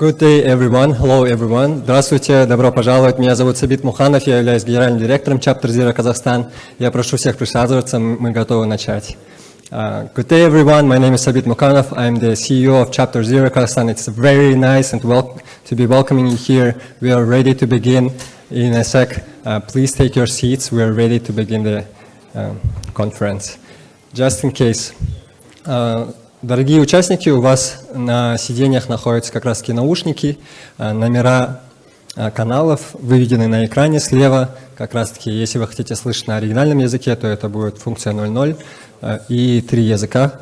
Good day, everyone. Hello, everyone. Здравствуйте, добро пожаловать. Меня зовут Сабит Муханов, я являюсь генеральным директором Chapter Zero Kazakhstan. Я прошу всех присаживаться, мы готовы начать. Good day, everyone. My name is Sabit Mukhanov. I'm the CEO of Chapter Zero Kazakhstan. It's very nice and to be welcoming you here. We are ready to begin in a sec. Please take your seats. We are ready to begin the conference. Just in case. Дорогие участники, у вас на сиденьях находятся как раз-таки наушники, номера каналов выведены на экране слева. Как раз-таки, если вы хотите слышать на оригинальном языке, то это будет функция 00 и 3 языка,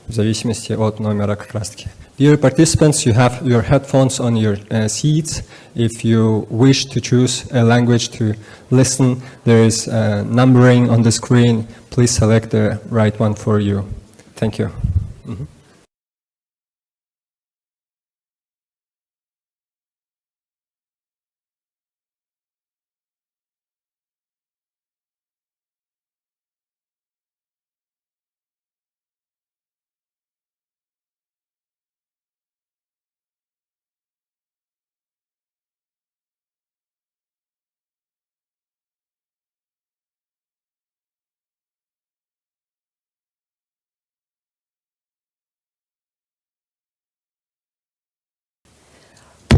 в зависимости от номера как раз-таки. Dear participants, you have your headphones on your seats. If you wish to choose a language to listen, there is numbering on the screen. Please select the right one for you. Thank you.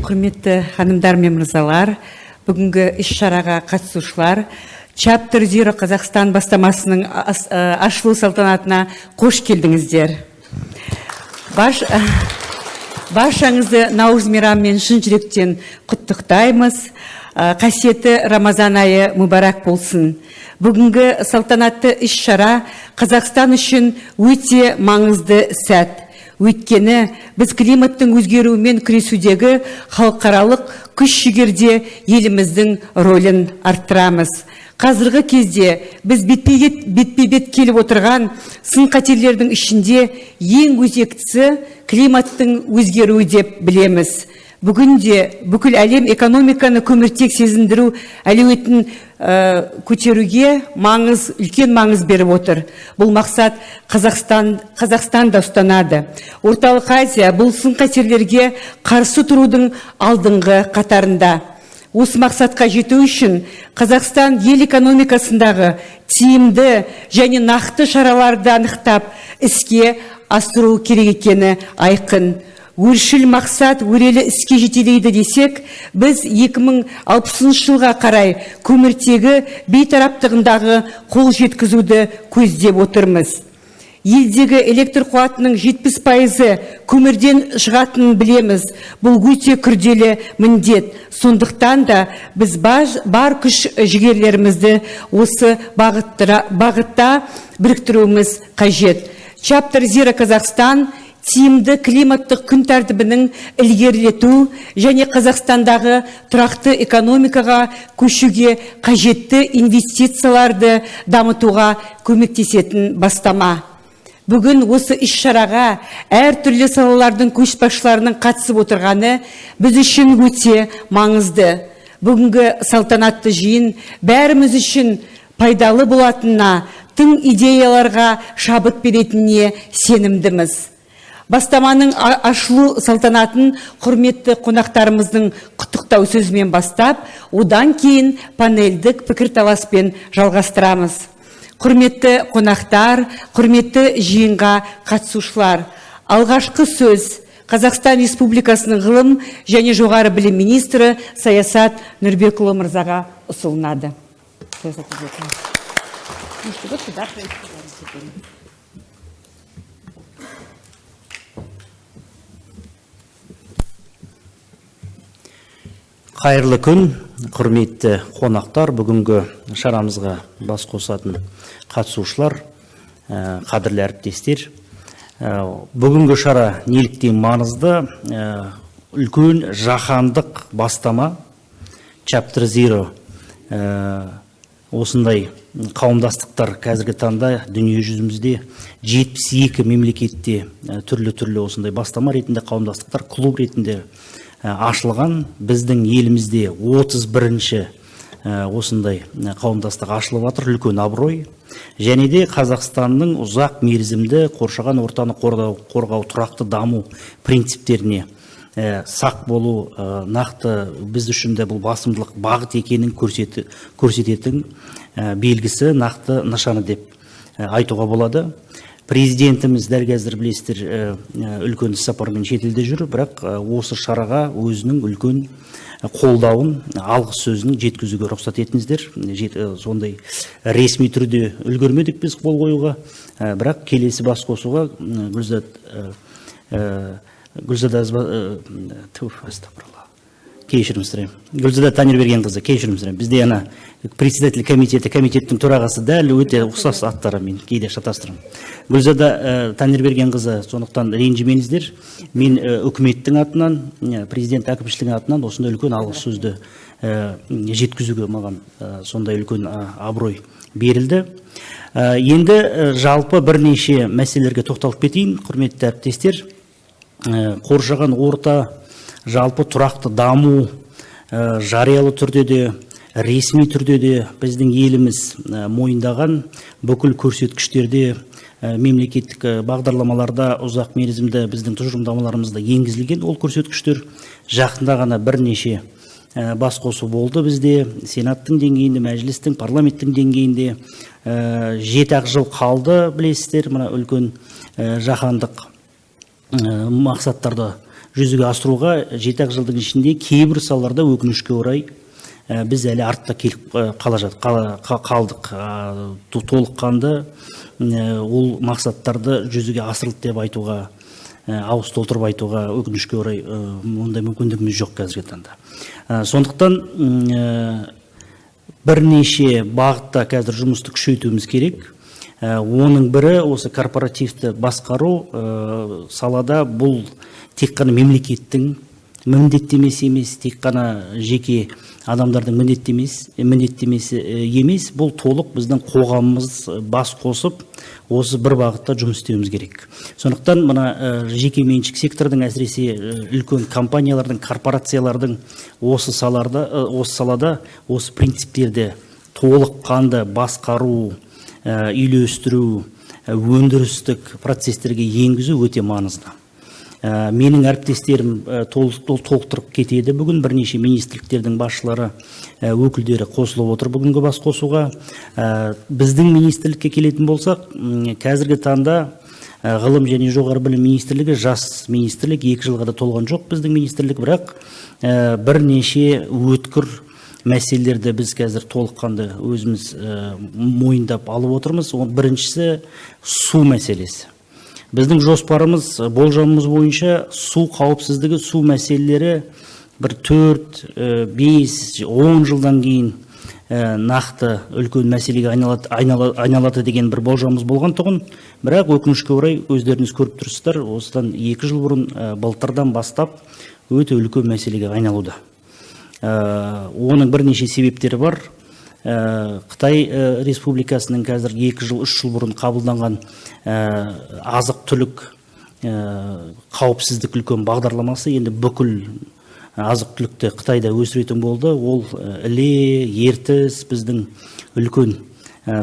Құрметті ханымдар мен мырзалар, бүгінгі іс-шараға қатысушылар, Chapter Zero Kazakhstan бастамасының ашылу салтанатына қош келдіңіздер. Баршаңызды Наурыз мейрамымен шын жүректен құттықтаймыз. Қасиетті Рамазан айы мүбәрәк болсын. Бүгінгі салтанатты іс-шара Қазақстан үшін өте маңызды сәт. Өйткені біз климаттың өзгеруімен күресудегі халықаралық күш-жігерде еліміздің рөлін арттырамыз. Қазіргі кезде біз бетпе-бет келіп отырған сын-қатерлердің ішінде ең өзектісі климаттың өзгеруі деп білеміз. Бүгінде бүкіл әлем экономиканы көміртек сезіндіру әлеуетін көтеруге үлкен маңыз беріп отыр. Бұл мақсат Қазақстан да ұстанады. Орталық Азия бұл сын-қатерлерге қарсы тұрудың алдыңғы қатарында. Осы мақсатқа жету үшін Қазақстан ел экономикасындағы тиімді және нақты шараларды анықтап іске асыру керек екені айқын. Өршіл мақсат өрелі іске жетелейді десек, біз 2060 жылға қарай көміртегі бейтараптығындағы қол жеткізуді көздеп отырмыз. Елдегі электр қуатының 70% көмірден шығатынын білеміз. Бұл өте күрделі міндет. Сондықтан да біз бар күш жігерлерімізді осы бағытта біріктіруіміз қажет. Chapter Zero Kazakhstan тиімді климаттық күн тәртібінің ілгерілету және Қазақстандағы тұрақты экономикаға көшуге қажетті инвестицияларды дамытуға көмектесетін бастама. Бүгін осы іс-шараға әртүрлі салалардың көшбасшыларының қатысып отырғаны біз үшін өте маңызды. Бүгінгі салтанатты жиын бәріміз үшін пайдалы болатынына, тың идеяларға шабыт беретініне сенімдіміз. Бастаманың ашылу салтанатын құрметті қонақтарымыздың құттықтау сөзімен бастап, одан кейін панельдік пікірталаспен жалғастырамыз. Құрметті қонақтар, құрметті жиынға қатысушылар, алғашқы сөз Қазақстан Республикасының ғылым және жоғары білім министрі Саясат Нұрбекұлы мырзаға ұсынылады. Қайырлы күн, құрметті қонақтар, бүгінгі шарамызға бас қосатын қатысушылар, қадірлі әріптестер. Бүгінгі шара неліктен маңызды, үлкен жаһандық бастама, Chapter Zero, осындай қауымдастықтар қазіргі таңда дүние жүзімізде 72 мемлекетте түрлі осындай бастама ретінде қауымдастықтар клуб ретінде ашылған. Біздің елімізде 31-ші осындай қауымдастық ашылып жатыр, үлкен абырой. Және де Қазақстанның ұзақ мерзімді қоршаған ортаны қорғау тұрақты даму принциптеріне сақ болу нақты біз үшін де бұл басымдылық бағыт екенін көрсететін белгісі, нақты нышаны деп айтуға болады. Президентіміз дәл қазір білесіздер үлкен іссапармен шетелде жүр, бірақ осы шараға өзінің үлкен қолдауын, алғыс сөзін жеткізуге рұқсат етіңіздер. Сондай ресми түрде үлгермедік біз қол қоюға, бірақ келесі бас қосуға Гүлзада Танирбергенқызы, кешірім сұраймын. Бізде ана председатель комитеттің төрағасы дәл өте ұқсас аттары, мен кейде шатастырамын. Гүлзада Танирбергенқызы, сондықтан ренжімеңіздер. Мен үкіметтің атынан, президент әкімшілігінің атынан осындай үлкен алғыс сөзді жеткізуге маған сондай үлкен абырой берілді. Енді жалпы бірнеше мәселелерге тоқталып кетейін, құрметті әріптестер. Қоршаған орта, жалпы тұрақты даму, жариялы түрде де, ресми түрде де біздің еліміз мойындаған бүкіл көрсеткіштерде, мемлекеттік бағдарламаларда ұзақ мерзімді біздің тұжырымдамаларымызда енгізілген. Ол көрсеткіштер жақында ғана бірнеше бас қосу болды бізде, сенаттың деңгейінде, мәжілістің, парламенттің деңгейінде. 7 жыл қалды, білесіздер, мына үлкен жаһандық мақсаттарды жүзеге асыруға 7 жылдың ішінде кейбір салаларда өкінішке орай біз әлі артта келіп қалдық. Толыққанды ол мақсаттарды жүзеге асырылды деп айтуға, ауыз толтырып айтуға өкінішке орай ондай мүмкіндігіміз жоқ қазіргі таңда. Сондықтан бірнеше бағытта қазір жұмысты күшейтуіміз керек. Оның бірі осы корпоративті басқару салада бұл тек қана мемлекеттің міндеттемесі емес, тек қана жеке адамдардың міндеттемесі емес, бұл толық біздің қоғамымыз бас қосып, осы бір бағытта жұмыс істеуіміз керек. Сондықтан мына жеке меншік сектордың, әсіресе үлкен компаниялардың, корпорациялардың осы салада осы принциптерді толыққанды басқару, үйлестіру, өндірістік процестерге енгізу өте маңызды. Менің әріптестерім толықтырып кетеді. Бүгін бірнеше министрліктердің басшылары, өкілдері қосылып отыр бүгінгі бас қосуға. Біздің министрлікке келетін болсақ, қазіргі таңда ғылым және жоғары білім министрлігі жас министрлік, 2 жылға да толған жоқ біздің министрлік, бірақ бірнеше өткір мәселелерді біз қазір толыққанды өзіміз мойындап алып отырмыз. Біріншісі су мәселесі. Біздің жоспарымыз, болжамымыз бойынша су қауіпсіздігі, су мәселелері бір 4, 5, 10 жылдан кейін нақты үлкен мәселеге айналады деген бір болжамымыз болған тұғын. Бірақ өкінішке орай өздеріңіз көріп тұрсыздар, осыдан 2 жыл бұрын былтырдан бастап өте үлкен мәселеге айналуда. Оның бірнеше себептері бар. Қытай Республикасының қазір 2 жыл, 3 жыл бұрын қабылданған азық түлік қауіпсіздік үлкен бағдарламасы енді бүкіл азық түлікті Қытайда өсіретін болды. Ол Іле, Ертіс біздің үлкен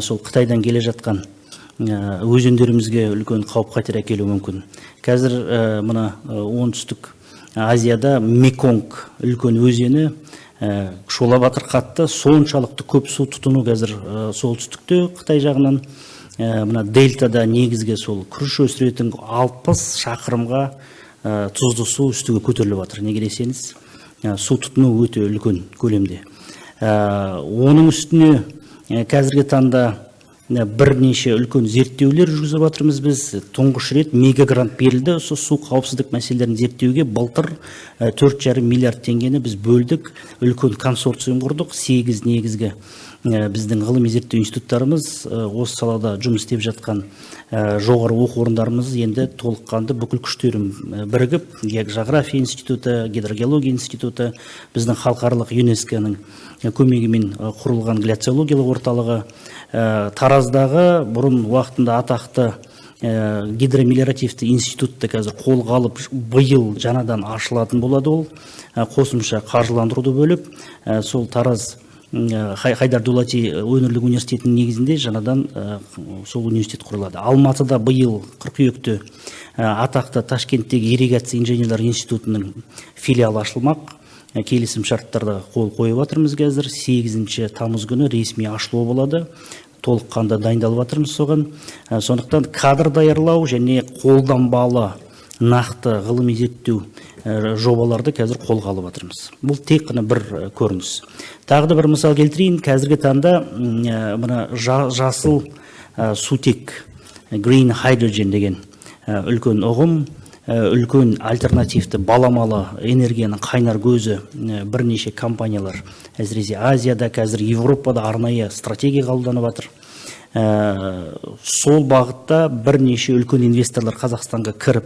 сол Қытайдан келе жатқан өзендерімізге үлкен қауіп қатер әкелуі мүмкін. Қазір мына оңтүстік Азияда Меконг үлкен өзені шолап жатыр қатты, соншалықты көп су тұтыну қазір солтүстікте Қытай жағынан. Мына дельтада негізге сол күріш өсіретін 60 шақырымға тұзды су үстіге көтеріліп жатыр. Неге десеңіз, су тұтыну өте үлкен көлемде. Оның үстіне қазіргі таңда бірнеше үлкен зерттеулер жүргізіп жатырмыз біз. Тұңғыш рет мегагрант берілді осы су қауіпсіздік мәселелерін зерттеуге. Былтыр 4,5 миллиард теңгені біз бөлдік, үлкен консорциум құрдық. 8 негізгі біздің ғылыми зерттеу институттарымыз, осы салада жұмыс істеп жатқан жоғары оқу орындарымыз енді толыққанды бүкіл күштерін бірігіп, география институты, гидрогеология институты, біздің халықаралық ЮНЕСКО-ның көмегімен құрылған гляциологиялық орталығы, Тараздағы бұрын уақытында атақты гидромелиоративті институтты қазір қолға алып, биыл жаңадан ашылатын болады. Ол қосымша қаржыландыруды бөліп, сол Тараз Хайдар Дулати өңірлік университетінің негізінде жаңадан сол университет құрылады. Алматыда биыл қыркүйекте атақты Ташкенттегі ирригация инженерлер институтының филиалы ашылмақ. Келісім шарттарда қол қойып жатырмыз қазір. 8 тамыз күні ресми ашылуы болады. Толыққанды дайындалып жатырмыз соған. Сондықтан кадр даярлау және қолданбалы нақты ғылыми зерттеу жобаларды қазір қолға алып жатырмыз. Бұл тек қана бір көрініс. Тағы да бір мысал келтірейін. Қазіргі таңда мына жасыл сутек, green hydrogen деген үлкен ұғым, үлкен альтернативті баламалы энергияның қайнар көзі бірнеше компаниялар, әсіресе Азияда, қазір Европада арнайы стратегия қабылданып жатыр. Сол бағытта бірнеше үлкен инвесторлар Қазақстанға кіріп,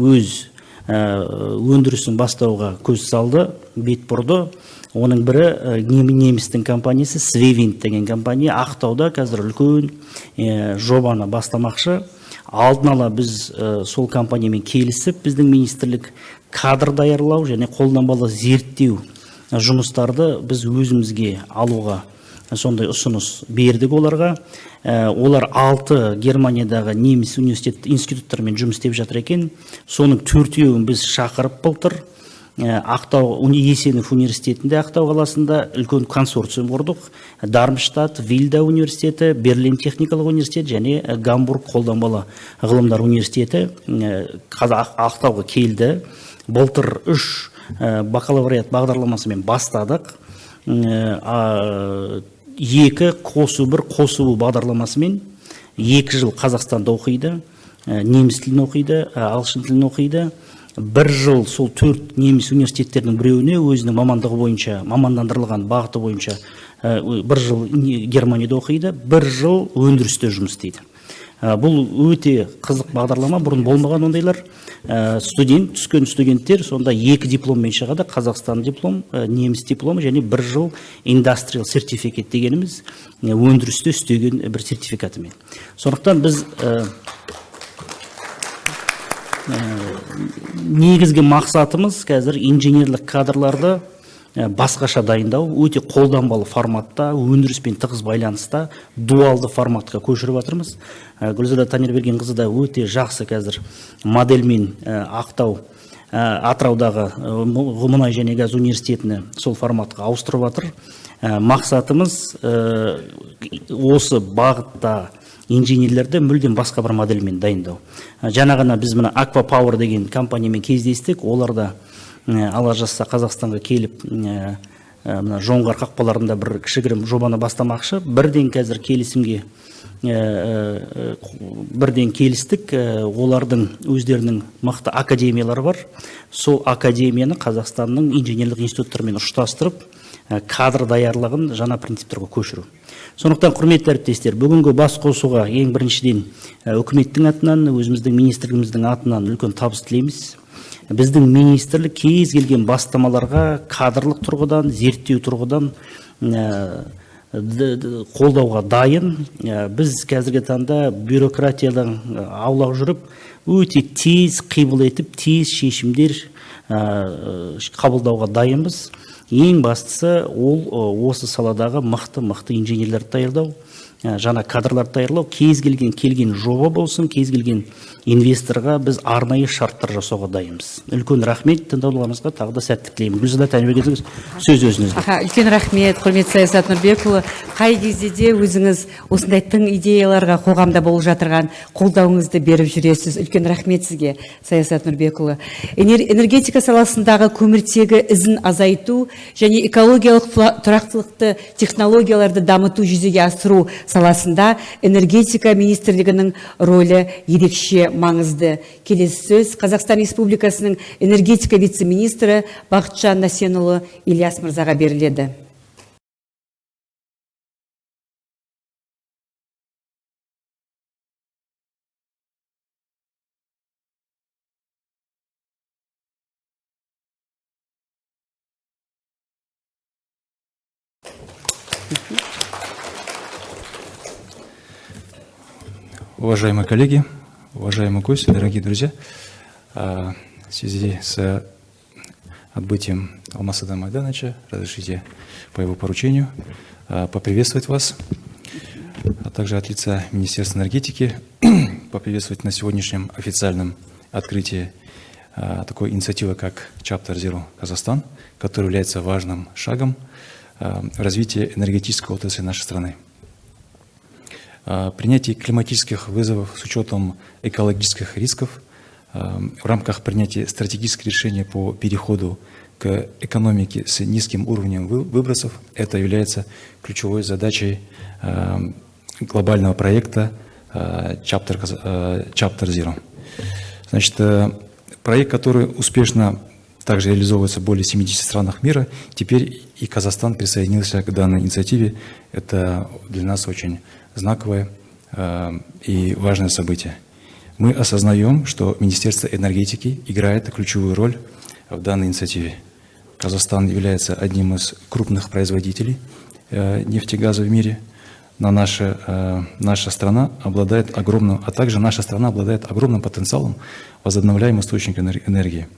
өз өндірісін бастауға көз салды, бет бұрды. Оның бірі немістің компаниясы Свевинт деген компания Ақтауда қазір үлкен жобаны бастамақшы. Алдын ала біз сол компаниямен келісіп, біздің министрлік кадр даярлау және қолданбалы зерттеу жұмыстарды біз өзімізге алуға сондай ұсыныс бердік оларға. Олар 6 Германиядағы неміс университет институттарымен жұмыс істеп жатыр екен. Соның 4-еуін біз шақырып былтыр Ақтау Есенов университетінде, Ақтау қаласында үлкен консорциум құрдық. Дармштадт, Вильда университеті, Берлин техникалық университет және Гамбург қолданбалы ғылымдар университеті Ақтауға келді. Былтыр 3 бакалавриат бағдарламасымен бастадық. 2 қосу-1 қосу бағдарламасымен 2 жыл Қазақстанда оқиды, неміс тілін оқиды, ағылшын тілін оқиды. 1 жыл сол 4 неміс университеттерінің біреуіне өзінің мамандығы бойынша, мамандандырылған бағыты бойынша 1 жыл Германияда оқиды, 1 жыл өндірісте жұмыс істейді. Бұл өте қызық бағдарлама, бұрын болмаған ондайлар. Түскен студенттер сонда 2 дипломмен шығады, Қазақстан диплом, неміс дипломы және 1 жыл индастриал сертификат дегеніміз өндірісте істеген бір сертификатымен. Сондықтан біз негізгі мақсатымыз қазір инженерлік кадрларды басқаша дайындау, өте қолданбалы форматта, өндіріспен тығыз байланыста, дуалды форматқа көшіріп жатырмыз. Гүлзада Танирбергенқызы да өте жақсы қазір модельмен Атыраудағы мұнай және газ университетіне сол форматқа ауыстырып жатыр. Мақсатымыз осы бағытта инженерлерді мүлдем басқа бір модельмен дайындау. Жаңа ғана біз мына Aqua Power деген компаниямен кездестік. Оларда алла жазса Қазақстанға келіп, мына жоңғар қақпаларында бір кішігірім жобаны бастамақшы. Бірден қазір келістік. Олардың өздерінің мықты академиялары бар. Сол академияны Қазақстанның инженерлік институттарымен ұштастырып, кадр даярлығын жаңа принциптерге көшіру. Сондықтан құрметті әріптестер, бүгінгі бас қосуға ең біріншіден үкіметтің атынан, өзіміздің министрлігіміздің атынан үлкен табыс тілейміз. Біздің министрлік кез келген бастамаларға кадрлық тұрғыдан, зерттеу тұрғыдан қолдауға дайын. Біз қазіргі таңда бюрократиядан аулақ жүріп, өте тез қимыл етіп, тез шешімдер қабылдауға дайынбыз. Ең бастысы ол осы саладағы мықты инженерлерді даярлау, жаңа кадрларды даярлау, кез келген жоба болсын, кез келген инвесторға біз арнайы шарттар жасауға дайынбыз. Үлкен рахмет, тыңдауларыңызға тағы да сәттілік тілеймін. Гүлзада Танирбергенқызы, сөз өзіңізде. Үлкен рахмет, құрметті Саясат Нұрбекұлы. Қай кезде де өзіңіз осындай тың идеяларға қоғамда болып жатырған қолдауыңызды беріп жүресіз. Үлкен рахмет сізге, Саясат Нұрбекұлы. Энергетика саласындағы көміртегі ізін азайту және экологиялық тұрақтылықты технологияларды дамыту жүзеге асыру саласында энергетика министрлігінің рөлі ерекше маңызды. Келесі сөз Қазақстан Республикасының энергетика вице-министрі Бақытжан Насенұлы Ильяс мырзаға беріледі. Уважаемые коллеги, уважаемые гости, дорогие друзья, в связи с отбытием Алмасада Майдановича. Разрешите по его поручению поприветствовать вас, а также от лица Министерства энергетики поприветствовать на сегодняшнем официальном открытии такой инициативы, как Chapter Zero Kazakhstan, который является важным шагом в развитии энергетической отрасли нашей страны. Принятие климатических вызовов с учетом экологических рисков в рамках принятия стратегических решений по переходу к экономике с низким уровнем выбросов, это является ключевой задачей глобального проекта Chapter Zero. Значит, проект, который успешно также реализовывается в более 70 странах мира, теперь и Казахстан присоединился к данной инициативе. Это для нас очень знаковое и важное событие. Мы осознаем, что Министерство энергетики играет ключевую роль в данной инициативе. Казахстан является одним из крупных производителей нефтегаза в мире. Наша страна обладает огромным, а также наша страна обладает огромным потенциалом возобновляемых источников энергии.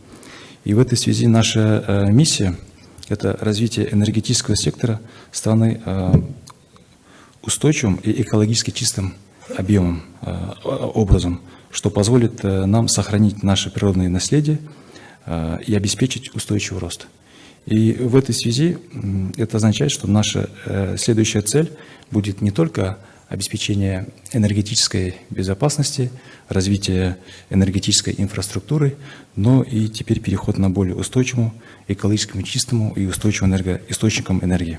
И в этой связи наша миссия – это развитие энергетического сектора страны устойчивым и экологически чистым образом, что позволит нам сохранить наше природное наследие и обеспечить устойчивый рост. И в этой связи это означает, что наша следующая цель будет не только обеспечение энергетической безопасности, развитие энергетической инфраструктуры, но и теперь переход на более устойчивому, экологически чистому и устойчивым источникам энергии.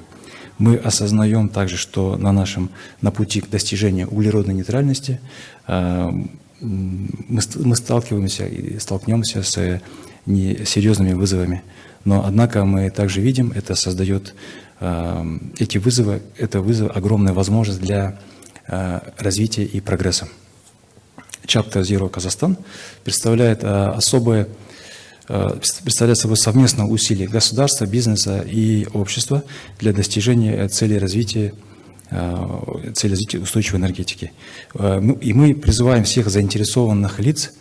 Мы осознаем также, что на пути к достижению углеродной нейтральности мы сталкиваемся и столкнемся с серьезными вызовами. Но, однако, мы также видим, это создает эти вызовы, огромная возможность для развития и прогресса. Chapter Zero Kazakhstan представляет собой совместное усилие государства, бизнеса и общества для достижения целей развития устойчивой энергетики. И мы призываем всех заинтересованных лиц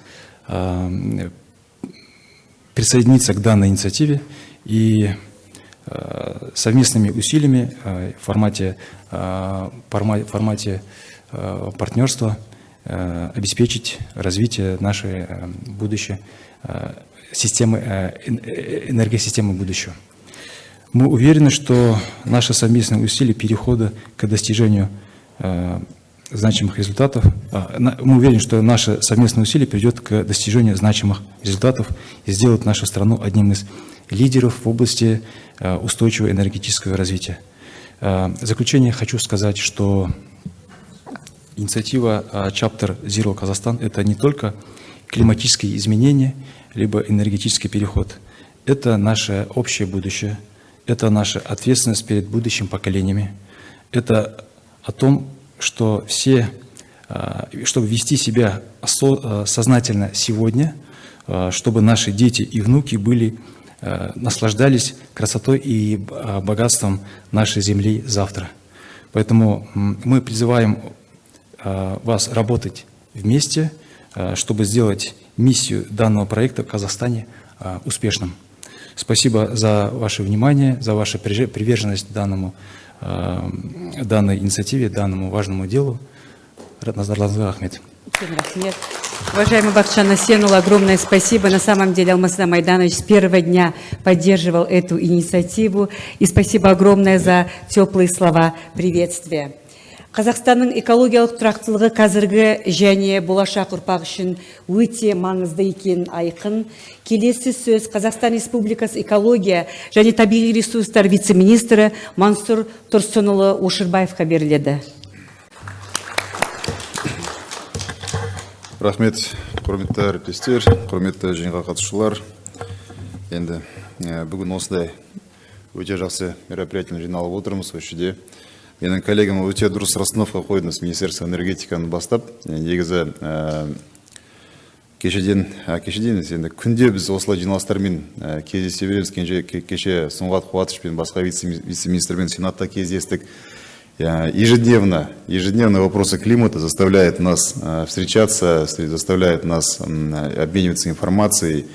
присоединиться к данной инициативе и совместными усилиями в формате партнерства обеспечить развитие нашей будущей энергосистемы будущего. Мы уверены, что наши совместные усилия перехода к достижению значимых результатов, мы уверены, что наше совместное усилие приведет к достижению значимых результатов и сделает нашу страну одним из лидеров в области устойчивого энергетического развития. В заключение хочу сказать, что инициатива Chapter Zero Kazakhstan – это не только климатические изменения, либо энергетический переход. Это наше общее будущее, это наша ответственность перед будущими поколениями. Это о том, что чтобы вести себя сознательно сегодня, чтобы наши дети и внуки наслаждались красотой и богатством нашей земли завтра. Поэтому мы призываем вас работать вместе, чтобы сделать миссию данного проекта в Казахстане успешным. Спасибо за ваше внимание, за вашу приверженность данной инициативе, данному важному делу. Ахмед. Уважаемый Бакытжан Асенұлы, огромное спасибо. На самом деле Алмасада Майданович с первого дня поддерживал эту инициативу. И спасибо огромное за теплые слова приветствия. Қазақстанның экологиялық тұрақтылығы қазіргі және болашақ ұрпақ үшін өте маңызды екенін айқын. Келесі сөз Қазақстан Республикасы экология және табиғи ресурстар вице-министрі Мансұр Тұрсынұлы Ошырбаевқа беріледі. Рахмет, құрметті әріптестер, құрметті жиынға қатысушылар. Енді бүгін осындай өте жақсы мероприятиені жиналып отырмыз осы жерде. Менің коллегам өте дұрыс расстановка қойдыңыз Министерство энергетиканы бастап. Негізі кешеден енді күнде біз осылай жиналыстармен кездесе береміз. Кеше Сұңғат Қуатыш пен басқа вице-министрмен сенатта кездестік. Ежедневно вопросы климата заставляют нас встречаться, заставляют нас обмениваться информацией.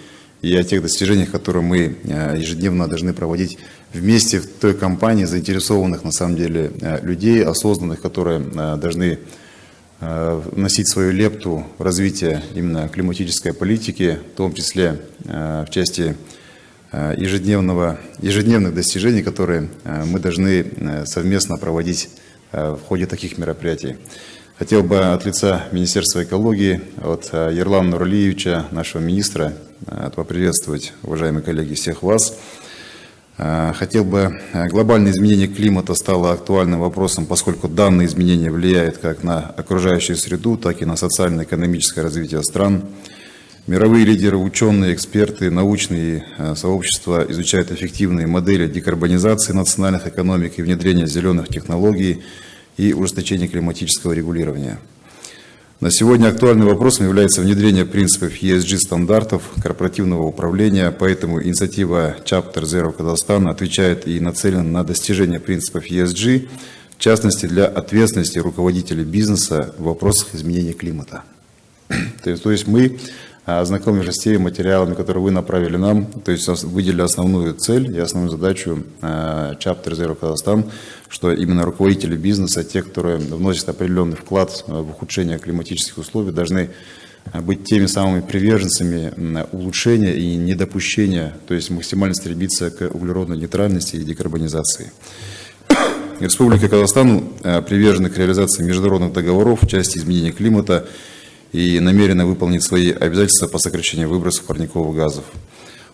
и о тех достижениях, которые мы ежедневно должны проводить вместе в той компании заинтересованных на самом деле людей, осознанных, которые должны вносить свою лепту в развитие именно климатической политики, в том числе в части ежедневных достижений, которые мы должны совместно проводить в ходе таких мероприятий. Хотел бы от лица Министерства экологии, от Ерлана Нуралиевича, нашего министра, поприветствовать, уважаемые коллеги, всех вас. Хотел бы, глобальное изменение климата стало актуальным вопросом, поскольку данные изменения влияют как на окружающую среду, так и на социально-экономическое развитие стран. Мировые лидеры, ученые, эксперты, научные сообщества изучают эффективные модели декарбонизации национальных экономик и внедрения зеленых технологий и ужесточения климатического регулирования. На сегодня актуальным вопросом является внедрение принципов ESG-стандартов корпоративного управления, поэтому инициатива Chapter Zero Kazakhstan отвечает и нацелена на достижение принципов ESG, в частности для ответственности руководителей бизнеса в вопросах изменения климата. То есть мы, ознакомившись с теми материалами, которые вы направили нам, то есть выделили основную цель и основную задачу Chapter Zero Kazakhstan, что именно руководители бизнеса, те, которые вносят определенный вклад в ухудшение климатических условий, должны быть теми самыми приверженцами улучшения и недопущения, то есть максимально стремиться к углеродной нейтральности и декарбонизации. Республика Казахстан привержена к реализации международных договоров в части изменения климата и намерена выполнить свои обязательства по сокращению выбросов парниковых газов.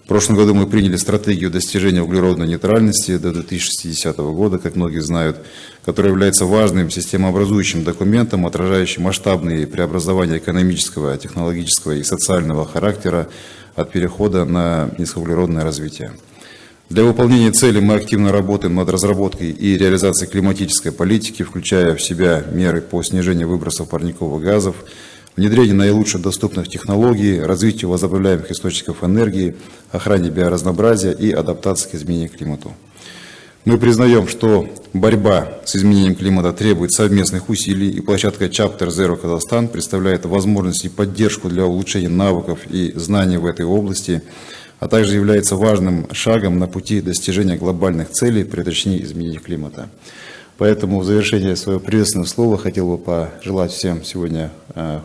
В прошлом году мы приняли стратегию достижения углеродной нейтральности до 2060 года, как многие знают, которая является важным системообразующим документом, отражающим масштабные преобразования экономического, технологического и социального характера от перехода на низкоуглеродное развитие. Для выполнения цели мы активно работаем над разработкой и реализацией климатической политики, включая в себя меры по снижению выбросов парниковых газов, внедрение наилучших доступных технологий, развитию возобновляемых источников энергии, охране биоразнообразия и адаптации к изменению климата. Мы признаем, что борьба с изменением климата требует совместных усилий, и площадка Chapter Zero Kazakhstan представляет возможность и поддержку для улучшения навыков и знаний в этой области, а также является важным шагом на пути достижения глобальных целей предотвращения изменения климата. Поэтому в завершение своего приветственного слова хотел бы пожелать всем сегодня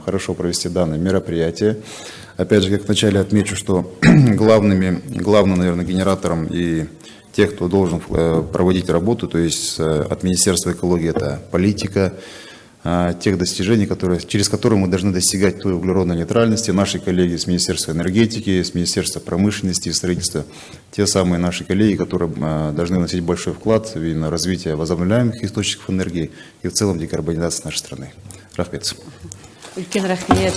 хорошо провести данное мероприятие. Опять же, как вначале отмечу, что главным, наверное, генератором и тех, кто должен проводить работу, то есть от Министерства экологии, это политика, тех достижений, через которые мы должны достигать той углеродной нейтральности. Наши коллеги с Министерства энергетики, с Министерства промышленности и строительства, те самые наши коллеги, которые должны вносить большой вклад в развитие возобновляемых источников энергии и в целом декарбонизации нашей страны. Рахмет. Үлкен рахмет,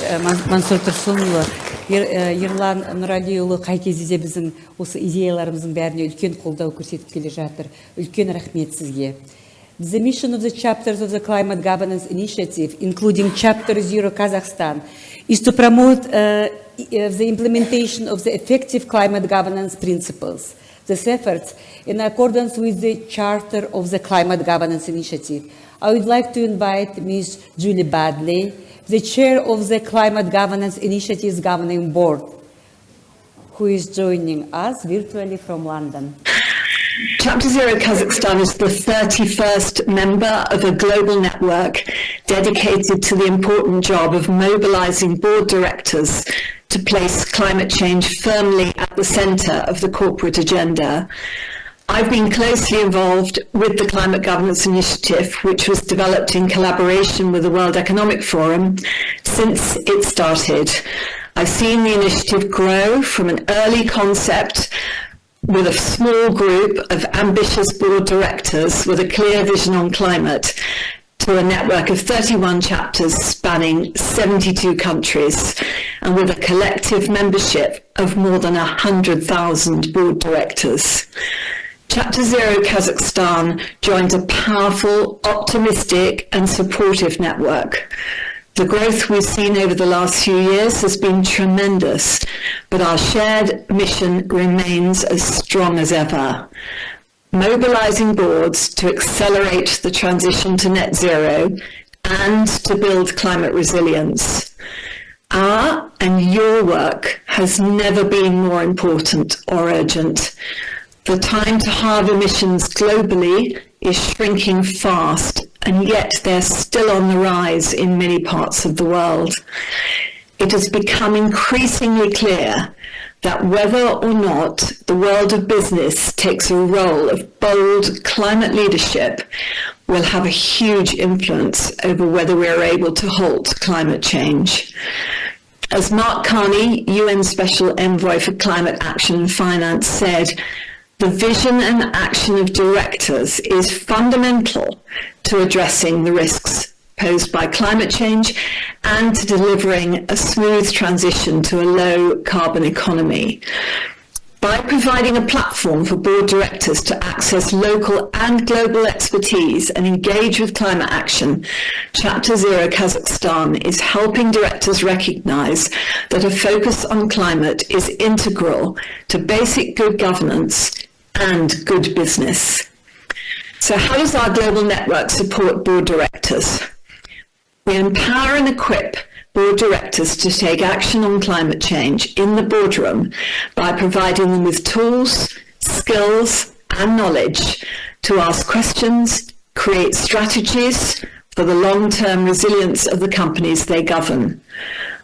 Мансур Тұрсынұлы. Ерлан Нұралиұлы қай кезде біздің осы идеяларымыздың бәріне үлкен қолдау көрсетіп келе жатыр. Үлкен рахмет сізге. The mission of the chapters of the Climate Governance Initiative, including Chapter Zero Kazakhstan, is to promote the implementation of the effective climate governance principles. These efforts in accordance with the Charter of the Climate Governance Initiative. I would like to invite Ms. Julie Badley, the chair of the Climate Governance Initiative's Governing Board, who is joining us virtually from London. Chapter Zero Kazakhstan is the 31st member of a global network dedicated to the important job of mobilizing board directors to place climate change firmly at the center of the corporate agenda. I've been closely involved with the Climate Governance Initiative, which was developed in collaboration with the World Economic Forum, since it started. I've seen the initiative grow from an early concept with a small group of ambitious board directors with a clear vision on climate to a network of 31 chapters spanning 72 countries and with a collective membership of more than 100,000 board directors. Chapter Zero Kazakhstan joined a powerful, optimistic and supportive network. The growth we've seen over the last few years has been tremendous, but our shared mission remains as strong as ever. Mobilizing boards to accelerate the transition to net zero and to build climate resilience. Our and your work has never been more important or urgent. The time to halve emissions globally is shrinking fast, and yet they're still on the rise in many parts of the world. It has become increasingly clear that whether or not the world of business takes a role of bold climate leadership will have a huge influence over whether we are able to halt climate change. As Mark Carney, UN Special Envoy for Climate Action and Finance, said, the vision and action of directors is fundamental to addressing the risks posed by climate change and to delivering a smooth transition to a low carbon economy. By providing a platform for board directors to access local and global expertise and engage with climate action, Chapter Zero Kazakhstan is helping directors recognize that a focus on climate is integral to basic good governance and good business. So how does our global network support board directors? We empower and equip board directors to take action on climate change in the boardroom by providing them with tools, skills, and knowledge to ask questions, create strategies for the long-term resilience of the companies they govern.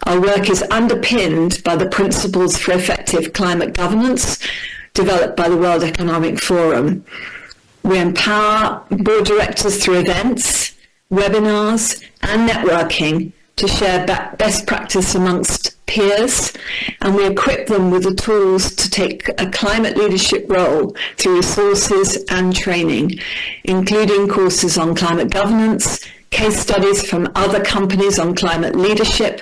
Our work is underpinned by the principles for effective climate governance developed by the World Economic Forum. We empower board directors through events, webinars, and networking to share best practice amongst peers, and we equip them with the tools to take a climate leadership role through resources and training, including courses on climate governance, case studies from other companies on climate leadership,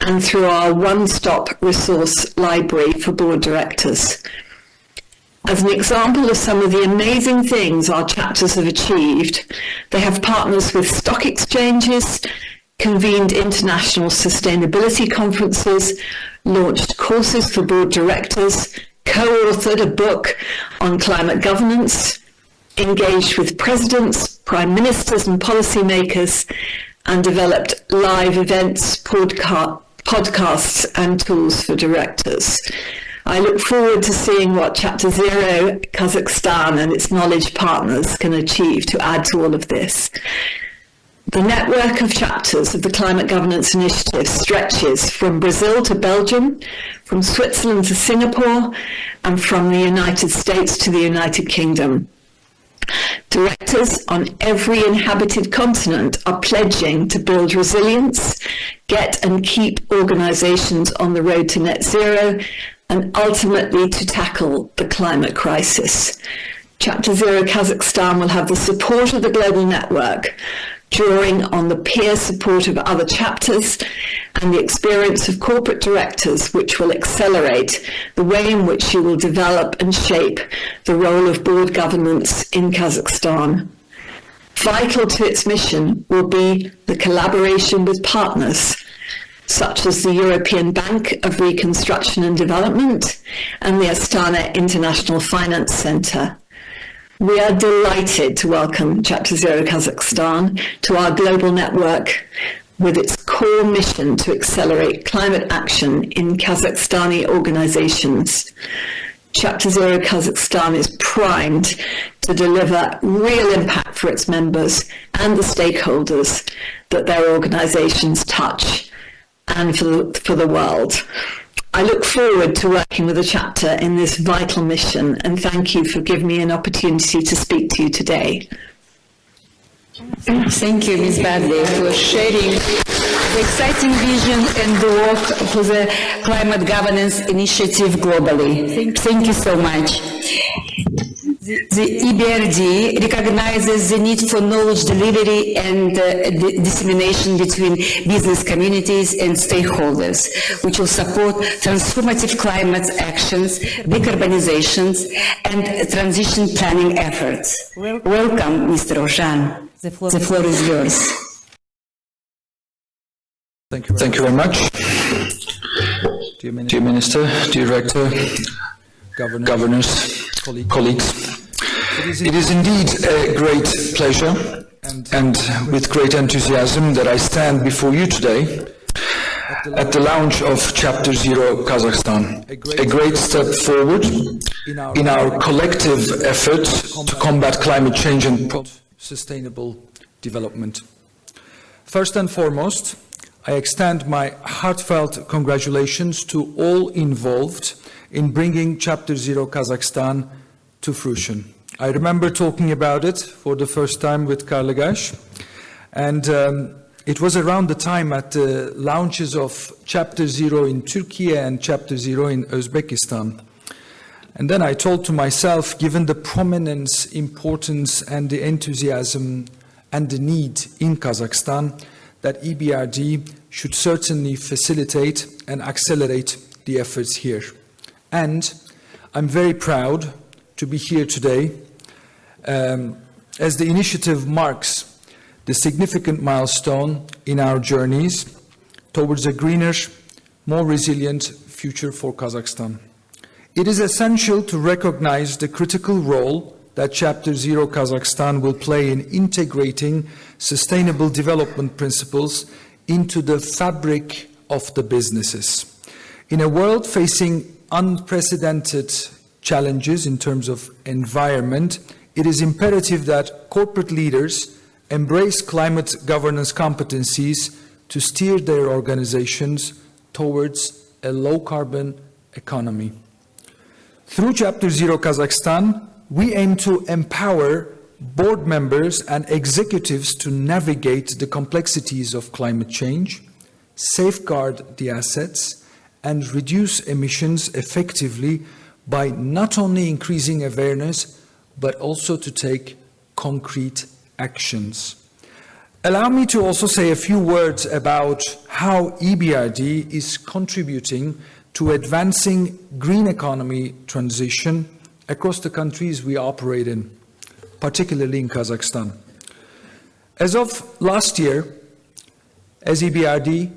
and through our one-stop resource library for board directors. As an example of some of the amazing things our chapters have achieved, they have partners with stock exchanges, convened international sustainability conferences, launched courses for board directors, co-authored a book on climate governance, engaged with presidents, prime ministers and policymakers, and developed live events, podcasts and tools for directors. I look forward to seeing what Chapter Zero Kazakhstan and its knowledge partners can achieve to add to all of this. The network of chapters of the Climate Governance Initiative stretches from Brazil to Belgium, from Switzerland to Singapore, and from the United States to the United Kingdom. Directors on every inhabited continent are pledging to build resilience, get and keep organizations on the road to net zero, and ultimately to tackle the climate crisis. Chapter Zero Kazakhstan will have the support of the global network, drawing on the peer support of other chapters and the experience of corporate directors, which will accelerate the way in which you will develop and shape the role of board governance in Kazakhstan. Vital to its mission will be the collaboration with partners, such as the European Bank of Reconstruction and Development and the Astana International Finance Center. We are delighted to welcome Chapter Zero Kazakhstan to our global network with its core mission to accelerate climate action in Kazakhstani organizations. Chapter Zero Kazakhstan is primed to deliver real impact for its members and the stakeholders that their organizations touch and for the world. I look forward to working with the chapter in this vital mission, and thank you for giving me an opportunity to speak to you today. Thank you, Ms. Badley, for sharing the exciting vision and the work for the Climate Governance Initiative globally. Thank you so much. The EBRD recognizes the need for knowledge delivery and dissemination between business communities and stakeholders, which will support transformative climate actions, decarbonizations, and transition planning efforts. Welcome, Mr. Roshan. The floor is yours. Thank you very much. Dear Minister, Director, Governors, colleagues. It is indeed a great pleasure and with great enthusiasm that I stand before you today at the launch of Chapter Zero Kazakhstan, a great step forward in our collective effort to combat climate change and promote sustainable development. First and foremost, I extend my heartfelt congratulations to all involved in bringing Chapter Zero Kazakhstan to fruition. I remember talking about it for the first time with Karlagash, and it was around the time at the launches of Chapter Zero in Turkey and Chapter Zero in Uzbekistan. And then I told to myself, given the prominence, importance, and the enthusiasm and the need in Kazakhstan, that EBRD should certainly facilitate and accelerate the efforts here. And I'm very proud to be here today as the initiative marks the significant milestone in our journeys towards a greener, more resilient future for Kazakhstan. It is essential to recognize the critical role that Chapter Zero Kazakhstan will play in integrating sustainable development principles into the fabric of the businesses. In a world facing unprecedented challenges in terms of environment, it is imperative that corporate leaders embrace climate governance competencies to steer their organizations towards a low-carbon economy. Through Chapter Zero Kazakhstan, we aim to empower board members and executives to navigate the complexities of climate change, safeguard the assets, and reduce emissions effectively by not only increasing awareness, but also to take concrete actions. Allow me to also say a few words about how EBRD is contributing to advancing green economy transition across the countries we operate in, particularly in Kazakhstan. As of last year, as EBRD,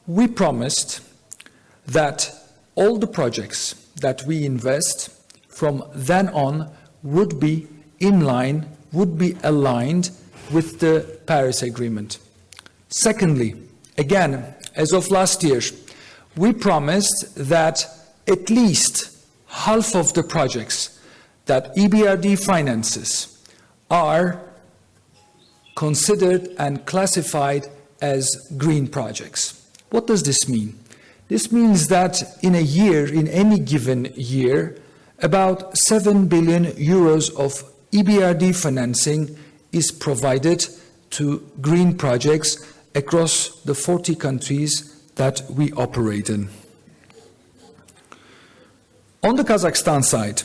we promised that all the projects that we invest from then on would be in line, would be aligned with the Paris Agreement. Secondly, again, as of last year, we promised that at least half of the projects that EBRD finances are considered and classified as green projects. What does this mean? This means that in a year, in any given year, about 7 billion euros of EBRD financing is provided to green projects across the 40 countries that we operate in. On the Kazakhstan side,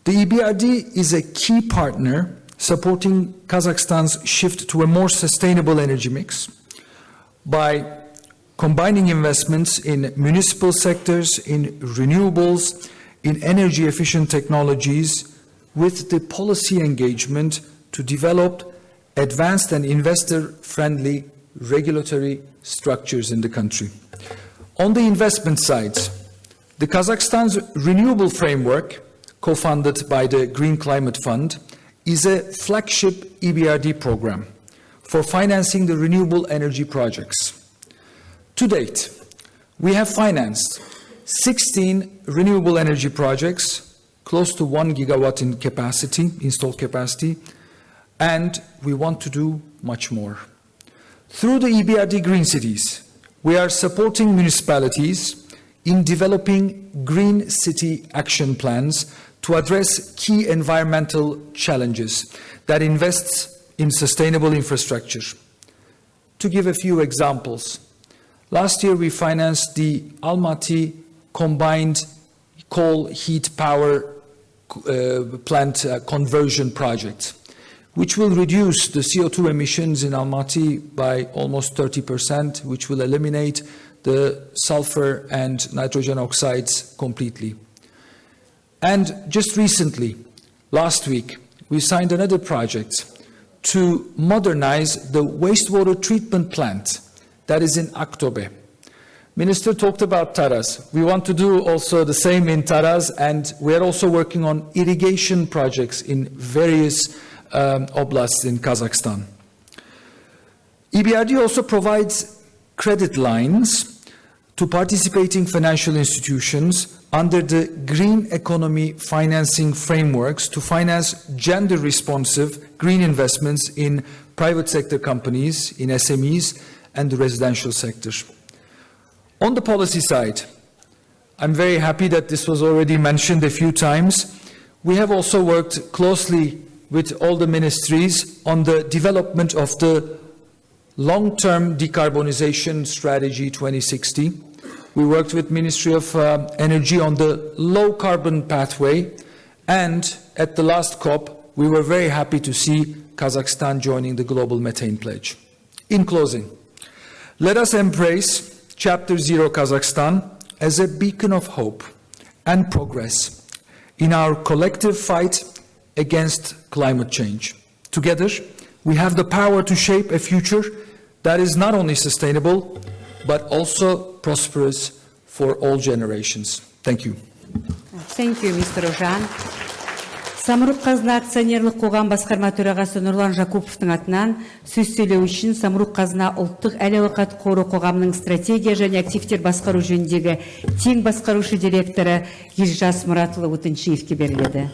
the EBRD is a key partner supporting Kazakhstan's shift to a more sustainable energy mix by combining investments in municipal sectors, in renewables, in energy efficient technologies, with the policy engagement to develop advanced and investor-friendly regulatory structures in the country. On the investment side, the Kazakhstan's renewable framework, co-funded by the Green Climate Fund, is a flagship EBRD program for financing the renewable energy projects. To date, we have financed 16 renewable energy projects, close to 1 gigawatt in capacity, installed capacity, and we want to do much more. Through the EBRD Green Cities, we are supporting municipalities in developing green city action plans to address key environmental challenges that invests in sustainable infrastructure. To give a few examples, last year we financed the Almaty combined coal heat power plant conversion project, which will reduce the CO2 emissions in Almaty by almost 30%, which will eliminate the sulfur and nitrogen oxides completely. And just recently, last week, we signed another project to modernize the wastewater treatment plant that is in Aktobe. Minister talked about Taraz. We want to do also the same in Taraz, and we are also working on irrigation projects in various oblasts in Kazakhstan. EBRD also provides credit lines to participating financial institutions under the green economy financing frameworks to finance gender-responsive green investments in private sector companies, in SMEs, and the residential sector. On the policy side, I'm very happy that this was already mentioned a few times. We have also worked closely with all the ministries on the development of the long-term decarbonization strategy 2060. We worked with Ministry of Energy on the low-carbon pathway, and at the last COP, we were very happy to see Kazakhstan joining the Global Methane Pledge. In closing, let us embrace Chapter Zero Kazakhstan as a beacon of hope and progress in our collective fight against climate change. Together, we have the power to shape a future that is not only sustainable, but also prosperous for all generations. Thank you. Thank you, Mr. Ожан. Самұрық қазына акционерлік қоғам басқарма төрағасы Нұрлан Жакуповтың атынан сөз сөйлеу үшін Самұрық қазына ұлттық әл-ауқат қоры қоғамның стратегия және активтер басқару жөніндегі тең басқарушы директоры Елжас Мұратұлы Отыншиевке беріледі.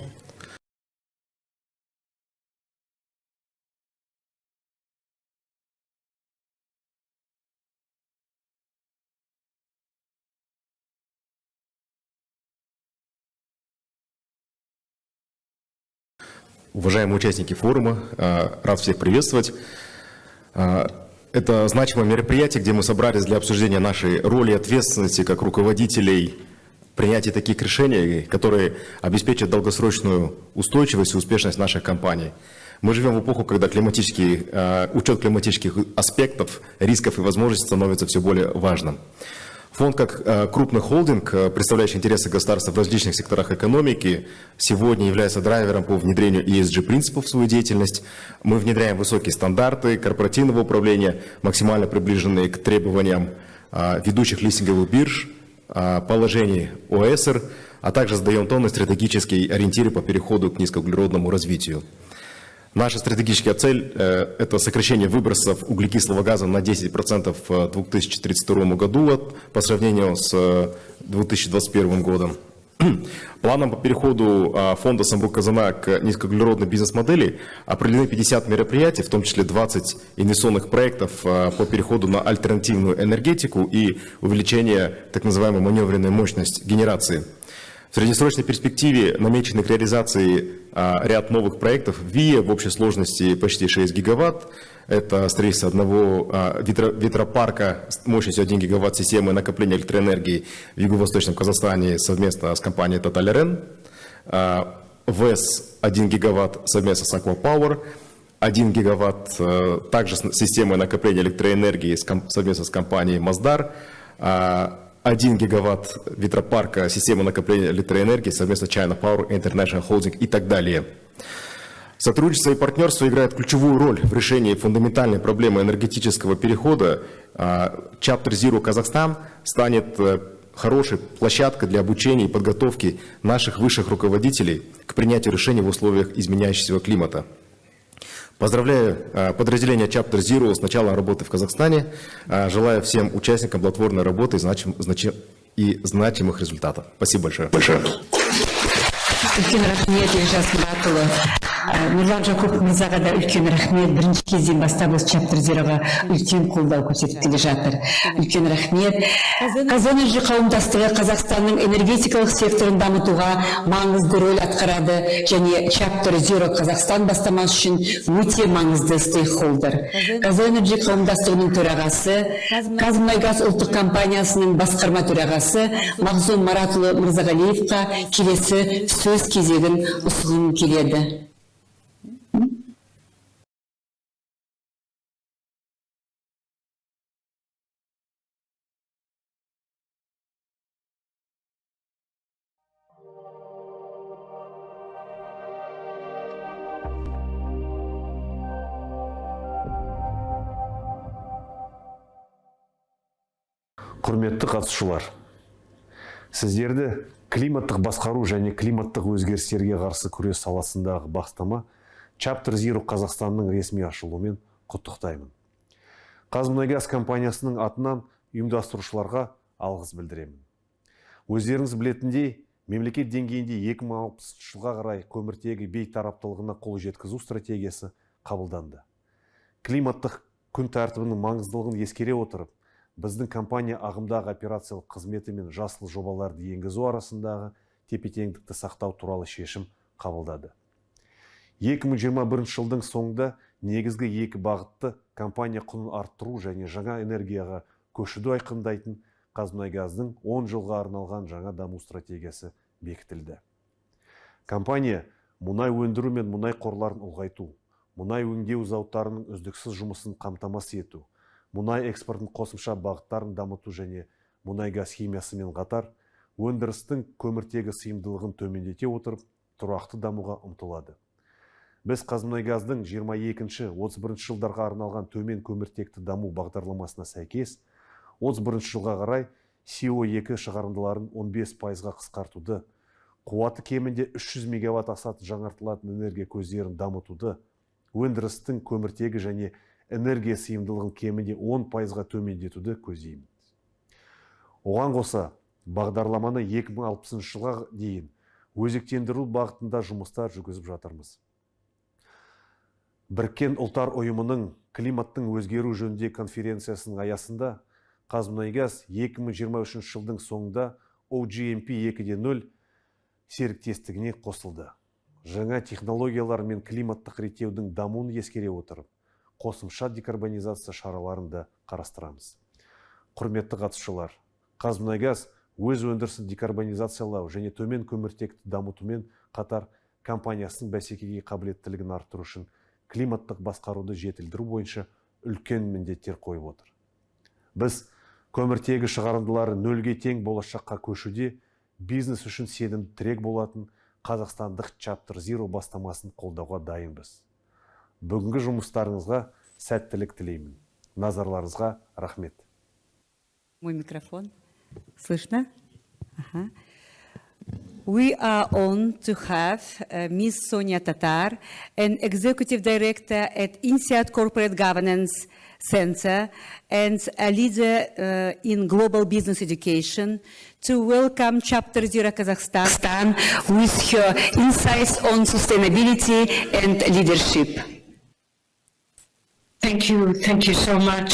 Уважаемые участники форума, рад всех приветствовать. Это значимое мероприятие, где мы собрались для обсуждения нашей роли и ответственности как руководителей принятия таких решений, которые обеспечат долгосрочную устойчивость и успешность наших компаний. Мы живем в эпоху, когда учет климатических аспектов, рисков и возможностей становится все более важным. Фонд, как крупный холдинг, представляющий интересы государства в различных секторах экономики, сегодня является драйвером по внедрению ESG-принципов в свою деятельность. Мы внедряем высокие стандарты корпоративного управления, максимально приближенные к требованиям ведущих листинговых бирж, положений ОСР, а также задаем тонны стратегические ориентиры по переходу к низкоуглеродному развитию. Наша стратегическая цель – это сокращение выбросов углекислого газа на 10% в 2032 году по сравнению с 2021 годом. Планом по переходу фонда Самрук-Казана к низкоуглеродной бизнес-модели определены 50 мероприятий, в том числе 20 инвестиционных проектов по переходу на альтернативную энергетику и увеличение так называемой маневренной мощности генерации. В среднесрочной перспективе намечены к реализации ряд новых проектов ВИА в общей сложности почти 6 гигаватт. Это строительство одного ветропарка с мощностью 1 гигаватт системы накопления электроэнергии в Юго-Восточном Казахстане совместно с компанией Total Eren. ВЭС 1 гигаватт совместно с Aqua Power. 1 гигаватт также с системой накопления электроэнергии совместно с компанией Masdar. 1 гигаватт ветропарка, система накопления электроэнергии совместно China Power, International Holding и так далее. Сотрудничество и партнерство играют ключевую роль в решении фундаментальной проблемы энергетического перехода. Chapter Zero Kazakhstan станет хорошей площадкой для обучения и подготовки наших высших руководителей к принятию решений в условиях изменяющегося климата. Поздравляю подразделение Chapter Zero с началом работы в Казахстане. Желаю всем участникам плодотворной работы и значимых результатов. Спасибо большое. Нұрлан Жакупов мырзаға да үлкен рахмет. Бірінші кезден бастап осы Chapter Zeroға үлкен қолдау көрсетіп келе жатыр. Үлкен рахмет. Казэнерджи қауымдастығы Қазақстанның энергетикалық секторын дамытуға маңызды рөл атқарады және Chapter Zero Kazakhstan бастамасы үшін өте маңызды стейкхолдер. Казэнерджи қауымдастығының төрағасы, Қазмұнайгаз ұлттық компаниясының басқарма төрағасы Мағзұм Маратұлы Мырзағалиевқа келесі сөз кезегін ұсынғым келеді. Құрметті қатысушылар, сіздерді климаттық басқару және климаттық өзгерістерге қарсы күрес саласындағы бастама Chapter Zero Қазақстанның ресми ашылуымен құттықтаймын. Қазмұнайгаз компаниясының атынан ұйымдастырушыларға алғыс білдіремін. Өздеріңіз білетіндей, мемлекет деңгейінде 2060 жылға қарай көміртегі бейтараптылығына қол жеткізу стратегиясы қабылданды. Климаттық күн тәртібінің маңыздылығын ескере отырып, біздің компания ағымдағы операциялық қызметі мен жасыл жобаларды енгізу арасындағы тепе-теңдікті сақтау туралы шешім қабылдады. 2021 жылдың соңында негізгі екі бағытты компания құнын арттыру және жаңа энергияға көшуді айқындайтын Қазмұнайгаздың 10 жылға арналған жаңа даму стратегиясы бекітілді. Компания мұнай өндіру мен мұнай қорларын ұлғайту, мұнай өңдеу зауыттарының үздіксіз жұмысын қамтамасыз ету, мұнай экспортын қосымша бағыттарын дамыту және мұнай газ химиясымен қатар өндірістің көміртегі сыйымдылығын төмендете отырып, тұрақты дамуға ұмтылады. Біз Қазмұнайгаздың 22-31 жылдарға арналған төмен көміртекті даму бағдарламасына сәйкес 31 жылға қарай CO2 шығарындыларын 15%-ға қысқартуды, қуаты кемінде 300 мегаватт асатын жаңартылатын энергия көздерін дамытуды, өндірістің көміртегі және энергия сыйымдылығын кемінде 10%-ға төмендетуді көздейміз. Оған қоса, бағдарламаны 2060 жылға дейін өзектендіру бағытында жұмыстар жүргізіп жатырмыз. Біріккен ұлттар ұйымының климаттың өзгеру жөнінде конференциясының аясында Қазмұнайгаз 2023 жылдың соңында OGMP 2.0 серіктестігіне қосылды. Жаңа технологиялар мен климаттық реттеудің дамуын ескере отырып, қосымша декарбонизация шараларын да қарастырамыз. Құрметті қатысушылар, Қазмұнайгаз өз өндірісін декарбонизациялау және төмен көміртекті дамытумен қатар компаниясының бәсекеге қабілеттілігін арттыру үшін климаттық басқаруды жетілдіру бойынша үлкен міндеттер қойып отыр. Біз көміртегі шығарындылары нөлге тең болашаққа көшуде бизнес үшін сенімді тірек болатын қазақстандық Chapter Zero бастамасын қолдауға дайынбыз. Бүгінгі жұмыстарыңызға сәттілік тілеймін. Назарларыңызға рахмет. Мой микрофон. Слышно? Ага. We are honored to have Ms. Sonia Tatar, an Executive Director at INSEAD Corporate Governance Center and a leader in global business education, to welcome Chapter Zero Kazakhstan with her insights on sustainability and leadership. Thank you so much,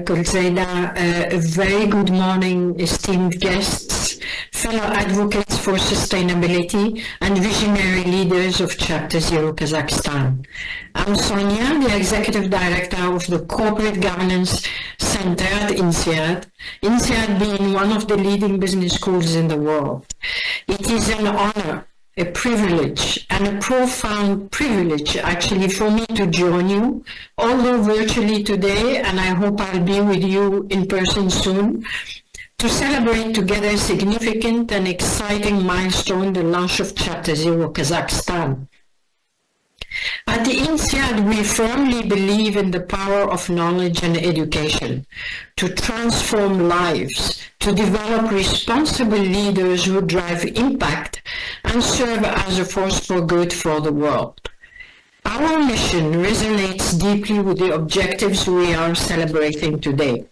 Golzena. A very good morning, esteemed guests, fellow advocates for sustainability and visionary leaders of Chapter Zero Kazakhstan. I'm Sonia, the Executive Director of the Corporate Governance Center at INSEAD, INSEAD being one of the leading business schools in the world. It is an honor, a privilege, and a profound privilege actually for me to join you, although virtually today, and I hope I'll be with you in person soon, to celebrate together a significant and exciting milestone, the launch of Chapter Zero Kazakhstan. At the INSEAD, we firmly believe in the power of knowledge and education to transform lives, to develop responsible leaders who drive impact and serve as a force for good for the world. Our mission resonates deeply with the objectives we are celebrating today.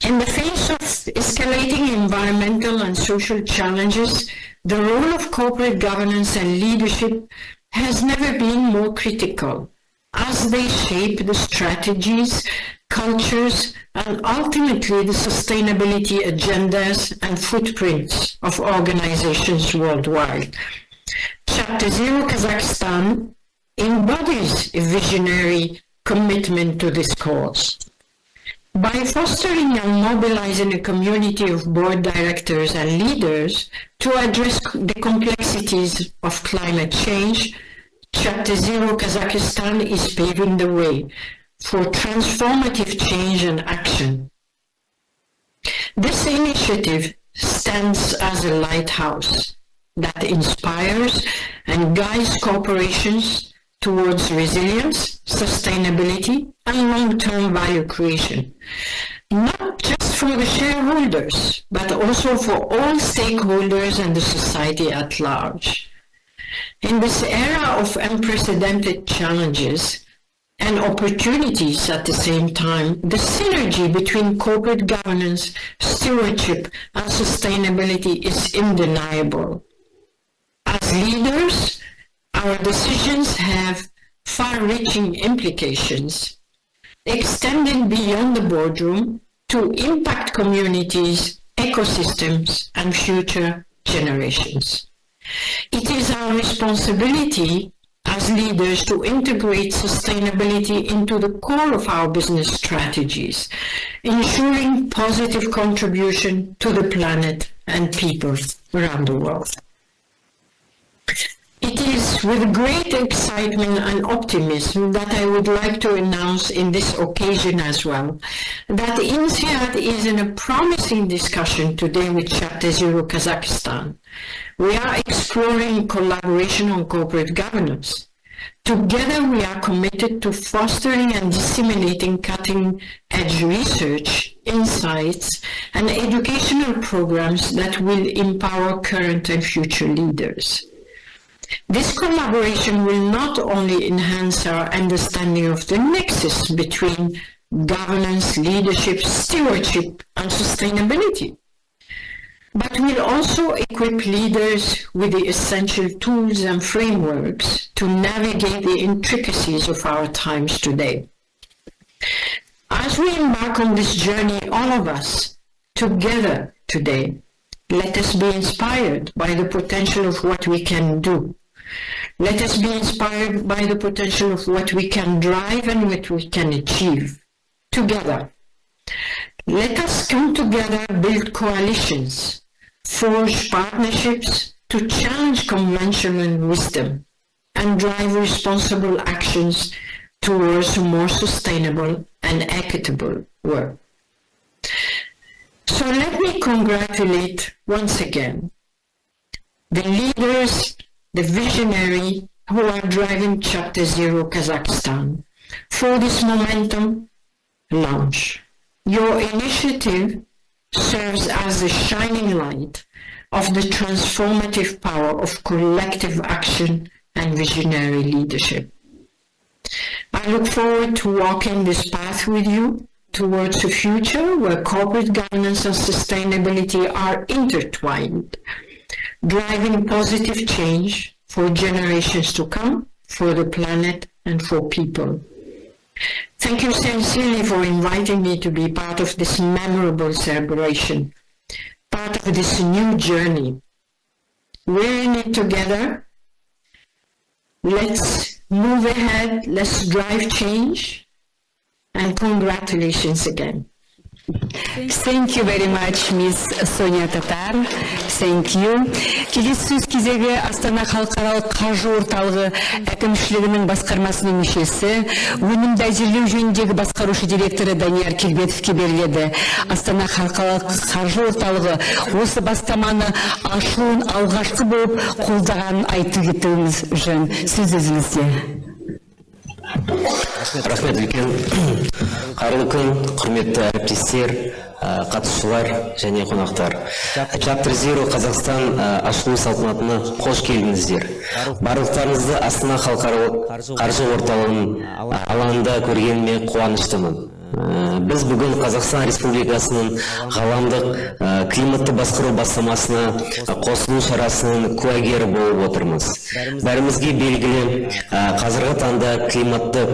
In the face of escalating environmental and social challenges, the role of corporate governance and leadership has never been more critical as they shape the strategies, cultures, and ultimately the sustainability agendas and footprints of organizations worldwide. Chapter Zero Kazakhstan embodies a visionary commitment to this cause. By fostering and mobilizing a community of board directors and leaders to address the complexities of climate change, Chapter Zero Kazakhstan is paving the way for transformative change and action. This initiative stands as a lighthouse that inspires and guides corporations towards resilience, sustainability, and long-term value creation, not just for the shareholders, but also for all stakeholders and the society at large. In this era of unprecedented challenges, and opportunities at the same time, the synergy between corporate governance, stewardship, and sustainability is undeniable. As leaders, our decisions have far-reaching implications, extending beyond the boardroom to impact communities, ecosystems, and future generations. It is our responsibility as leaders to integrate sustainability into the core of our business strategies, ensuring positive contribution to the planet and people around the world. It is with great excitement and optimism that I would like to announce in this occasion as well that INSEAD is in a promising discussion today with Chapter Zero Kazakhstan. We are exploring collaboration on corporate governance. Together, we are committed to fostering and disseminating cutting-edge research, insights, and educational programs that will empower current and future leaders. This collaboration will not only enhance our understanding of the nexus between governance, leadership, stewardship, and sustainability, but will also equip leaders with the essential tools and frameworks to navigate the intricacies of our times today. As we embark on this journey, all of us, together today, let us be inspired by the potential of what we can do. Let us be inspired by the potential of what we can drive and what we can achieve together. Let us come together, build coalitions, forge partnerships to challenge conventional wisdom and drive responsible actions towards a more sustainable and equitable world. So let me congratulate once again the leaders, the visionary who are driving Chapter Zero Kazakhstan for this momentum launch. Your initiative serves as the shining light of the transformative power of collective action and visionary leadership. I look forward to walking this path with you towards a future where corporate governance and sustainability are intertwined, driving positive change for generations to come, for the planet, and for people. Thank you sincerely for inviting me to be part of this memorable celebration, part of this new journey. We're in it together. Let's move ahead, let's drive change, and congratulations again. Thank you very much, Miss Sonia Tatar. Thank you. Келесі сөз кезегі Астана халықаралық қаржы орталығы әкімшілігінің басқармасының мүшесі, өнімді әзірлеу жөніндегі басқарушы директоры Данияр Келбетовке беріледі. Астана халықаралық қаржы орталығы осы бастаманы ашуын алғашқы болып қолдағанын айтып кетуіңіз жөн. Сөз өзіңізде. Рахмет үлкен. Қайырлы күн, құрметті әріптестер, қатысушылар және қонақтар. Chapter Zero Kazakhstan ашылу салтанатына қош келдіңіздер. Барлықтарыңызды Астана халықаралық қаржы орталығының алаңында көргеніме қуаныштымын. Біз бүгін Қазақстан Республикасының ғаламдық климатты басқару бастамасына қосылу шарасының куәгері болып отырмыз. Бәрімізге белгілі, қазіргі таңда климатты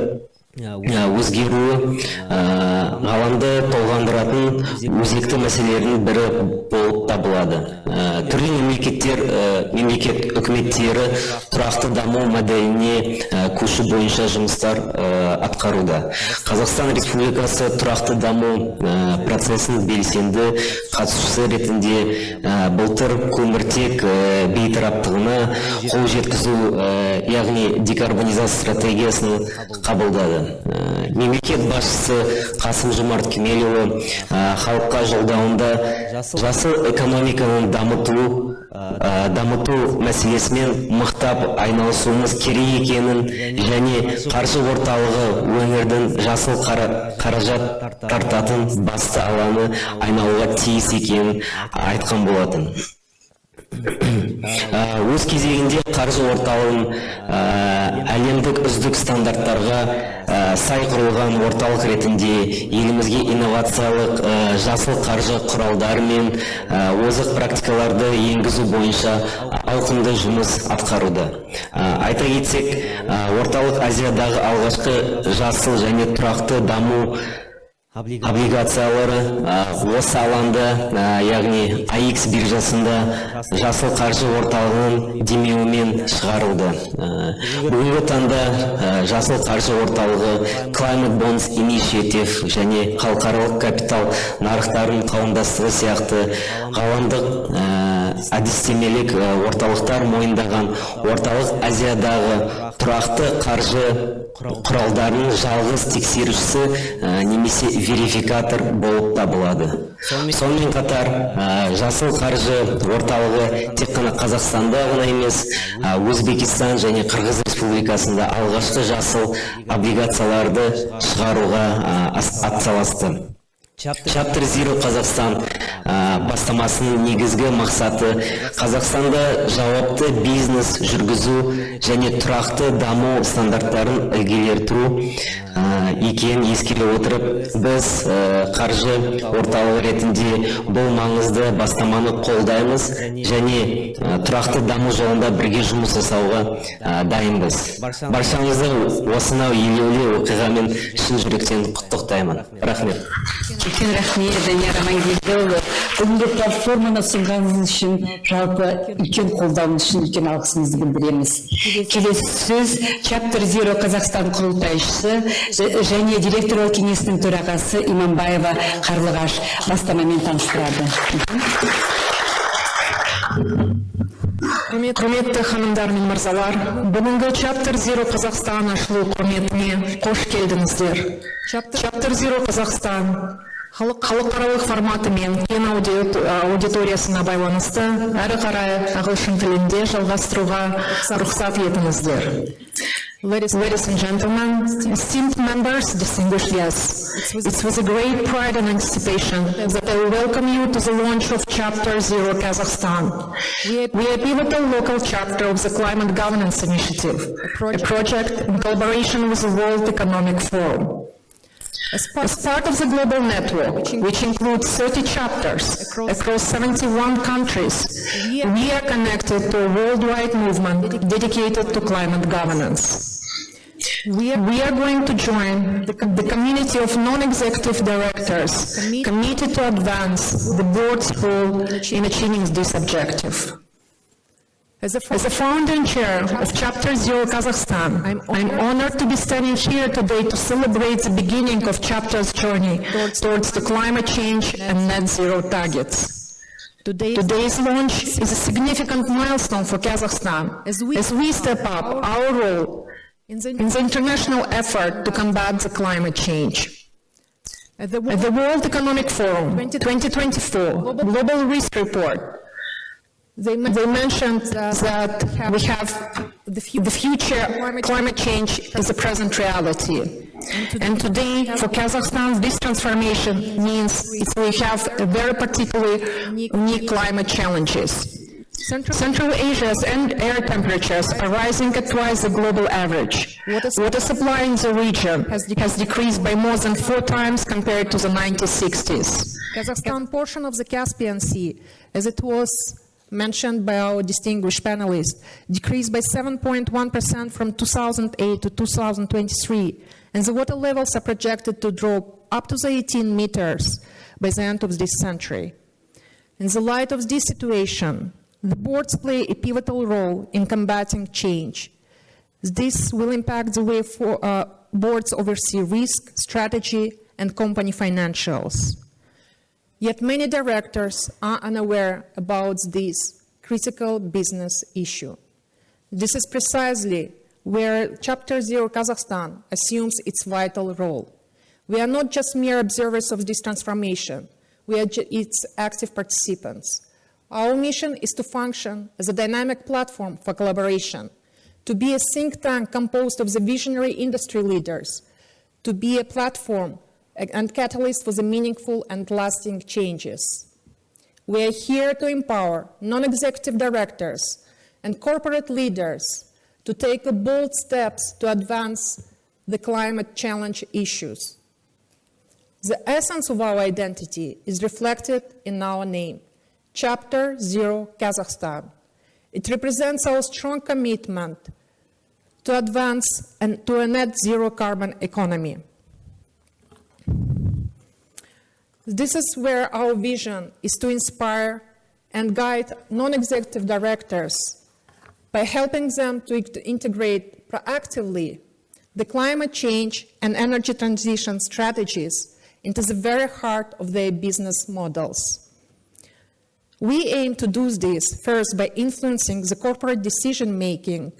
өзгеруі ғаламды толғандыратын өзекті мәселелердің бірі болып табылады. Түрлі мемлекет үкіметтері тұрақты даму моделіне көшу бойынша жұмыстар атқаруда. Қазақстан Республикасы тұрақты даму процесінің белсенді қатысушысы ретінде былтыр көміртек бейтараптығына қол жеткізу, яғни декарбонизация стратегиясын қабылдады. Мемлекет басшысы Қасым Жомарт Кемелұлы халыққа жолдауында жасыл экономиканың дамыту мәселесімен мықтап айналысуымыз керек екенін және қаржы орталығы өңірдің жасыл қаражат тартатын басты алаңы айналуға тиіс екенін айтқан болатын. өз кезегінде қаржы орталығын әлемдік үздік стандарттарға сай құрылған орталық ретінде елімізге инновациялық жасыл қаржы құралдары мен озық практикаларды енгізу бойынша ауқымды жұмыс атқаруда. Айта кетсек, орталық Азиядағы алғашқы жасыл және тұрақты даму облигациялары осы алаңда, яғни AX биржасында жасыл қаржы орталығының демеуімен шығарылды. Бүгінгі таңда жасыл қаржы орталығы Climate Bonds Initiative және халықаралық капитал нарықтарының қауымдастығы сияқты ғаламдық әдістемелік орталықтар мойындаған орталық Азиядағы тұрақты қаржы құралдарының жалғыз тексерушісі немесе верификатор болып табылады. Сонымен қатар, жасыл қаржы орталығы тек қана Қазақстанда ғана емес, Өзбекистан және Қырғыз Республикасында алғашқы жасыл облигацияларды шығаруға атсалысты. Chapter Zero Kazakhstan бастамасының негізгі мақсаты Қазақстанда жауапты бизнес жүргізу және тұрақты даму стандарттарын ілгерілету екенін ескере отырып, біз қаржы орталығы ретінде бұл маңызды бастаманы қолдаймыз және тұрақты даму жолында бірге жұмыс жасауға дайынбыз. Баршаңызды осынау елеулі оқиғамен шын жүректен құттықтаймын. Рахмет. Үлкен рахмет, Данияр Амангелдіұлы. Бүгінгі платформаны ұсынғаныңыз үшін, жалпы үлкен қолдауыңыз үшін үлкен алғысымызды білдіреміз. Келесі сөз Chapter Zero Kazakhstan құрылтайшысы және директорлар кеңесінің төрағасы Иманбаева Қарлығаш бастамамен таныстырады. Құрметті ханымдар мен мырзалар, бүгінгі Chapter Zero Kazakhstan ашылу құрметіне қош келдіңіздер. Chapter Zero Kazakhstan халықаралық форматы мен кең аудиториясына байланысты әрі қарай ағылшын тілінде жалғастыруға рұқсат етіңіздер. Ladies and gentlemen, esteemed members, distinguished guests, it's with a great pride and anticipation that I welcome you to the launch of Chapter Zero Kazakhstan. We are a pivotal local chapter of the Climate Governance Initiative, a project in collaboration with the World Economic Forum. As part of the global network, which includes 30 chapters across 71 countries, we are connected to a worldwide movement dedicated to climate governance. We are going to join the community of non-executive directors committed to advance the board's role in achieving this objective. As a founder and chair of Chapter Zero Kazakhstan, I'm honored to be standing here today to celebrate the beginning of Chapter's journey towards the climate change and net zero targets. Today's launch is a significant milestone for Kazakhstan as we step up our role in the international effort to combat the climate change. At the World Economic Forum 2024 Global Risk Report, they mentioned that we have the future climate change as a present reality. And today, for Kazakhstan, this transformation means we have very particularly unique climate challenges. Central Asia's air temperatures are rising at twice the global average. Water supply in the region has decreased by more than 4 times compared to the 1960s. Kazakhstan portion of the Caspian Sea, as it was mentioned by our distinguished panelists, decreased by 7.1% from 2008 to 2023, and the water levels are projected to drop up to the 18 meters by the end of this century. In the light of this situation, the boards play a pivotal role in combating change. This will impact the way boards oversee risk, strategy, and company financials. Yet many directors are unaware about this critical business issue. This is precisely where Chapter Zero Kazakhstan assumes its vital role. We are not just mere observers of this transformation, we are its active participants. Our mission is to function as a dynamic platform for collaboration, to be a think tank composed of the visionary industry leaders, to be a platform and catalyst for the meaningful and lasting changes. We are here to empower non-executive directors and corporate leaders to take bold steps to advance the climate challenge issues. The essence of our identity is reflected in our name, Chapter Zero Kazakhstan. It represents our strong commitment to advance and to a net zero carbon economy. This is where our vision is to inspire and guide non-executive directors by helping them to integrate proactively the climate change and energy transition strategies into the very heart of their business models. We aim to do this first by influencing the corporate decision-making,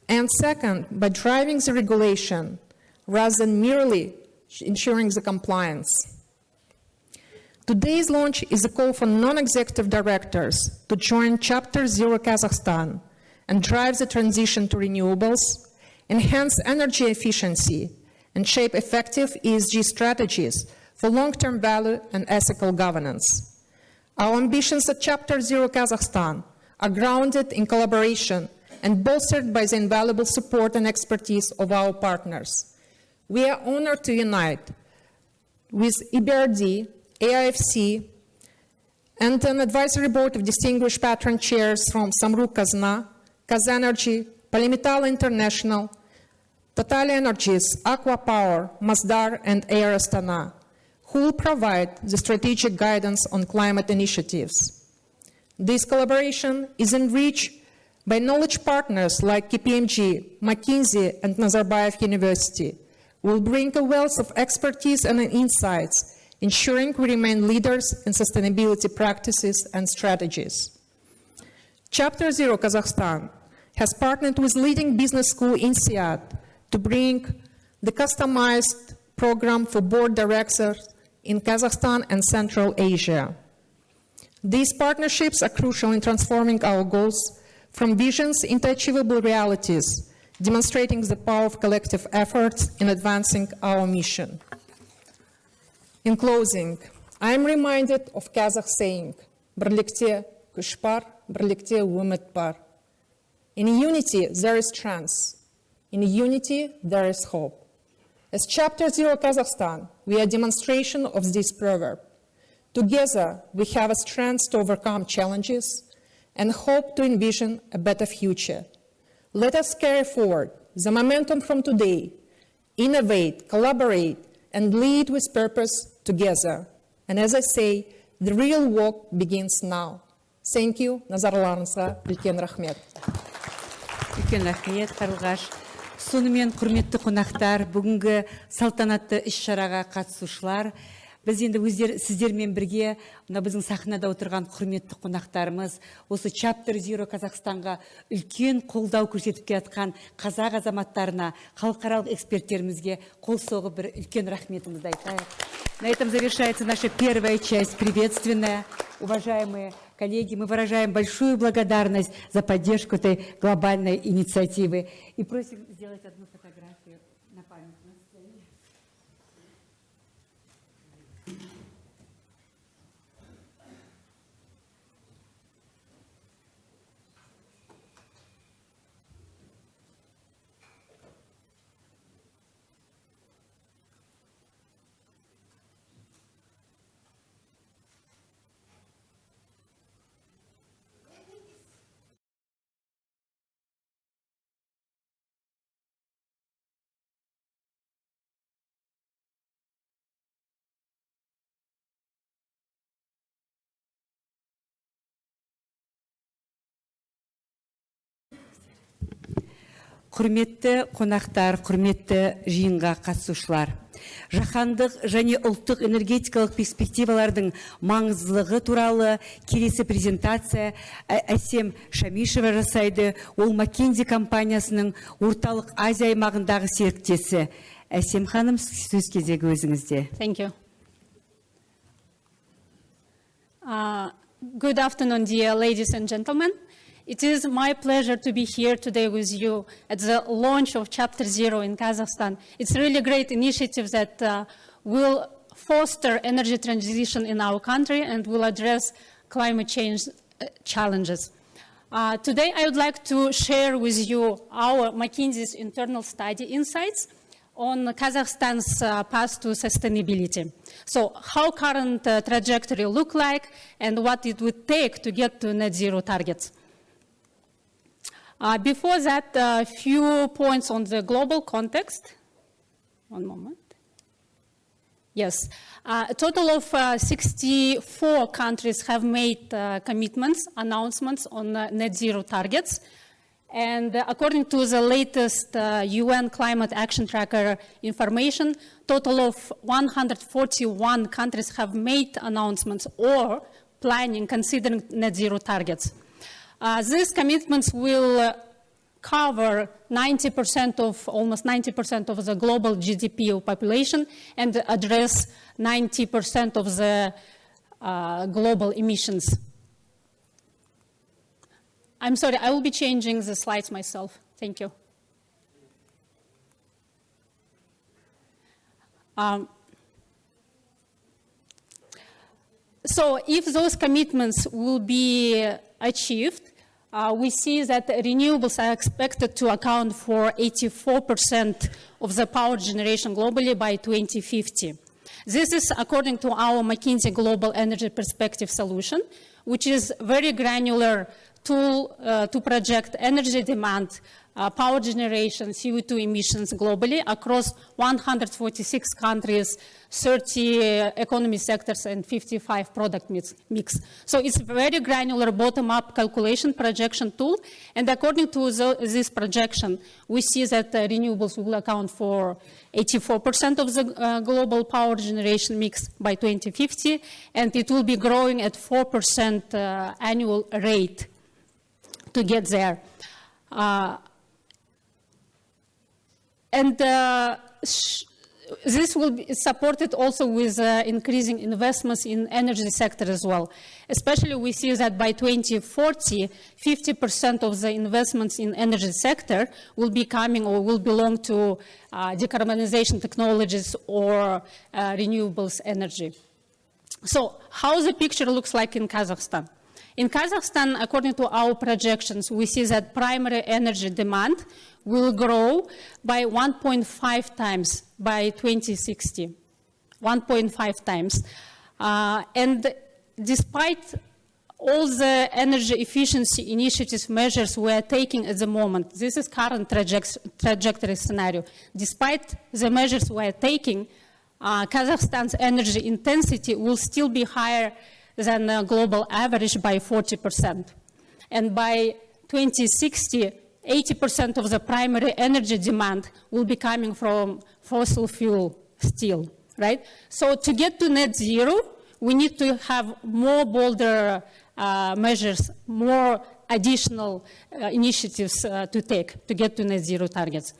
and second, by driving the regulation rather than merely ensuring the compliance. Today's launch is a call for non-executive directors to join Chapter Zero Kazakhstan and drive the transition to renewables, enhance energy efficiency, and shape effective ESG strategies for long-term value and ethical governance. Our ambitions at Chapter Zero Kazakhstan are grounded in collaboration and bolstered by the invaluable support and expertise of our partners. We are honored to unite with EBRD, AIFC, and an advisory board of distinguished patron chairs from Samruk Kazna, Kazenergy, Polymetal International, Total Energies, Aqua Power, Masdar, and Air Astana, who will provide the strategic guidance on climate initiatives. This collaboration is enriched by knowledge partners like KPMG, McKinsey, and Nazarbayev University, will bring a wealth of expertise and insights, ensuring we remain leaders in sustainability practices and strategies. Chapter Zero Kazakhstan has partnered with leading business school INSEAD to bring the customized program for board directors in Kazakhstan and Central Asia. These partnerships are crucial in transforming our goals from visions into achievable realities, demonstrating the power of collective efforts in advancing our mission. In closing, I am reminded of Kazakh saying, "Birlikte kuch бар, birlikte umid бар." In unity, there is strength. In unity, there is hope. As Chapter Zero Kazakhstan, we are a demonstration of this proverb. Together, we have a strength to overcome challenges and hope to envision a better future. Let us carry forward the momentum from today, innovate, collaborate, and lead with purpose together. And as I say, the real work begins now. Thank you. Назарларыңызға үлкен рахмет. Үлкен рахмет, Қарлығаш. Сонымен, құрметті қонақтар, бүгінгі салтанатты іс-шараға қатысушылар, біз енді сіздермен бірге, мына біздің сахнада отырған құрметті қонақтарымыз, осы Chapter Zero Қазақстанға үлкен қолдау көрсетіп келатқан қазақ азаматтарына, халықаралық эксперттерімізге қол соғып бір үлкен рахметімізді айтайық. На этом завершается наша первая часть приветственная. Уважаемые коллеги, мы выражаем большую благодарность за поддержку этой глобальной инициативы и просим сделать одну фотографию на память на сцене. Құрметті қонақтар, құрметті жиынға қатысушылар. Жаһандық және ұлттық энергетикалық перспективалардың маңыздылығы туралы келесі презентация Әсем Шамишева жасайды. Ол McKinsey компаниясының орталық Азия аймағындағы серіктесі. Әсем ханым, сөз кезегі өзіңізде. Thank you. Good afternoon, dear ladies and gentlemen. It is my pleasure to be here today with you at the launch of Chapter Zero in Kazakhstan. It's a really great initiative that will foster energy transition in our country and will address climate change challenges. Today, I would like to share with you our McKinsey's internal study insights on Kazakhstan's path to sustainability. So how current trajectory look like and what it would take to get to net zero targets. Before that, a few points on the global context. One moment. Yes, a total of 64 countries have made commitments, announcements on net zero targets. And according to the latest UN Climate Action Tracker information, total of 141 countries have made announcements or planning, considering net zero targets. These commitments will cover 90% of, almost 90% of the global GDP of population and address 90% of the global emissions. I'm sorry, I will be changing the slides myself. Thank you. So if those commitments will be achieved, we see that renewables are expected to account for 84% of the power generation globally by 2050. This is according to our McKinsey Global Energy Perspective solution, which is very granular tool to project energy demand, power generation, CO2 emissions globally across 146 countries, 30 economy sectors, and 55 product mix. So it's a very granular bottom-up calculation projection tool. And according to this projection, we see that renewables will account for 84% of the global power generation mix by 2050, and it will be growing at 4% annual rate to get there. This will be supported also with increasing investments in energy sector as well. Especially we see that by 2040, 50% of the investments in energy sector will be coming or will belong to decarbonization technologies or renewables energy. So how the picture looks like in Kazakhstan? In Kazakhstan, according to our projections, we see that primary energy demand will grow by 1.5 times by 2060, 1.5 times. And despite all the energy efficiency initiatives measures we are taking at the moment, this is current trajectory scenario. Despite the measures we are taking, Kazakhstan's energy intensity will still be higher than the global average by 40%. And by 2060, 80% of the primary energy demand will be coming from fossil fuel still, right? So to get to net zero, we need to have more bolder measures, more additional initiatives to take to get to net zero targets.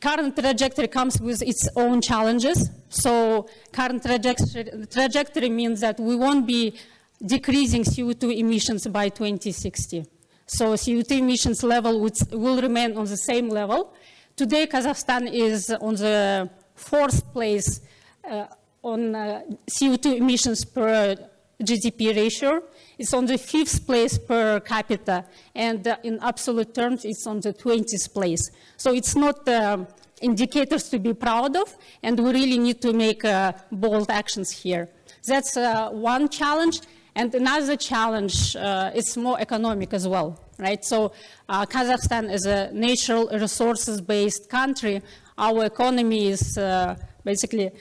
Current trajectory comes with its own challenges. So current trajectory means that we won't be decreasing CO2 emissions by 2060. So CO2 emissions level will remain on the same level. Today, Kazakhstan is on the 4th place on CO2 emissions per GDP ratio. It's on the 5th place per capita, and in absolute terms, it's on the 20th place. So it's not indicators to be proud of, and we really need to make bold actions here. That's one challenge, and another challenge is more economic as well, right? So Kazakhstan is a natural resources-based country. Our economy is basically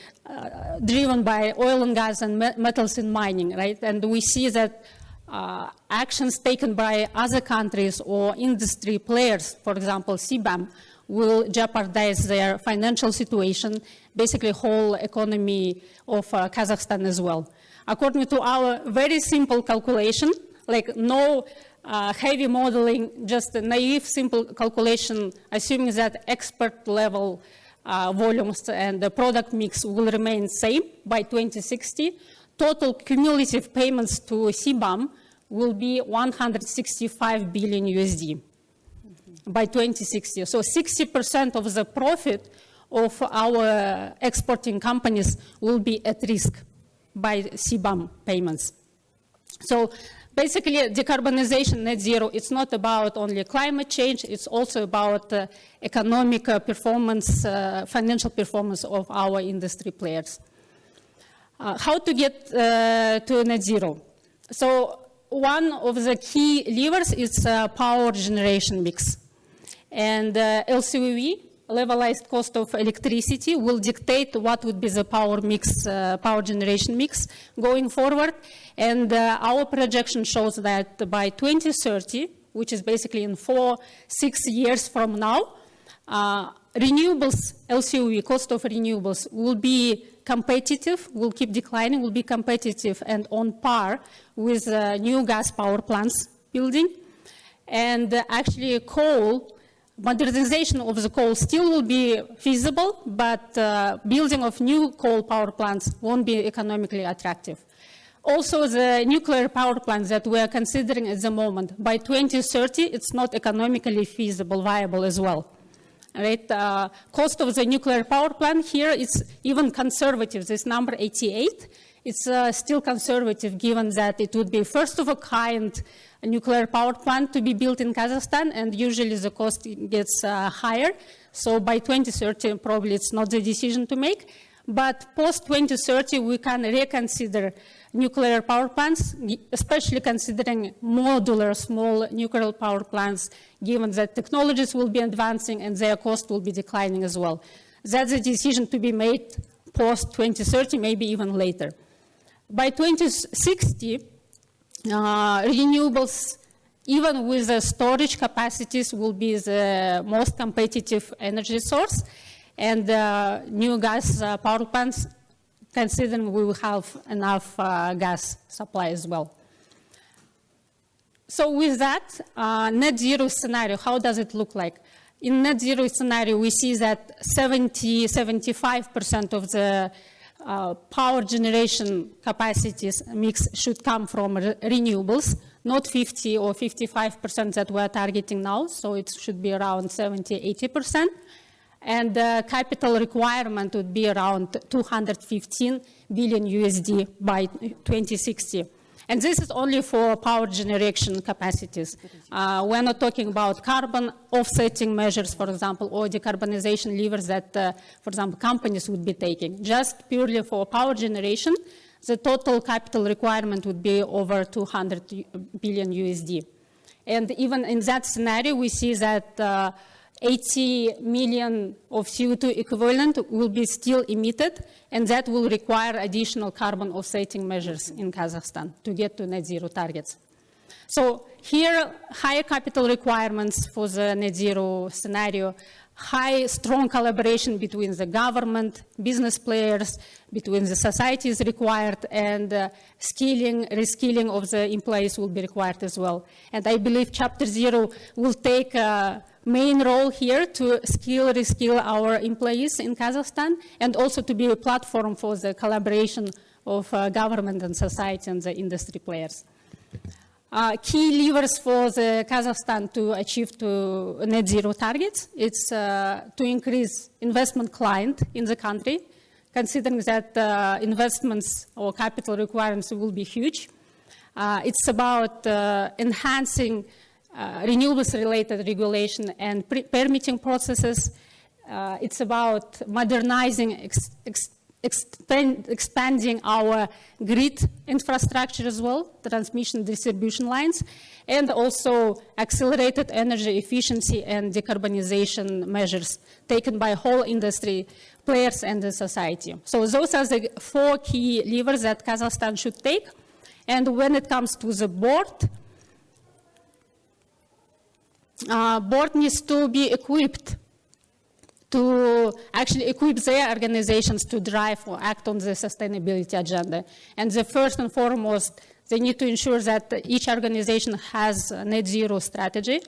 driven by oil and gas and metals in mining, right? And we see that actions taken by other countries or industry players, for example, CBAM, will jeopardize their financial situation, basically whole economy of Kazakhstan as well. According to our very simple calculation, like no heavy modeling, just a naive, simple calculation, assuming that expert level volumes and the product mix will remain same by 2060, total cumulative payments to CBAM will be 165 billion USD by 2060. So 60% of the profit of our exporting companies will be at risk by CBAM payments. So basically, decarbonization, net zero, it's not about only climate change, it's also about economic performance, financial performance of our industry players. How to get to net zero? So one of the key levers is power generation mix. And LCOE, levelized cost of electricity, will dictate what would be the power mix, power generation mix going forward. And our projection shows that by 2030, which is basically in 4-6 years from now, renewables, LCOE, cost of renewables, will be competitive, will keep declining, will be competitive and on par with new gas power plants building. And actually coal, modernization of the coal still will be feasible, but building of new coal power plants won't be economically attractive. Also, the nuclear power plants that we are considering at the moment, by 2030, it's not economically feasible, viable as well. Right? Cost of the nuclear power plant here is even conservative. This number 88, it's still conservative given that it would be first of a kind nuclear power plant to be built in Kazakhstan, and usually the cost gets higher. So by 2030, probably it's not the decision to make. But post 2030, we can reconsider nuclear power plants, especially considering modular small nuclear power plants, given that technologies will be advancing and their cost will be declining as well. That's a decision to be made post 2030, maybe even later. By 2060, renewables, even with the storage capacities, will be the most competitive energy source. And new gas power plants, considering we will have enough gas supply as well. So with that, net zero scenario, how does it look like? In net zero scenario, we see that 75% of the power generation capacities mix should come from renewables, not 50 or 55% that we're targeting now. So it should be around 70-80%. And the capital requirement would be around 215 billion USD by 2060. And this is only for power generation capacities. We're not talking about carbon offsetting measures, for example, or decarbonization levers that, for example, companies would be taking. Just purely for power generation, the total capital requirement would be over 200 billion USD. And even in that scenario, we see that 80 million of CO2 equivalent will be still emitted, and that will require additional carbon offsetting measures in Kazakhstan to get to net zero targets. So here, higher capital requirements for the net zero scenario, strong collaboration between the government, business players, between the society is required, and reskilling of the employees will be required as well. And I believe Chapter Zero will take a main role here to reskill our employees in Kazakhstan, and also to be a platform for the collaboration of government and society and the industry players. Key levers for the Kazakhstan to achieve to net zero targets, it's to increase investment client in the country, considering that investments or capital requirements will be huge. It's about enhancing renewables-related regulation and permitting processes. It's about modernizing, expanding our grid infrastructure as well, transmission distribution lines, and also accelerated energy efficiency and decarbonization measures taken by whole industry players and the society. So those are the 4 key levers that Kazakhstan should take. And when it comes to the board needs to be equipped to actually equip their organizations to drive or act on the sustainability agenda. And the first and foremost, they need to ensure that each organization has a net zero strategy.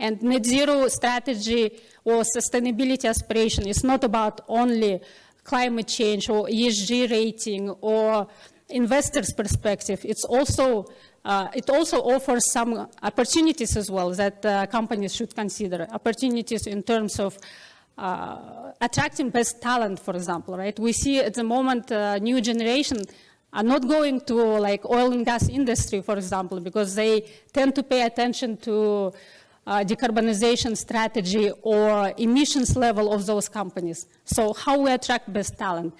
And net zero strategy or sustainability aspiration is not about only climate change or ESG rating or investors' perspective. It also offers some opportunities as well that companies should consider. Opportunities in terms of attracting best talent, for example, right? We see at the moment new generation are not going to like oil and gas industry, for example, because they tend to pay attention to decarbonization strategy or emissions level of those companies. So how we attract best talent?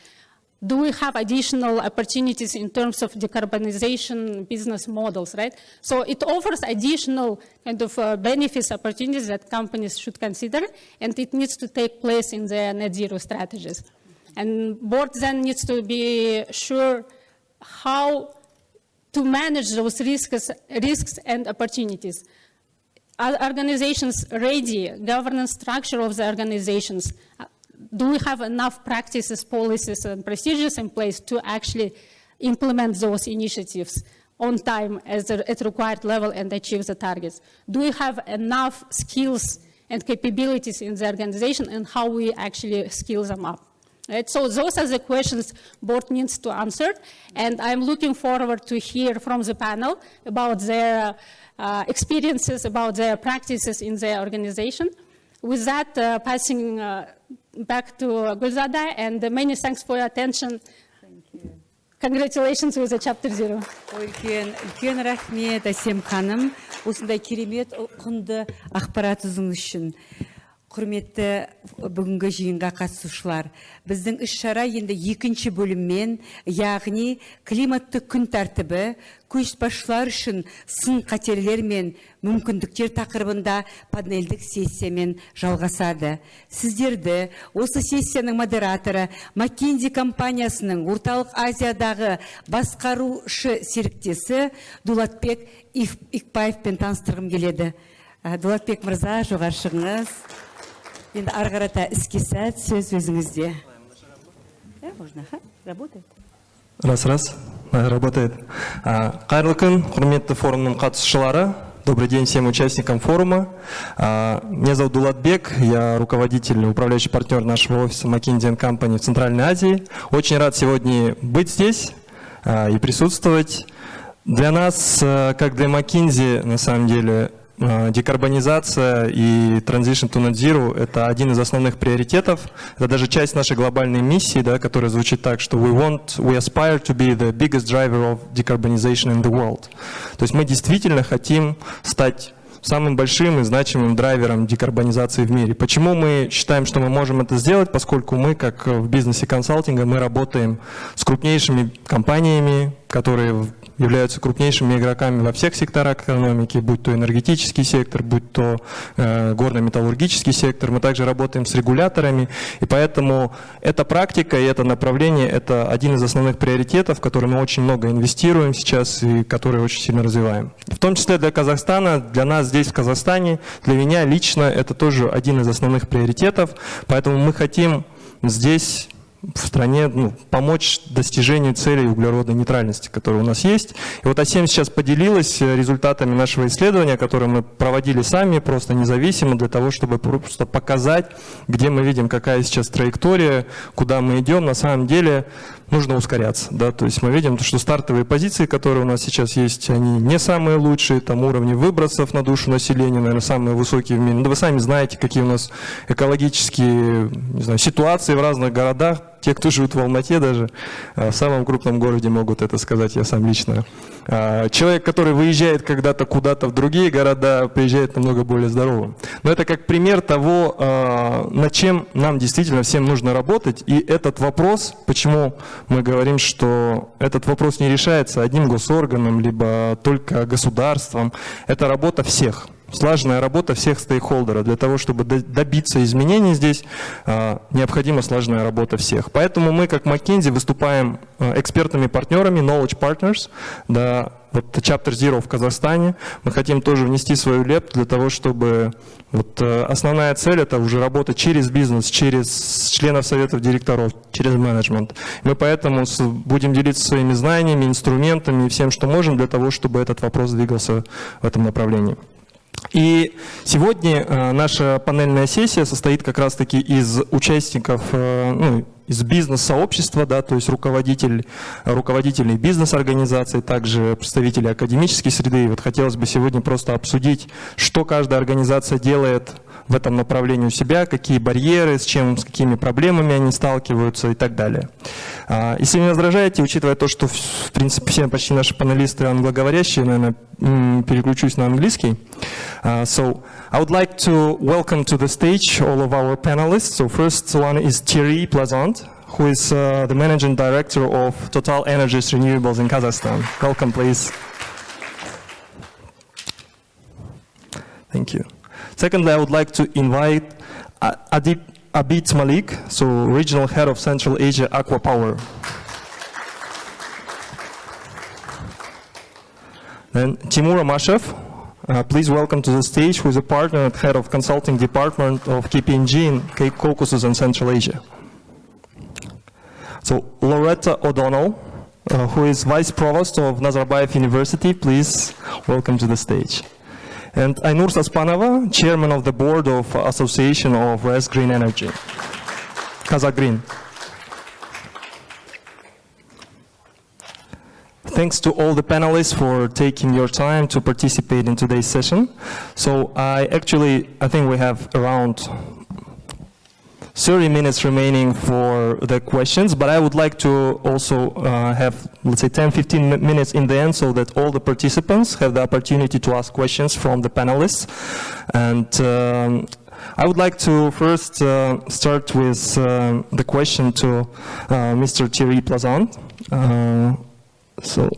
Do we have additional opportunities in terms of decarbonization business models, right? So it offers additional kind of benefits, opportunities that companies should consider, and it needs to take place in their net zero strategies. And board then needs to be sure how to manage those risks and opportunities. Are organizations ready? Governance structure of the organizations. Do we have enough practices, policies, and procedures in place to actually implement those initiatives on time at required level and achieve the targets? Do we have enough skills and capabilities in the organization, and how we actually skill them up? Right? So those are the questions board needs to answer, and I'm looking forward to hear from the panel about their experiences, about their practices in their organization. With that, passing back to Gulzada, and many thanks for your attention. Thank you. Congratulations with the Chapter Zero. Үлкен рахмет, Әсем ханым, осындай керемет құнды ақпаратыңыз үшін. Құрметті бүгінгі жиынға қатысушылар, біздің іс-шара енді екінші бөліммен, яғни климатты күн тәртібі, көшбасшылар үшін сын қатерлер мен мүмкіндіктер тақырыбында панельдік сессиямен жалғасады. Сіздерді осы сессияның модераторы McKinsey компаниясының Орталық Азиядағы басқарушы серіктесі Дулатбек Икбаевпен таныстырғым келеді. Дулатбек мырза, жоғары шығыңыз. Енді арғарата іске сәт, сөз өзіңізде. Можно, работает? Раз, работает. Қайырлы күн, құрметті форумның қатысушылары. Добрый день всем участникам форума. Меня зовут Дулатбек, я руководитель, управляющий партнер нашего офиса McKinsey & Company в Центральной Азии. Очень рад сегодня быть здесь и присутствовать. Для нас, как для McKinsey, на самом деле, декарбонизация и transition to net zero – это один из основных приоритетов. Это даже часть нашей глобальной миссии, да, которая звучит так, что we aspire to be the biggest driver of decarbonization in the world. То есть мы действительно хотим стать самым большим и значимым драйвером декарбонизации в мире. Почему мы считаем, что мы можем это сделать? Поскольку мы, как в бизнесе консалтинга, мы работаем с крупнейшими компаниями, которые являются крупнейшими игроками во всех секторах экономики, будь то энергетический сектор, будь то горно-металлургический сектор. Мы также работаем с регуляторами, и поэтому эта практика и это направление – это один из основных приоритетов, в который мы очень много инвестируем сейчас и который очень сильно развиваем. В том числе для Казахстана, для нас здесь в Казахстане, для меня лично это тоже один из основных приоритетов, поэтому мы хотим здесь в стране помочь достижению целей углеродной нейтральности, которые у нас есть. И вот Асем сейчас поделилась результатами нашего исследования, которое мы проводили сами, просто независимо, для того, чтобы просто показать, где мы видим, какая сейчас траектория, куда мы идем. На самом деле нужно ускоряться. Да? То есть мы видим, что стартовые позиции, которые у нас сейчас есть, они не самые лучшие, там уровни выбросов на душу населения, наверное, самые высокие в мире. Да вы сами знаете, какие у нас экологические, не знаю, ситуации в разных городах. Те, кто живут в Алмате даже, в самом крупном городе могут это сказать, я сам лично. Человек, который выезжает когда-то куда-то в другие города, приезжает намного более здоровым. Но это как пример того, над чем нам действительно всем нужно работать. И этот вопрос, почему мы говорим, что этот вопрос не решается одним госорганом, либо только государством, это работа всех. Слаженная работа всех стейкхолдеров. Для того, чтобы добиться изменений здесь, необходима слаженная работа всех. Поэтому мы, как McKinsey, выступаем экспертными партнерами, knowledge partners, да, вот Chapter Zero в Казахстане. Мы хотим тоже внести свою лепту для того, чтобы вот основная цель – это уже работать через бизнес, через членов советов директоров, через менеджмент. Мы поэтому будем делиться своими знаниями, инструментами и всем, что можем, для того, чтобы этот вопрос двигался в этом направлении. И сегодня наша панельная сессия состоит как раз-таки из участников, из бизнес-сообщества, да, то есть руководителей бизнес-организаций, также представителей академической среды. И вот хотелось бы сегодня просто обсудить, что каждая организация делает в этом направлении у себя, какие барьеры, с какими проблемами они сталкиваются и так далее. Если не возражаете, учитывая то, что в принципе все почти наши панелисты англоговорящие, наверное, переключусь на английский. So I would like to welcome to the stage all of our panelists. So first one is Thierry Plazant, who is the Managing Director of Total Energies Renewables in Kazakhstan. Welcome, please. Thank you. Secondly, I would like to invite Abid Malik, so Regional Head of Central Asia Aqua Power. Then Timur Amashev, please welcome to the stage, who is a partner and head of consulting department of KPMG in Caucasus and Central Asia. So Loretta O'Donnell, who is Vice Provost of Nazarbayev University, please welcome to the stage. And Aynur Saspanova, Chairman of the Board of Association of RES Green Energy, Kazakh Green. Thanks to all the panelists for taking your time to participate in today's session. So I think we have around 30 minutes remaining for the questions, but I would like to also have, let's say, 10-15 minutes in the end so that all the participants have the opportunity to ask questions from the panelists. And I would like to first start with the question to Mr. Thierry Plazant. So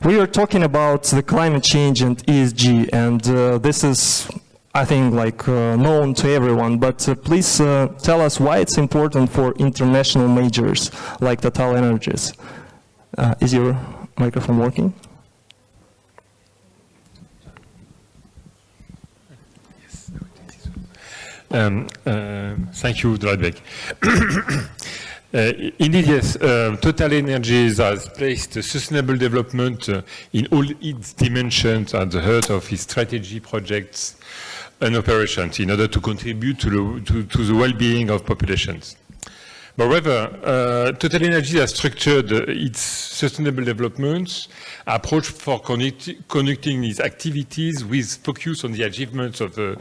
we are talking about the climate change and ESG, and this is, I think, known to everyone, but please tell us why it's important for international majors like Total Energies. Is your microphone working? Thank you, Dradbek. Indeed, yes, Total Energies has placed sustainable development in all its dimensions at the heart of its strategy, projects, and operations in order to contribute to the well-being of populations. Moreover, Total Energies has structured its sustainable development approach for connecting its activities with focus on the achievements of the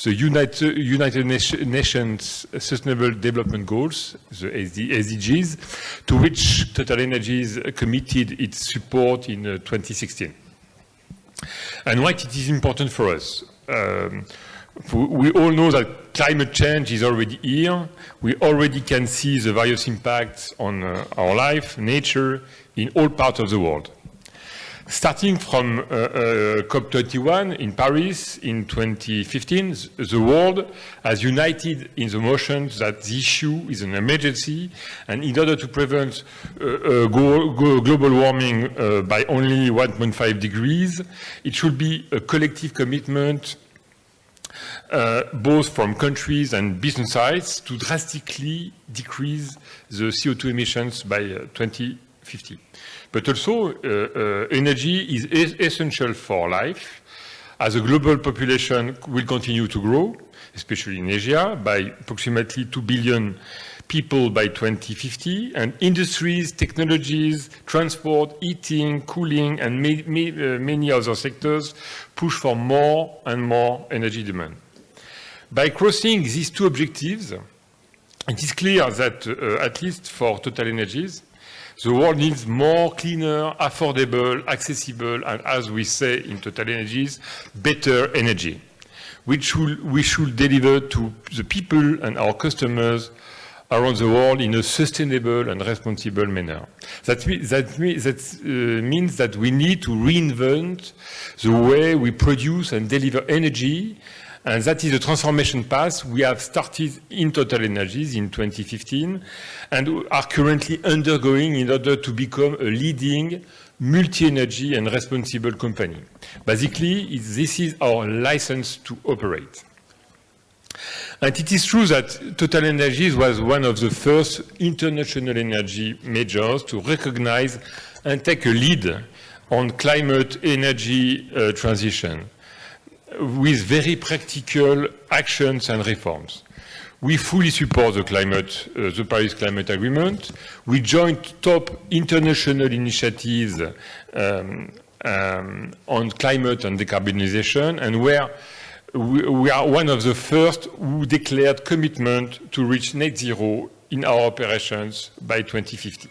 United Nations Sustainable Development Goals, the SDGs, to which Total Energies committed its support in 2016. And why it is important for us? We all know that climate change is already here. We already can see the various impacts on our life, nature, in all parts of the world. Starting from COP21 in Paris in 2015, the world has united in the notion that the issue is an emergency, and in order to prevent global warming by only 1.5 degrees, it should be a collective commitment both from countries and business sides to drastically decrease the CO2 emissions by 2050. But also, energy is essential for life, as the global population will continue to grow, especially in Asia, by approximately 2 billion people by 2050, and industries, technologies, transport, heating, cooling, and many other sectors push for more and more energy demand. By crossing these two objectives, it is clear that, at least for Total Energies, the world needs more cleaner, affordable, accessible, and as we say in Total Energies, better energy, which we should deliver to the people and our customers around the world in a sustainable and responsible manner. That means that we need to reinvent the way we produce and deliver energy, and that is a transformation path we have started in Total Energies in 2015 and are currently undergoing in order to become a leading multi-energy and responsible company. Basically, this is our license to operate. And it is true that Total Energies was one of the first international energy majors to recognize and take a lead on climate energy transition, with very practical actions and reforms. We fully support the Paris Climate Agreement. We joined top international initiatives on climate and decarbonization, and where we are one of the first who declared commitment to reach net zero in our operations by 2050.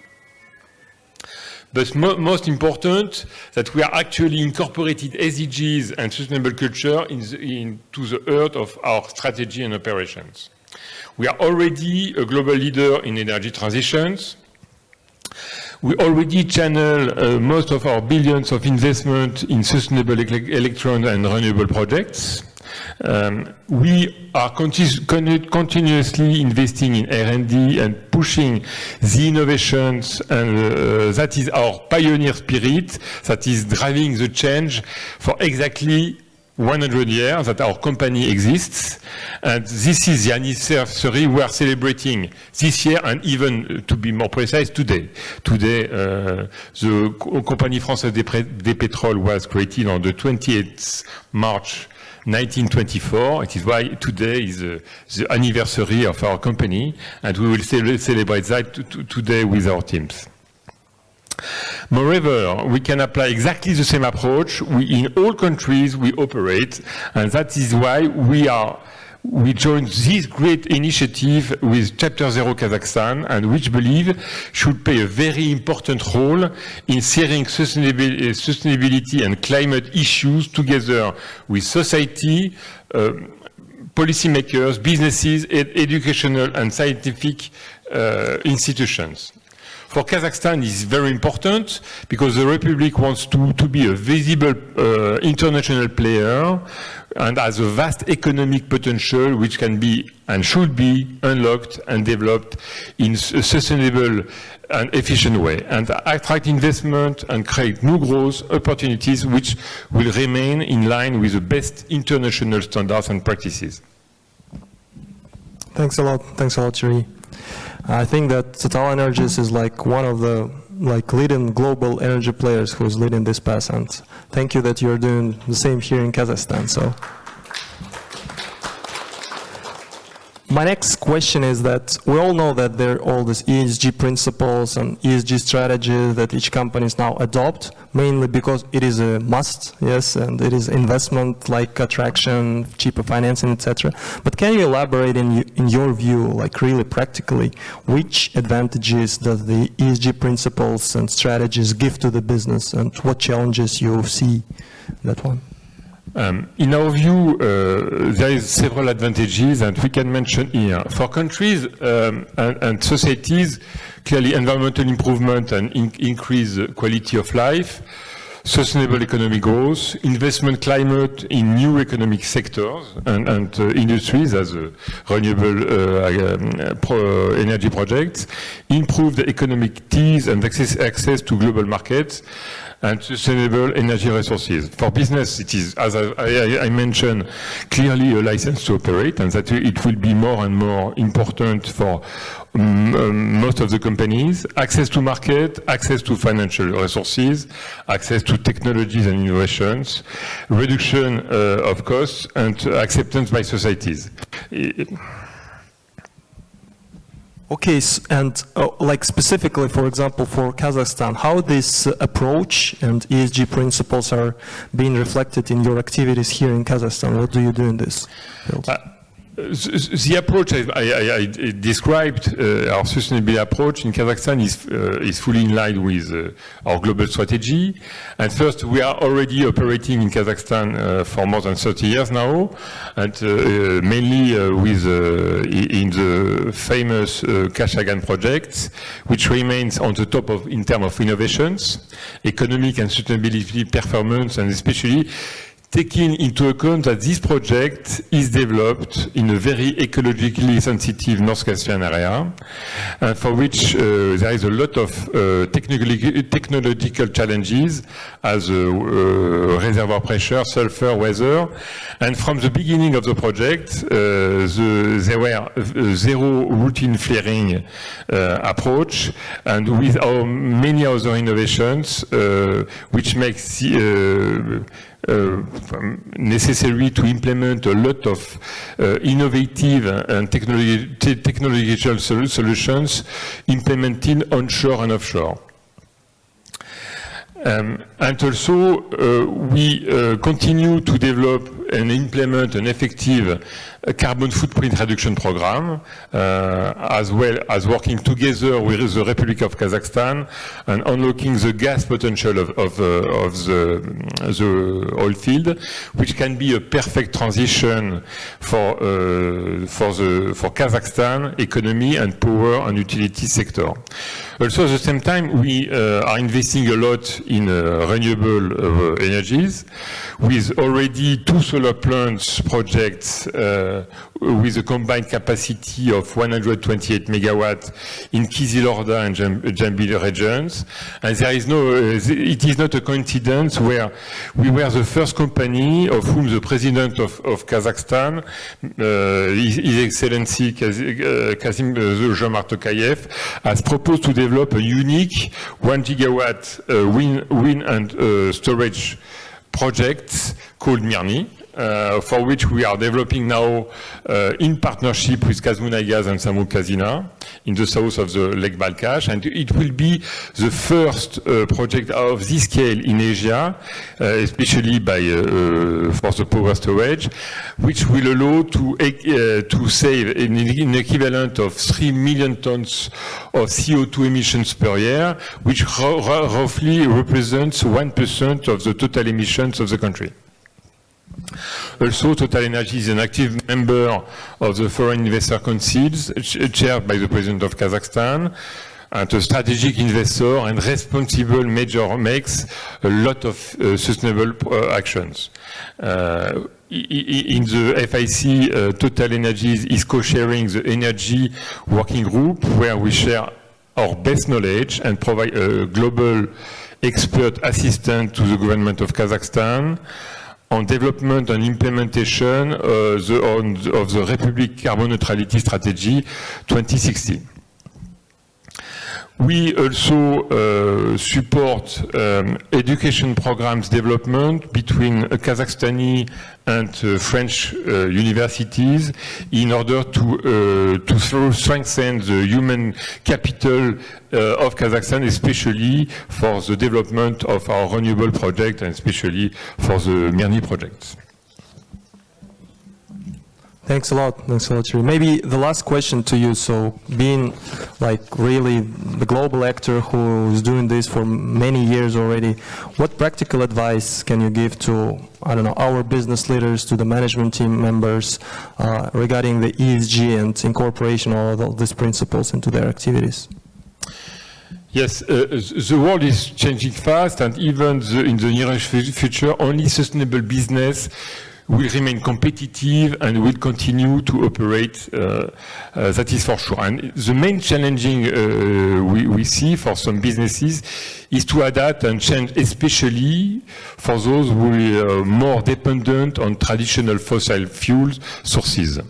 But most important, that we are actually incorporated SDGs and sustainable culture into the heart of our strategy and operations. We are already a global leader in energy transitions. We already channel most of our billions of investment in sustainable electron and renewable projects. We are continuously investing in R&D and pushing the innovations, and that is our pioneer spirit that is driving the change for exactly 100 years that our company exists, and this is the anniversary we are celebrating this year, and even to be more precise, today. Today, the Compagnie Française des Pétroles was created on the 28th March 1924. It is why today is the anniversary of our company, and we will celebrate that today with our teams. Moreover, we can apply exactly the same approach in all countries we operate, and that is why we joined this great initiative with Chapter Zero Kazakhstan, and which believe should play a very important role in steering sustainability and climate issues together with society, policymakers, businesses, educational and scientific institutions. For Kazakhstan, it is very important because the Republic wants to be a visible international player and has a vast economic potential which can be and should be unlocked and developed in a sustainable and efficient way, and attract investment and create new growth opportunities which will remain in line with the best international standards and practices. Thanks a lot, Yuri. I think that TotalEnergies is like one of the leading global energy players who is leading this path, and thank you that you're doing the same here in Kazakhstan. So my next question is that we all know that there are all these ESG principles and ESG strategies that each companies now adopt, mainly because it is a must, yes, and it is investment like attraction, cheaper financing, etc. But can you elaborate in your view, like really practically, which advantages does the ESG principles and strategies give to the business, and what challenges you see in that one? In our view, there is several advantages, and we can mention here. For countries and societies, clearly environmental improvement and increased quality of life, sustainable economic growth, investment climate in new economic sectors and industries as renewable energy projects, improved economic ties and access to global markets, and sustainable energy resources. For business, it is, as I mentioned, clearly a license to operate, and that it will be more and more important for most of the companies. Access to market, access to financial resources, access to technologies and innovations, reduction of costs, and acceptance by societies. Okay, and like specifically, for example, for Kazakhstan, how this approach and ESG principles are being reflected in your activities here in Kazakhstan? What do you do in this field? The approach I described, our sustainability approach in Kazakhstan is fully in line with our global strategy. And first, we are already operating in Kazakhstan for more than 30 years now, and mainly in the famous Kashagan project, which remains on the top in terms of innovations, economic and sustainability performance, and especially taking into account that this project is developed in a very ecologically sensitive North Caspian area, for which there is a lot of technological challenges as reservoir pressure, sulfur, weather. And from the beginning of the project, there were zero routine flaring approach, and with our many other innovations, which makes necessary to implement a lot of innovative and technological solutions implemented onshore and offshore. And also, we continue to develop and implement an effective carbon footprint reduction program, as well as working together with the Republic of Kazakhstan and unlocking the gas potential of the oil field, which can be a perfect transition for Kazakhstan economy and power and utility sector. Also, at the same time, we are investing a lot in renewable energies, with already 2 solar plants projects with a combined capacity of 128 megawatts in Kizilorda and Jambil regions. And there is it is not a coincidence where we were the first company of whom the president of Kazakhstan, His Excellency Kasim Jomart Tokayev, has proposed to develop a unique 1 gigawatt wind and storage project called Mirny, for which we are developing now in partnership with Kazmunayaz and Samuk Kazina in the south of the Lake Balkhash, and it will be the first project of this scale in Asia, especially for the power storage, which will allow to save an equivalent of 3 million tons of CO2 emissions per year, which roughly represents 1% of the total emissions of the country. Also, Total Energy is an active member of the Foreign Investor Councils, chaired by the President of Kazakhstan, and a strategic investor and responsible major makes a lot of sustainable actions. In the FIC, Total Energies is co-chairing the Energy Working Group, where we share our best knowledge and provide a global expert assistant to the government of Kazakhstan on development and implementation of the Republic Carbon Neutrality Strategy 2016. We also support education programs development between Kazakhstani and French universities in order to strengthen the human capital of Kazakhstan, especially for the development of our renewable project and especially for the Mirny projects. Thanks a lot, Yuri. Maybe the last question to you. So, being like really the global actor who is doing this for many years already, what practical advice can you give to, I don't know, our business leaders, to the management team members regarding the ESG and incorporation of all these principles into their activities? Yes, the world is changing fast, and even in the nearest future, only sustainable business will remain competitive and will continue to operate, that is for sure. And the main challenging we see for some businesses is to adapt and change, especially for those who are more dependent on traditional fossil fuel sources.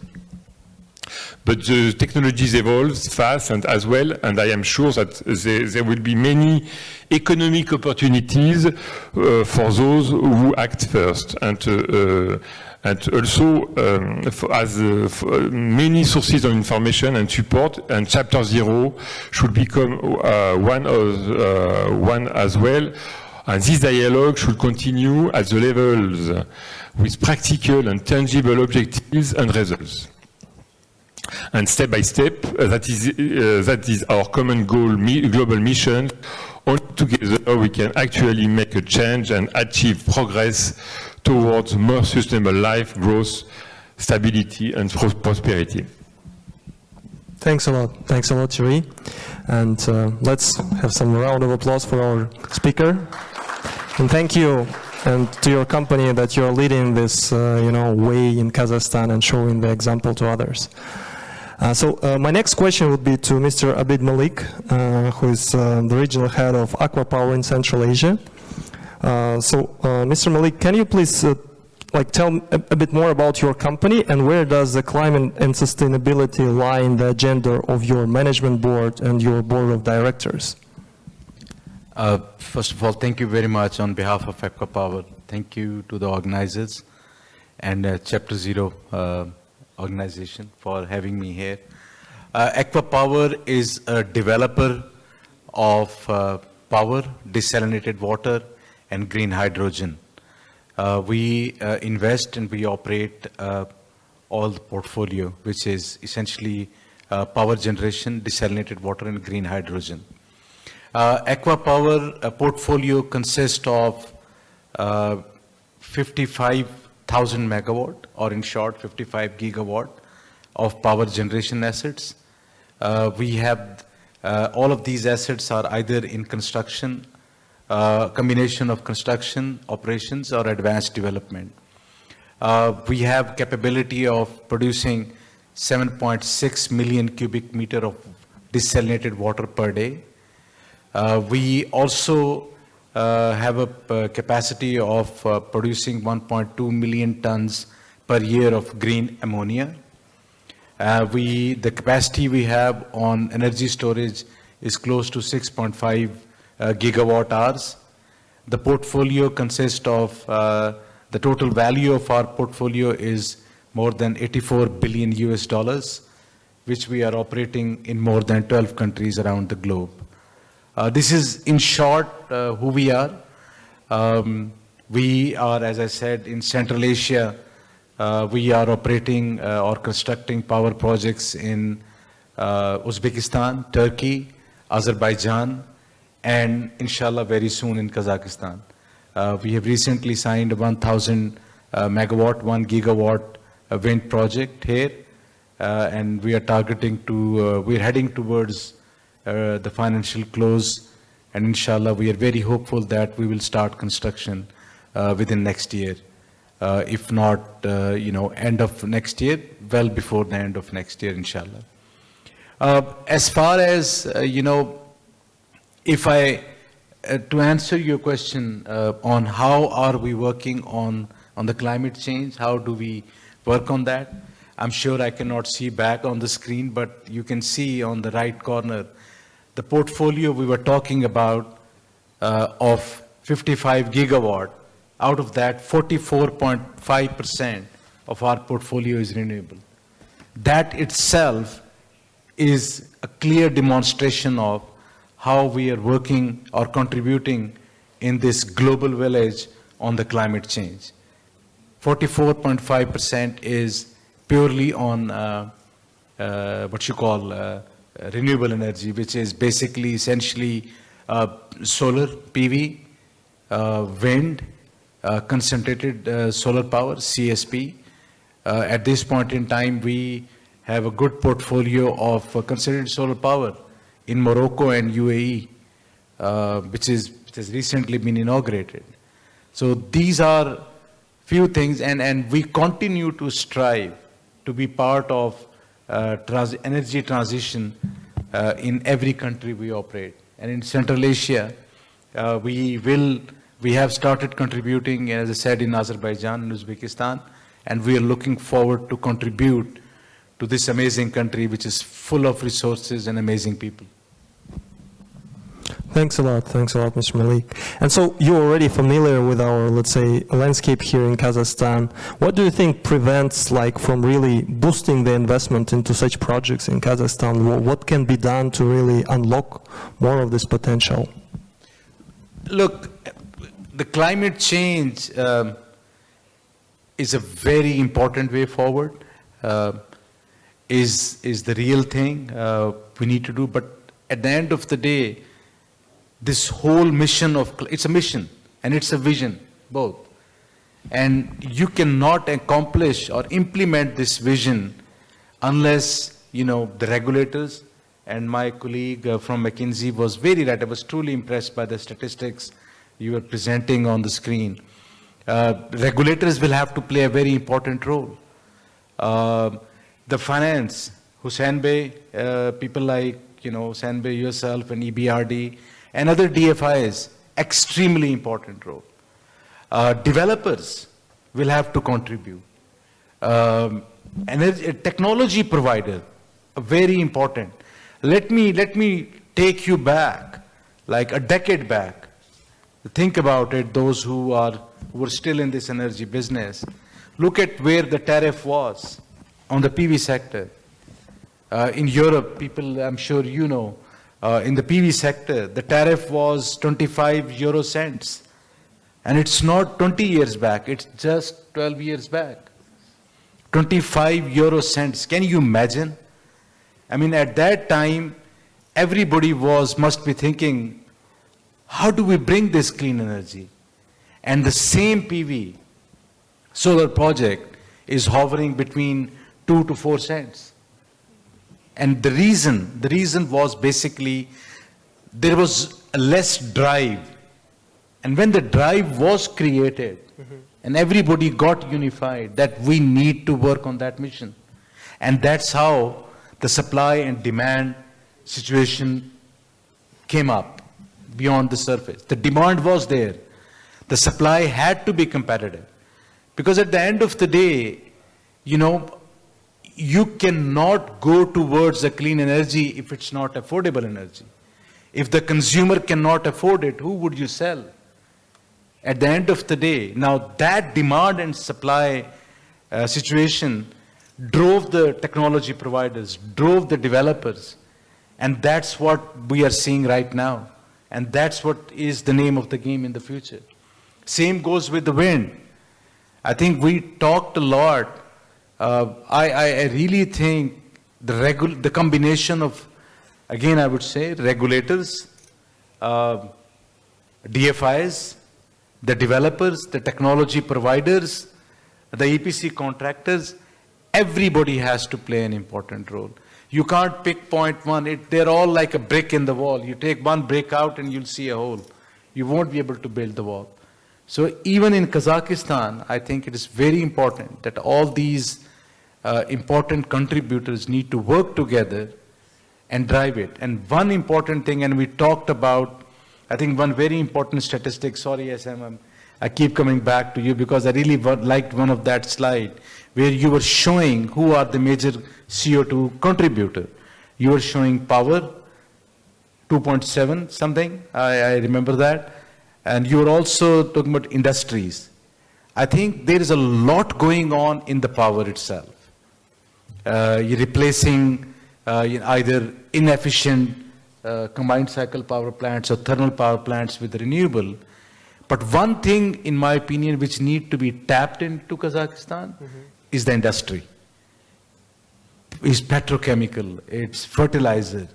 But the technologies evolve fast and as well, and I am sure that there will be many economic opportunities for those who act first. And also, as many sources of information and support, and Chapter Zero should become one as well. And this dialogue should continue at the levels with practical and tangible objectives and results. And step by step, that is our common goal, global mission. Only together we can actually make a change and achieve progress towards more sustainable life, growth, stability, and prosperity. Thanks a lot, Yuri. And let's have some round of applause for our speaker. And thank you, and to your company that you're leading this, way in Kazakhstan and showing the example to others. So my next question would be to Mr. Abid Malik, who is the regional head of Aqua Power in Central Asia. Mr. Malik, can you please tell a bit more about your company, and where does the climate and sustainability lie in the agenda of your management board and your board of directors? First of all, thank you very much on behalf of Aqua Power. Thank you to the organizers and Chapter Zero organization for having me here. Aqua Power is a developer of power, desalinated water, and green hydrogen. We invest and we operate all the portfolio, which is essentially power generation, desalinated water, and green hydrogen. Aqua Power portfolio consists of 55,000 megawatt, or in short, 55 gigawatt of power generation assets. We have all of these assets are either in construction, combination of construction, operations, or advanced development. We have capability of producing 7.6 million cubic meter of desalinated water per day. We also have a capacity of producing 1.2 million tons per year of green ammonia. The capacity we have on energy storage is close to 6.5 gigawatt hours. The portfolio consists of, the total value of our portfolio is more than 84 billion US dollars, which we are operating in more than 12 countries around the globe. This is, in short, who we are. We are, as I said, in Central Asia. We are operating or constructing power projects in Uzbekistan, Turkey, Azerbaijan, and inshallah very soon in Kazakhstan. We have recently signed a 1,000 megawatt, 1 gigawatt wind project here, and we are targeting to, we're heading towards the financial close, and inshallah we are very hopeful that we will start construction within next year. If not, end of next year, well before the end of next year, inshallah. As far as, if I, to answer your question on how are we working on the climate change, how do we work on that? I'm sure I cannot see back on the screen, but you can see on the right corner, the portfolio we were talking about of 55 gigawatt. Out of that, 44.5% of our portfolio is renewable. That itself is a clear demonstration of how we are working or contributing in this global village on the climate change. 44.5% is purely on what you call renewable energy, which is basically essentially solar, PV, wind, concentrated solar power, CSP. At this point in time, we have a good portfolio of concentrated solar power in Morocco and UAE, which has recently been inaugurated. So these are few things, and we continue to strive to be part of energy transition in every country we operate. And in Central Asia, we have started contributing, as I said, in Azerbaijan and Uzbekistan, and we are looking forward to contribute to this amazing country, which is full of resources and amazing people. Thanks a lot, Mr. Malik. And so you're already familiar with our, let's say, landscape here in Kazakhstan. What do you think prevents, from really boosting the investment into such projects in Kazakhstan? What can be done to really unlock more of this potential? Look, the climate change is a very important way forward. Is the real thing we need to do, but at the end of the day, this whole mission it's a mission and it's a vision, both. And you cannot accomplish or implement this vision unless, the regulators, and my colleague from McKinsey was very right. I was truly impressed by the statistics you were presenting on the screen. Regulators will have to play a very important role. The finance, Hussein Bey, people like, Hussein Bey, yourself, and EBRD, and other DFIs, extremely important role. Developers will have to contribute. Technology provider, very important. Let me take you back, like a decade back. Think about it, those who were still in this energy business. Look at where the tariff was on the PV sector. In Europe, people, I'm sure you know, in the PV sector, the tariff was 25 euro cents. And it's not 20 years back, it's just 12 years back. 25 euro cents, can you imagine? I mean, at that time, everybody must be thinking, how do we bring this clean energy? And the same PV solar project is hovering between 2 to 4 cents. And the reason was basically there was a less drive. And when the drive was created, and everybody got unified that we need to work on that mission. And that's how the supply and demand situation came up beyond the surface. The demand was there. The supply had to be competitive. Because at the end of the day, you cannot go towards a clean energy if it's not affordable energy. If the consumer cannot afford it, who would you sell? At the end of the day, now that demand and supply situation drove the technology providers, drove the developers, and that's what we are seeing right now. And that's what is the name of the game in the future. Same goes with the wind. I think we talked a lot. I really think the combination of, again I would say, regulators, DFIs, the developers, the technology providers, the EPC contractors, everybody has to play an important role. You can't pick point one. They're all like a brick in the wall. You take one brick out and you'll see a hole. You won't be able to build the wall. So even in Kazakhstan, I think it is very important that all these important contributors need to work together and drive it. And one important thing, and we talked about, I think one very important statistic, sorry SM, I keep coming back to you because I really liked one of that slide where you were showing who are the major CO2 contributor. You were showing power, 2.7 something, I remember that. And you were also talking about industries. I think there is a lot going on in the power itself. You're replacing either inefficient combined cycle power plants or thermal power plants with renewable. But one thing, in my opinion, which need to be tapped into Kazakhstan is the industry. It's petrochemical, it's fertilizer.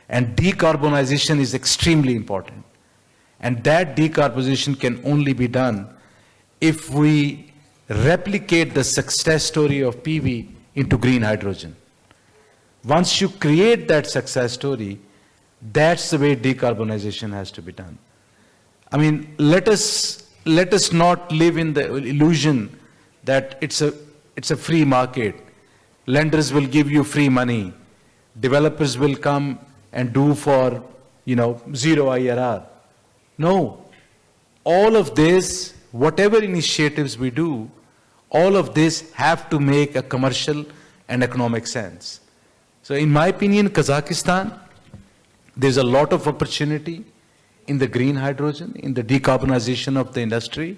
And decarbonization is extremely important. And that decarbonization can only be done if we replicate the success story of PV into green hydrogen. Once you create that success story, that's the way decarbonization has to be done. I mean, let us not live in the illusion that it's a free market. Lenders will give you free money. Developers will come and do for, zero IRR. No. All of this, whatever initiatives we do, all of this have to make a commercial and economic sense. So in my opinion, Kazakhstan, there's a lot of opportunity in the green hydrogen, in the decarbonization of the industry.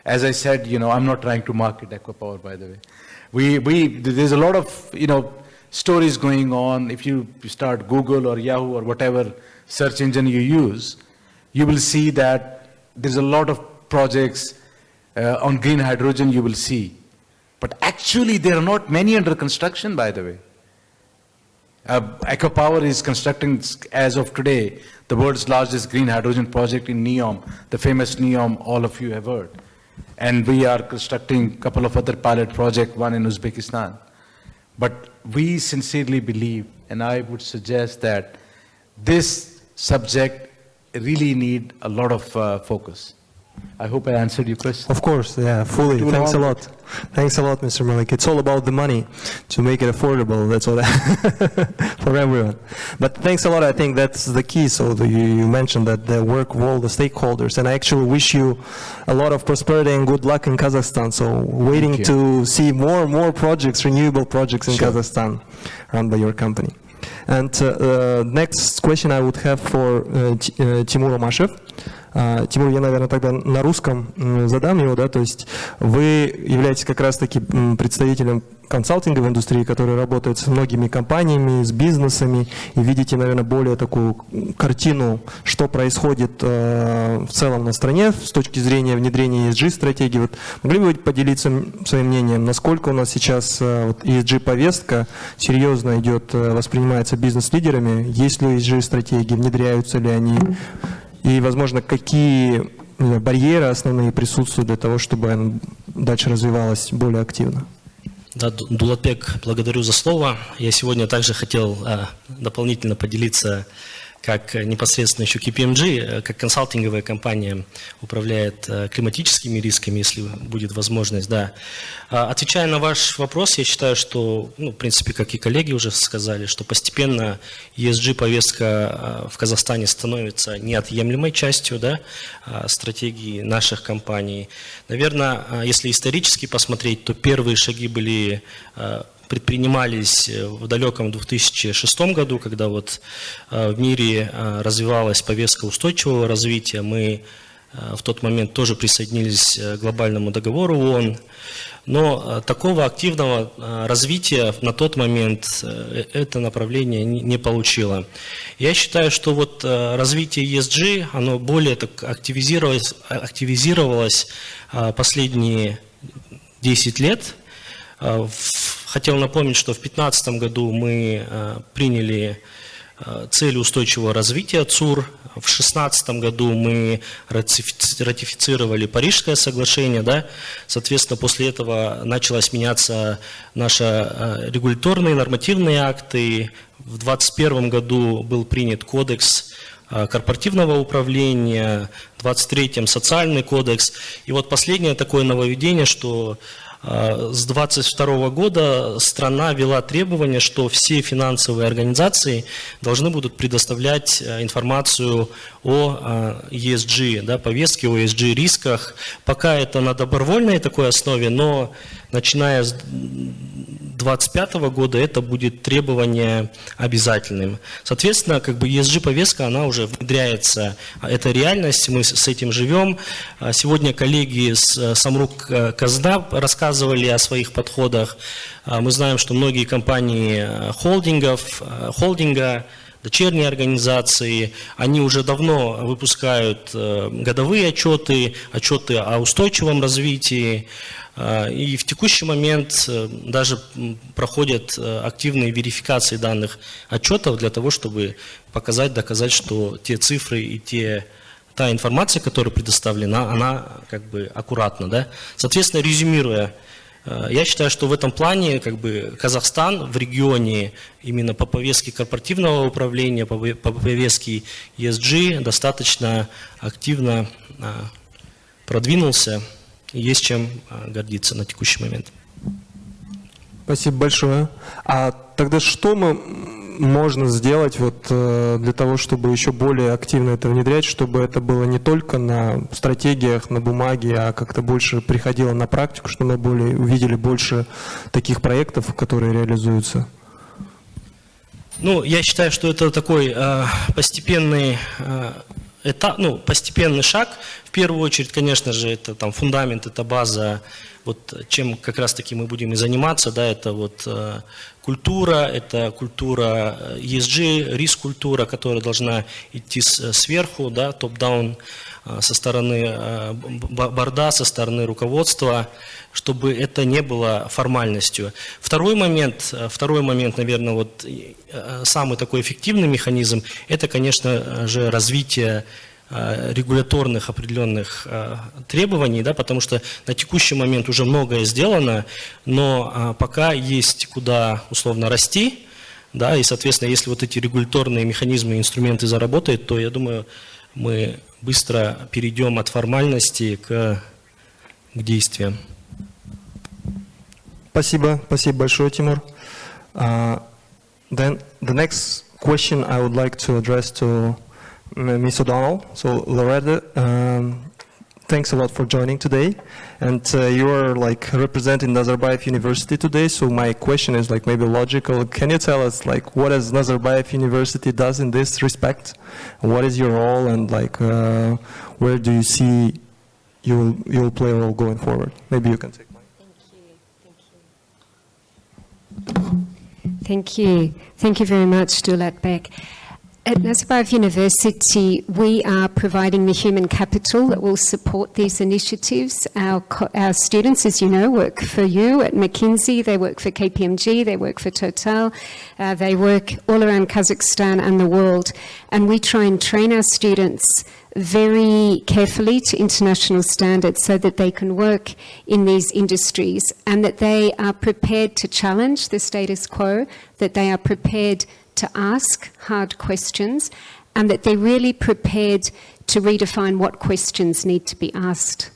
As I said, I'm not trying to market Aquapower, by the way. There's a lot of, stories going on. If you start Google or Yahoo or whatever search engine you use, you will see that there's a lot of projects on green hydrogen you will see. But actually, there are not many under construction, by the way. Aquapower is constructing, as of today, the world's largest green hydrogen project in NEOM, the famous NEOM, all of you have heard. And we are constructing a couple of other pilot projects, one in Uzbekistan. But we sincerely believe, and I would suggest that this subject really need a lot of focus. I hope I answered your question. Of course, yeah, fully. Thanks a lot. Thanks a lot, Mr. Malik. It's all about the money to make it affordable. That's all for everyone. But thanks a lot. I think that's the key. So you mentioned that the work of all the stakeholders, and I actually wish you a lot of prosperity and good luck in Kazakhstan. So waiting to see more and more projects, renewable projects in Kazakhstan run by your company. And next question I would have for Timur Omashev. Тимур, я, наверное, тогда на русском задам его, да, то есть вы являетесь как раз-таки представителем консалтинговой индустрии, который работает с многими компаниями, с бизнесами, и видите, наверное, более такую картину, что происходит в целом на стране с точки зрения внедрения ESG-стратегии. Вот могли бы вы поделиться своим мнением, насколько у нас сейчас ESG-повестка серьезно идет, воспринимается бизнес-лидерами, есть ли ESG-стратегии, внедряются ли они, и, возможно, какие барьеры основные присутствуют для того, чтобы она дальше развивалась более активно? Да, Дулатбек, благодарю за слово. Я сегодня также хотел дополнительно поделиться, как непосредственно еще KPMG, как консалтинговая компания управляет климатическими рисками, если будет возможность. Да. Отвечая на ваш вопрос, я считаю, что, в принципе, как и коллеги уже сказали, что постепенно ESG-повестка в Казахстане становится неотъемлемой частью, да, стратегии наших компаний. Наверное, если исторически посмотреть, то первые шаги были предпринимались в далеком 2006 году, когда вот в мире развивалась повестка устойчивого развития. Мы в тот момент тоже присоединились к глобальному договору ООН. Но такого активного развития на тот момент это направление не получило. Я считаю, что вот развитие ESG, оно более так активизировалось последние 10 лет. Хотел напомнить, что в 2015 году мы приняли цели устойчивого развития ЦУР. В 2016 году мы ратифицировали Парижское соглашение. Да? Соответственно, после этого началось меняться наши регуляторные нормативные акты. В 2021 году был принят кодекс корпоративного управления, в 2023 социальный кодекс. И вот последнее такое нововведение, что с 2022 года страна ввела требование, что все финансовые организации должны будут предоставлять информацию о ESG, да, повестке, о ESG-рисках. Пока это на добровольной такой основе, но начиная с 2025 года это будет требование обязательным. Соответственно, как бы ESG-повестка, она уже внедряется. Это реальность, мы с этим живем. Сегодня коллеги с Самрук Казна рассказывали о своих подходах. Мы знаем, что многие компании холдинга, дочерние организации, они уже давно выпускают годовые отчеты о устойчивом развитии. И в текущий момент даже проходят активные верификации данных отчетов для того, чтобы доказать, что те цифры и та информация, которая предоставлена, она как бы аккуратна. Да? Соответственно, резюмируя, я считаю, что в этом плане как бы Казахстан в регионе именно по повестке корпоративного управления, по повестке ESG достаточно активно продвинулся. Есть чем гордиться на текущий момент. Спасибо большое. А тогда что можно сделать вот для того, чтобы еще более активно это внедрять, чтобы это было не только на стратегиях, на бумаге, а как-то больше приходило на практику, чтобы мы увидели больше таких проектов, которые реализуются? Я считаю, что это такой постепенный постепенный шаг. В первую очередь, конечно же, это там фундамент, это база, вот чем как раз-таки мы будем и заниматься, да, это вот культура ESG, риск-культура, которая должна идти сверху, да, топ-даун, со стороны борда, со стороны руководства, чтобы это не было формальностью. Второй момент, наверное, вот самый такой эффективный механизм, это, конечно же, развитие регуляторных определенных требований, да, потому что на текущий момент уже многое сделано, но пока есть куда условно расти, да, и, соответственно, если вот эти регуляторные механизмы и инструменты заработают, то, я думаю, мы быстро перейдем от формальности к действиям. Спасибо большое, Тимур. Then the next question I would like to address to Ms. O'Donnell. So, Loretta, thanks a lot for joining today. And you are like representing Nazarbayev University today. So my question is like maybe logical. Can you tell us like what does Nazarbayev University does in this respect? What is your role, and like where do you see you'll play a role going forward? Maybe you can take mine. Thank you. Thank you very much, Dulat Bek. At Nazarbayev University, we are providing the human capital that will support these initiatives. Our students, as you know, work for you at McKinsey, they work for KPMG, they work for Total, they work all around Kazakhstan and the world. And we try and train our students very carefully to international standards so that they can work in these industries and that they are prepared to challenge the status quo, that they are prepared to ask hard questions, and that they're really prepared to redefine what questions need to be asked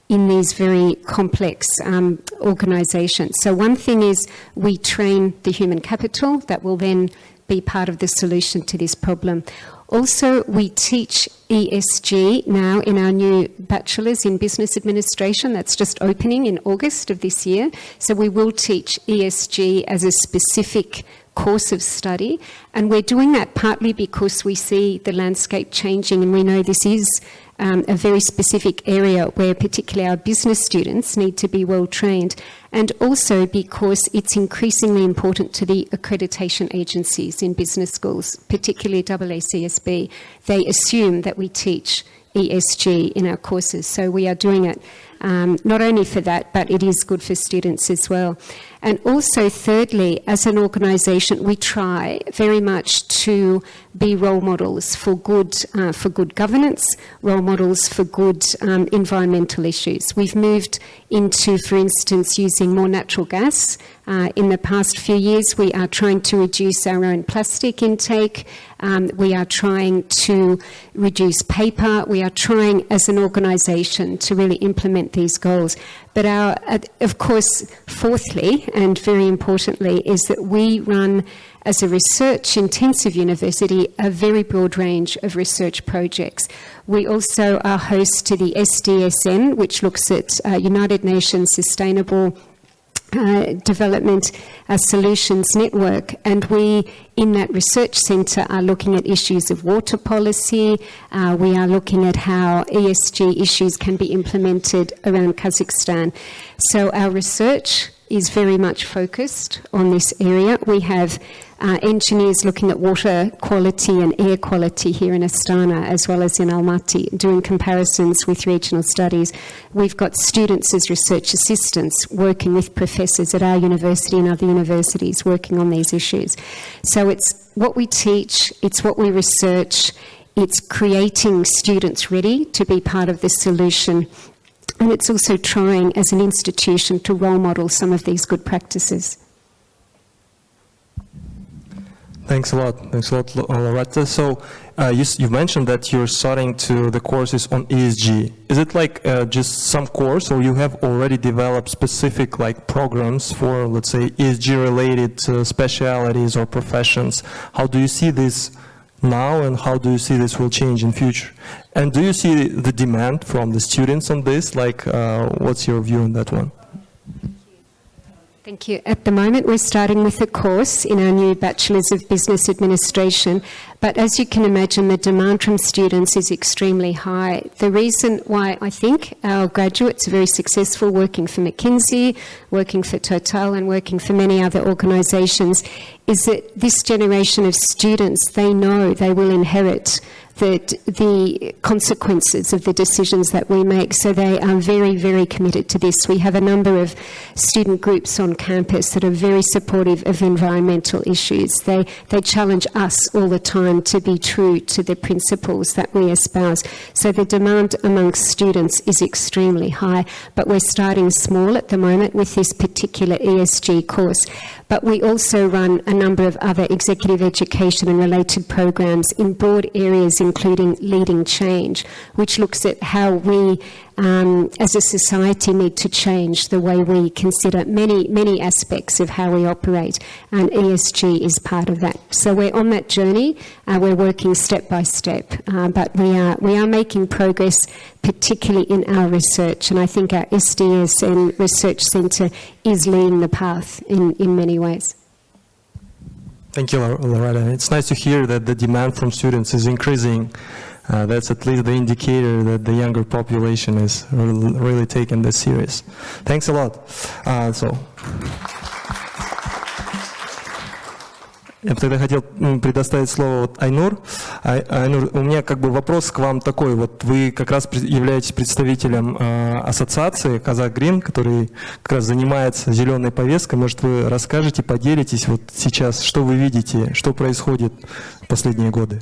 in these very complex organisations. So one thing is we train the human capital that will then be part of the solution to this problem. Also, we teach ESG now in our new Bachelor's in Business Administration. That's just opening in August of this year. So we will teach ESG as a specific course of study, and we're doing that partly because we see the landscape changing, and we know this is a very specific area where particularly our business students need to be well trained, and also because it's increasingly important to the accreditation agencies in business schools, particularly AACSB. They assume that we teach ESG in our courses, so we are doing it not only for that, but it is good for students as well. And also, thirdly, as an organisation, we try very much to be role models for good governance, role models for good environmental issues. We've moved into, for instance, using more natural gas. In the past few years, we are trying to reduce our own plastic intake. We are trying to reduce paper. We are trying, as an organisation, to really implement these goals. But of course, fourthly, and very importantly, is that we run, as a research-intensive university, a very broad range of research projects. We also are host to the SDSN, which looks at United Nations Sustainable Development Solutions Network, and we, in that research centre, are looking at issues of water policy. We are looking at how ESG issues can be implemented around Kazakhstan. So our research is very much focused on this area. We have engineers looking at water quality and air quality here in Astana, as well as in Almaty, doing comparisons with regional studies. We've got students as research assistants working with professors at our university and other universities working on these issues. So it's what we teach, it's what we research, it's creating students ready to be part of the solution, and it's also trying as an institution to role model some of these good practices. Thanks a lot. Thanks a lot, Loretta. So you mentioned that you're starting to the courses on ESG. Is it like just some course, or you have already developed specific like programs for, let's say, ESG related specialities or professions? How do you see this now, and how do you see this will change in future? And do you see the demand from the students on this? Like, what's your view on that one? Thank you. At the moment, we're starting with a course in our new Bachelor's of Business Administration, but as you can imagine, the demand from students is extremely high. The reason why I think our graduates are very successful working for McKinsey, working for Total, and working for many other organisations is that this generation of students, they know they will inherit the consequences of the decisions that we make. So they are very, very committed to this. We have a number of student groups on campus that are very supportive of environmental issues. They challenge us all the time to be true to the principles that we espouse. So the demand amongst students is extremely high, but we're starting small at the moment with this particular ESG course. But we also run a number of other executive education and related programs in broad areas including Leading Change, which looks at how we as a society need to change the way we consider many aspects of how we operate, and ESG is part of that. So we're on that journey, we're working step by step, but we are making progress, particularly in our research, and I think our SDS and Research Centre is leading the path in many ways. Thank you, Loretta. It's nice to hear that the demand from students is increasing. That's at least the indicator that the younger population is really taking this serious. Thanks a lot. Я бы тогда хотел предоставить слово Айнур. Айнур, у меня как бы вопрос к вам такой. Вот вы как раз являетесь представителем ассоциации Kazakh Green, который как раз занимается зеленой повесткой. Может, вы расскажете, поделитесь вот сейчас, что вы видите, что происходит в последние годы?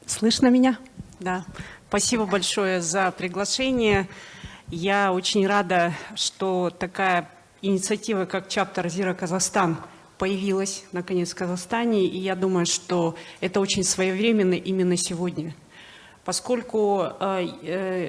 Слышно меня? Да. Спасибо большое за приглашение. Я очень рада, что такая инициатива, как Chapter Zero Kazakhstan, появилась наконец в Казахстане, и я думаю, что это очень своевременно именно сегодня. Поскольку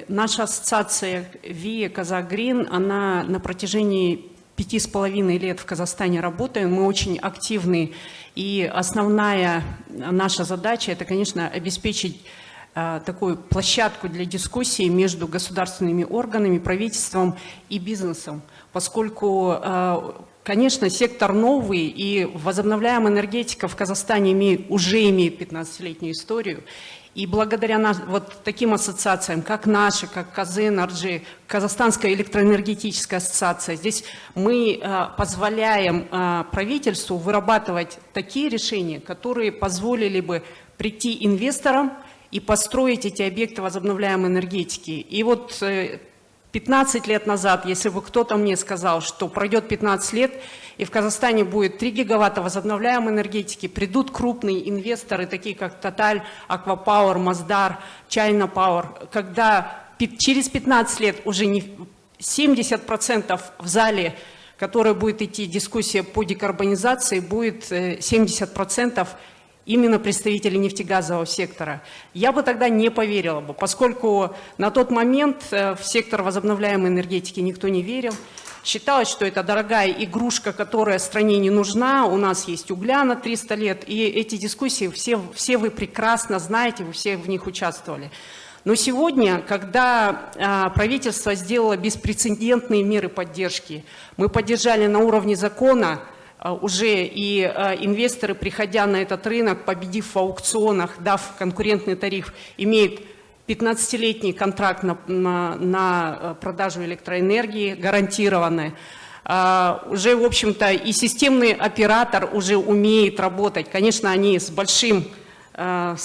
наша ассоциация Zero Kazakhstan, она на протяжении 5,5 лет в Казахстане работает, мы очень активны, и основная наша задача – это, конечно, обеспечить такую площадку для дискуссии между государственными органами, правительством и бизнесом, поскольку, конечно, сектор новый, и возобновляемая энергетика в Казахстане уже имеет 15-летнюю историю, и благодаря вот таким ассоциациям, как наша, как КАЗЭНРГ, Казахстанская электроэнергетическая ассоциация, здесь мы позволяем правительству вырабатывать такие решения, которые позволили бы прийти инвесторам и построить эти объекты возобновляемой энергетики. И вот 15 лет назад, если бы кто-то мне сказал, что пройдет 15 лет, и в Казахстане будет 3 гигаватта возобновляемой энергетики, придут крупные инвесторы, такие как Total, Aquapower, Masdar, China Power, когда через 15 лет уже не 70% в зале, в которой будет идти дискуссия по декарбонизации, будет 70% именно представителей нефтегазового сектора. Я бы тогда не поверила бы, поскольку на тот момент в сектор возобновляемой энергетики никто не верил. Считалось, что это дорогая игрушка, которая стране не нужна, у нас есть угля на 300 лет, и эти дискуссии все вы прекрасно знаете, вы все в них участвовали. Но сегодня, когда правительство сделало беспрецедентные меры поддержки, мы поддержали на уровне закона, уже и инвесторы, приходя на этот рынок, победив в аукционах, дав конкурентный тариф, имеют 15-летний контракт на продажу электроэнергии, гарантированный. Уже, в общем-то, и системный оператор уже умеет работать. Конечно, они с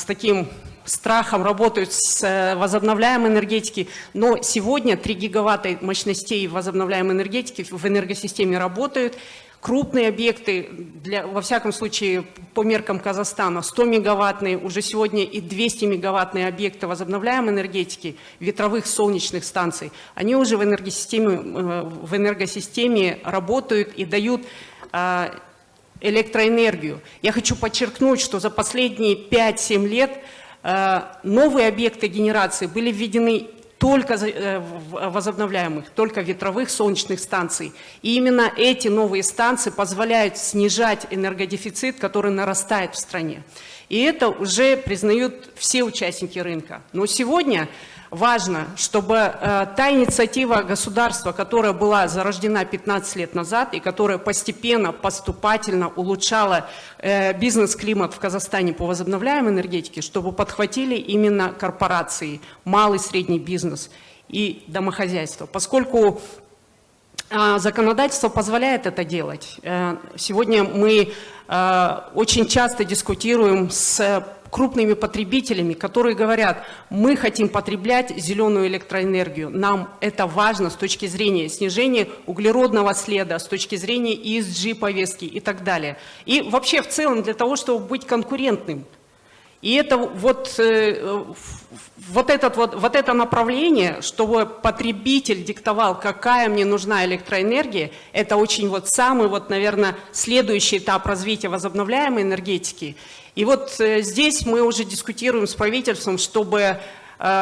таким страхом работают с возобновляемой энергетикой, но сегодня 3 гигаватта мощностей возобновляемой энергетики в энергосистеме работают. Крупные объекты, во всяком случае, по меркам Казахстана, 100-мегаваттные, уже сегодня и 200-мегаваттные объекты возобновляемой энергетики, ветровых солнечных станций, они уже в энергосистеме работают и дают электроэнергию. Я хочу подчеркнуть, что за последние 5-7 лет новые объекты генерации были введены только возобновляемых, только ветровых солнечных станций. И именно эти новые станции позволяют снижать энергодефицит, который нарастает в стране. И это уже признают все участники рынка. Но сегодня важно, чтобы та инициатива государства, которая была зарождена 15 лет назад и которая постепенно, поступательно улучшала бизнес-климат в Казахстане по возобновляемой энергетике, чтобы подхватили именно корпорации, малый и средний бизнес и домохозяйство. Поскольку законодательство позволяет это делать. Сегодня мы очень часто дискутируем с крупными потребителями, которые говорят, мы хотим потреблять зеленую электроэнергию, нам это важно с точки зрения снижения углеродного следа, с точки зрения ESG-повестки и так далее. И вообще в целом для того, чтобы быть конкурентным. И это вот это направление, чтобы потребитель диктовал, какая мне нужна электроэнергия, это очень самый, наверное, следующий этап развития возобновляемой энергетики. И вот здесь мы уже дискутируем с правительством, чтобы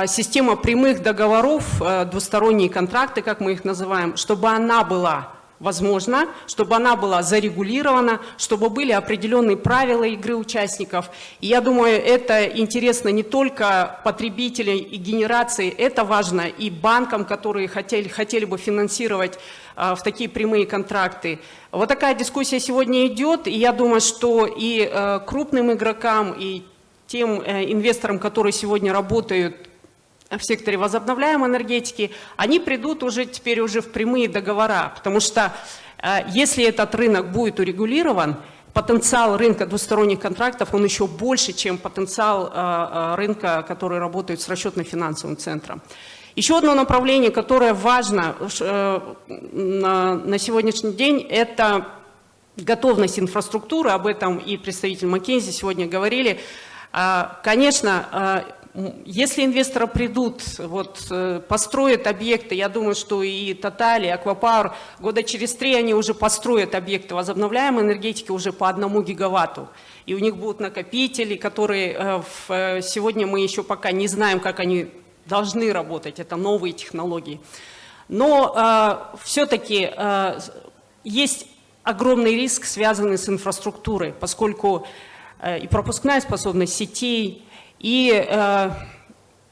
система прямых договоров, двусторонние контракты, как мы их называем, чтобы она была возможна, чтобы она была зарегулирована, чтобы были определенные правила игры участников. И я думаю, это интересно не только потребителям и генерации, это важно и банкам, которые хотели бы финансировать в такие прямые контракты. Вот такая дискуссия сегодня идет, и я думаю, что и крупным игрокам, и тем инвесторам, которые сегодня работают в секторе возобновляемой энергетики, они придут уже теперь уже в прямые договора, потому что если этот рынок будет урегулирован, потенциал рынка двусторонних контрактов, он еще больше, чем потенциал рынка, который работает с расчетно-финансовым центром. Еще одно направление, которое важно на сегодняшний день, это готовность инфраструктуры, об этом и представитель Маккензи сегодня говорили. Конечно, если инвесторы придут, построят объекты, я думаю, что и Total, и Аквапауэр, года через 3 они уже построят объекты возобновляемой энергетики уже по 1 гигаватту. И у них будут накопители, которые сегодня мы еще пока не знаем, как они должны работать, это новые технологии. Но все-таки есть огромный риск, связанный с инфраструктурой, поскольку и пропускная способность сетей, и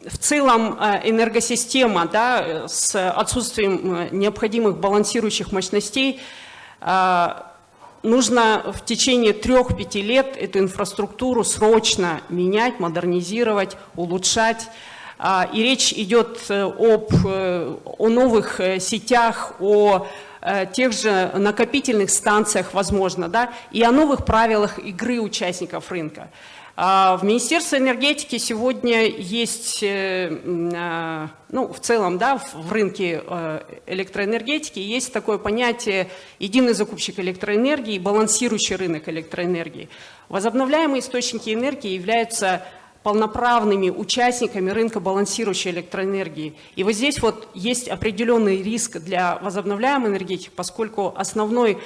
в целом энергосистема, да, с отсутствием необходимых балансирующих мощностей, нужно в течение 3-5 лет эту инфраструктуру срочно менять, модернизировать, улучшать. И речь идет о новых сетях, о тех же накопительных станциях, возможно, да, и о новых правилах игры участников рынка. В Министерстве энергетики сегодня есть, в целом, да, в рынке электроэнергетики есть такое понятие единый закупщик электроэнергии и балансирующий рынок электроэнергии. Возобновляемые источники энергии являются полноправными участниками рынка балансирующей электроэнергии. И вот здесь вот есть определенный риск для возобновляемой энергетики, поскольку основной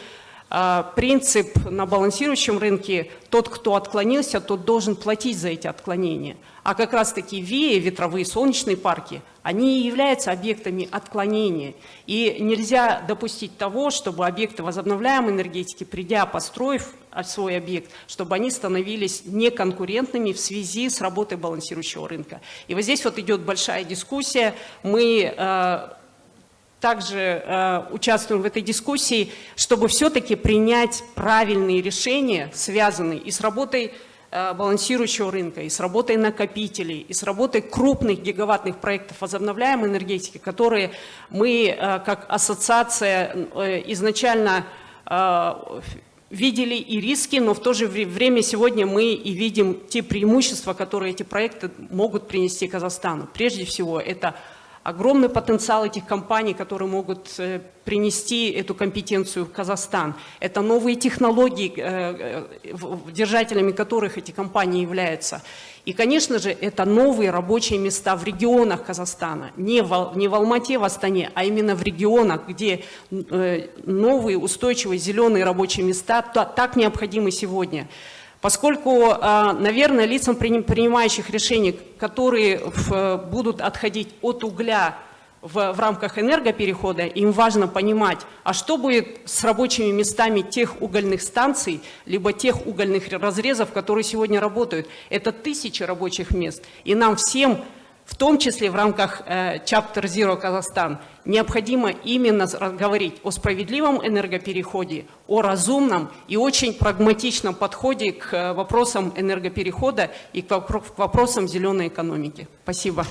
принцип на балансирующем рынке, тот, кто отклонился, тот должен платить за эти отклонения. А как раз таки ВИЭ, ветровые солнечные парки, они и являются объектами отклонения. И нельзя допустить того, чтобы объекты возобновляемой энергетики, придя, построив свой объект, чтобы они становились неконкурентными в связи с работой балансирующего рынка. И вот здесь вот идет большая дискуссия. Мы также участвуем в этой дискуссии, чтобы все-таки принять правильные решения, связанные и с работой балансирующего рынка, и с работой накопителей, и с работой крупных гигаваттных проектов возобновляемой энергетики, которые мы, как ассоциация, изначально видели и риски, но в то же время сегодня мы и видим те преимущества, которые эти проекты могут принести Казахстану. Прежде всего, это огромный потенциал этих компаний, которые могут принести эту компетенцию в Казахстан. Это новые технологии, держателями которых эти компании являются. И, конечно же, это новые рабочие места в регионах Казахстана. Не в Алмате, в Астане, а именно в регионах, где новые устойчивые зеленые рабочие места так необходимы сегодня. Поскольку, наверное, лицам, принимающих решения, которые будут отходить от угля в рамках энергоперехода, им важно понимать, а что будет с рабочими местами тех угольных станций, либо тех угольных разрезов, которые сегодня работают. Это тысячи рабочих мест. И нам всем, в том числе в рамках Chapter Zero Kazakhstan, необходимо именно говорить о справедливом энергопереходе, о разумном и очень прагматичном подходе к вопросам энергоперехода и к вопросам зеленой экономики. Спасибо.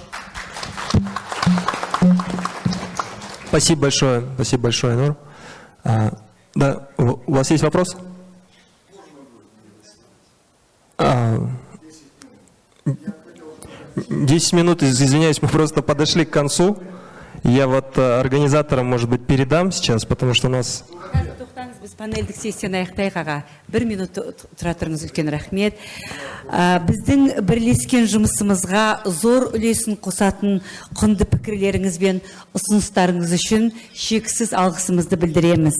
Спасибо большое, Нур. Да, у вас есть вопрос? 10 минут, извиняюсь, мы просто подошли к концу. Я вот организаторам, может быть, передам сейчас, потому что у нас... Біз панельдік сессияны аяқтайық аға. 1 минут тұра тұрыңыз, үлкен рахмет. Біздің бірлескен жұмысымызға зор үлесін қосатын құнды пікірлеріңіз бен ұсыныстарыңыз үшін шексіз алғысымызды білдіреміз.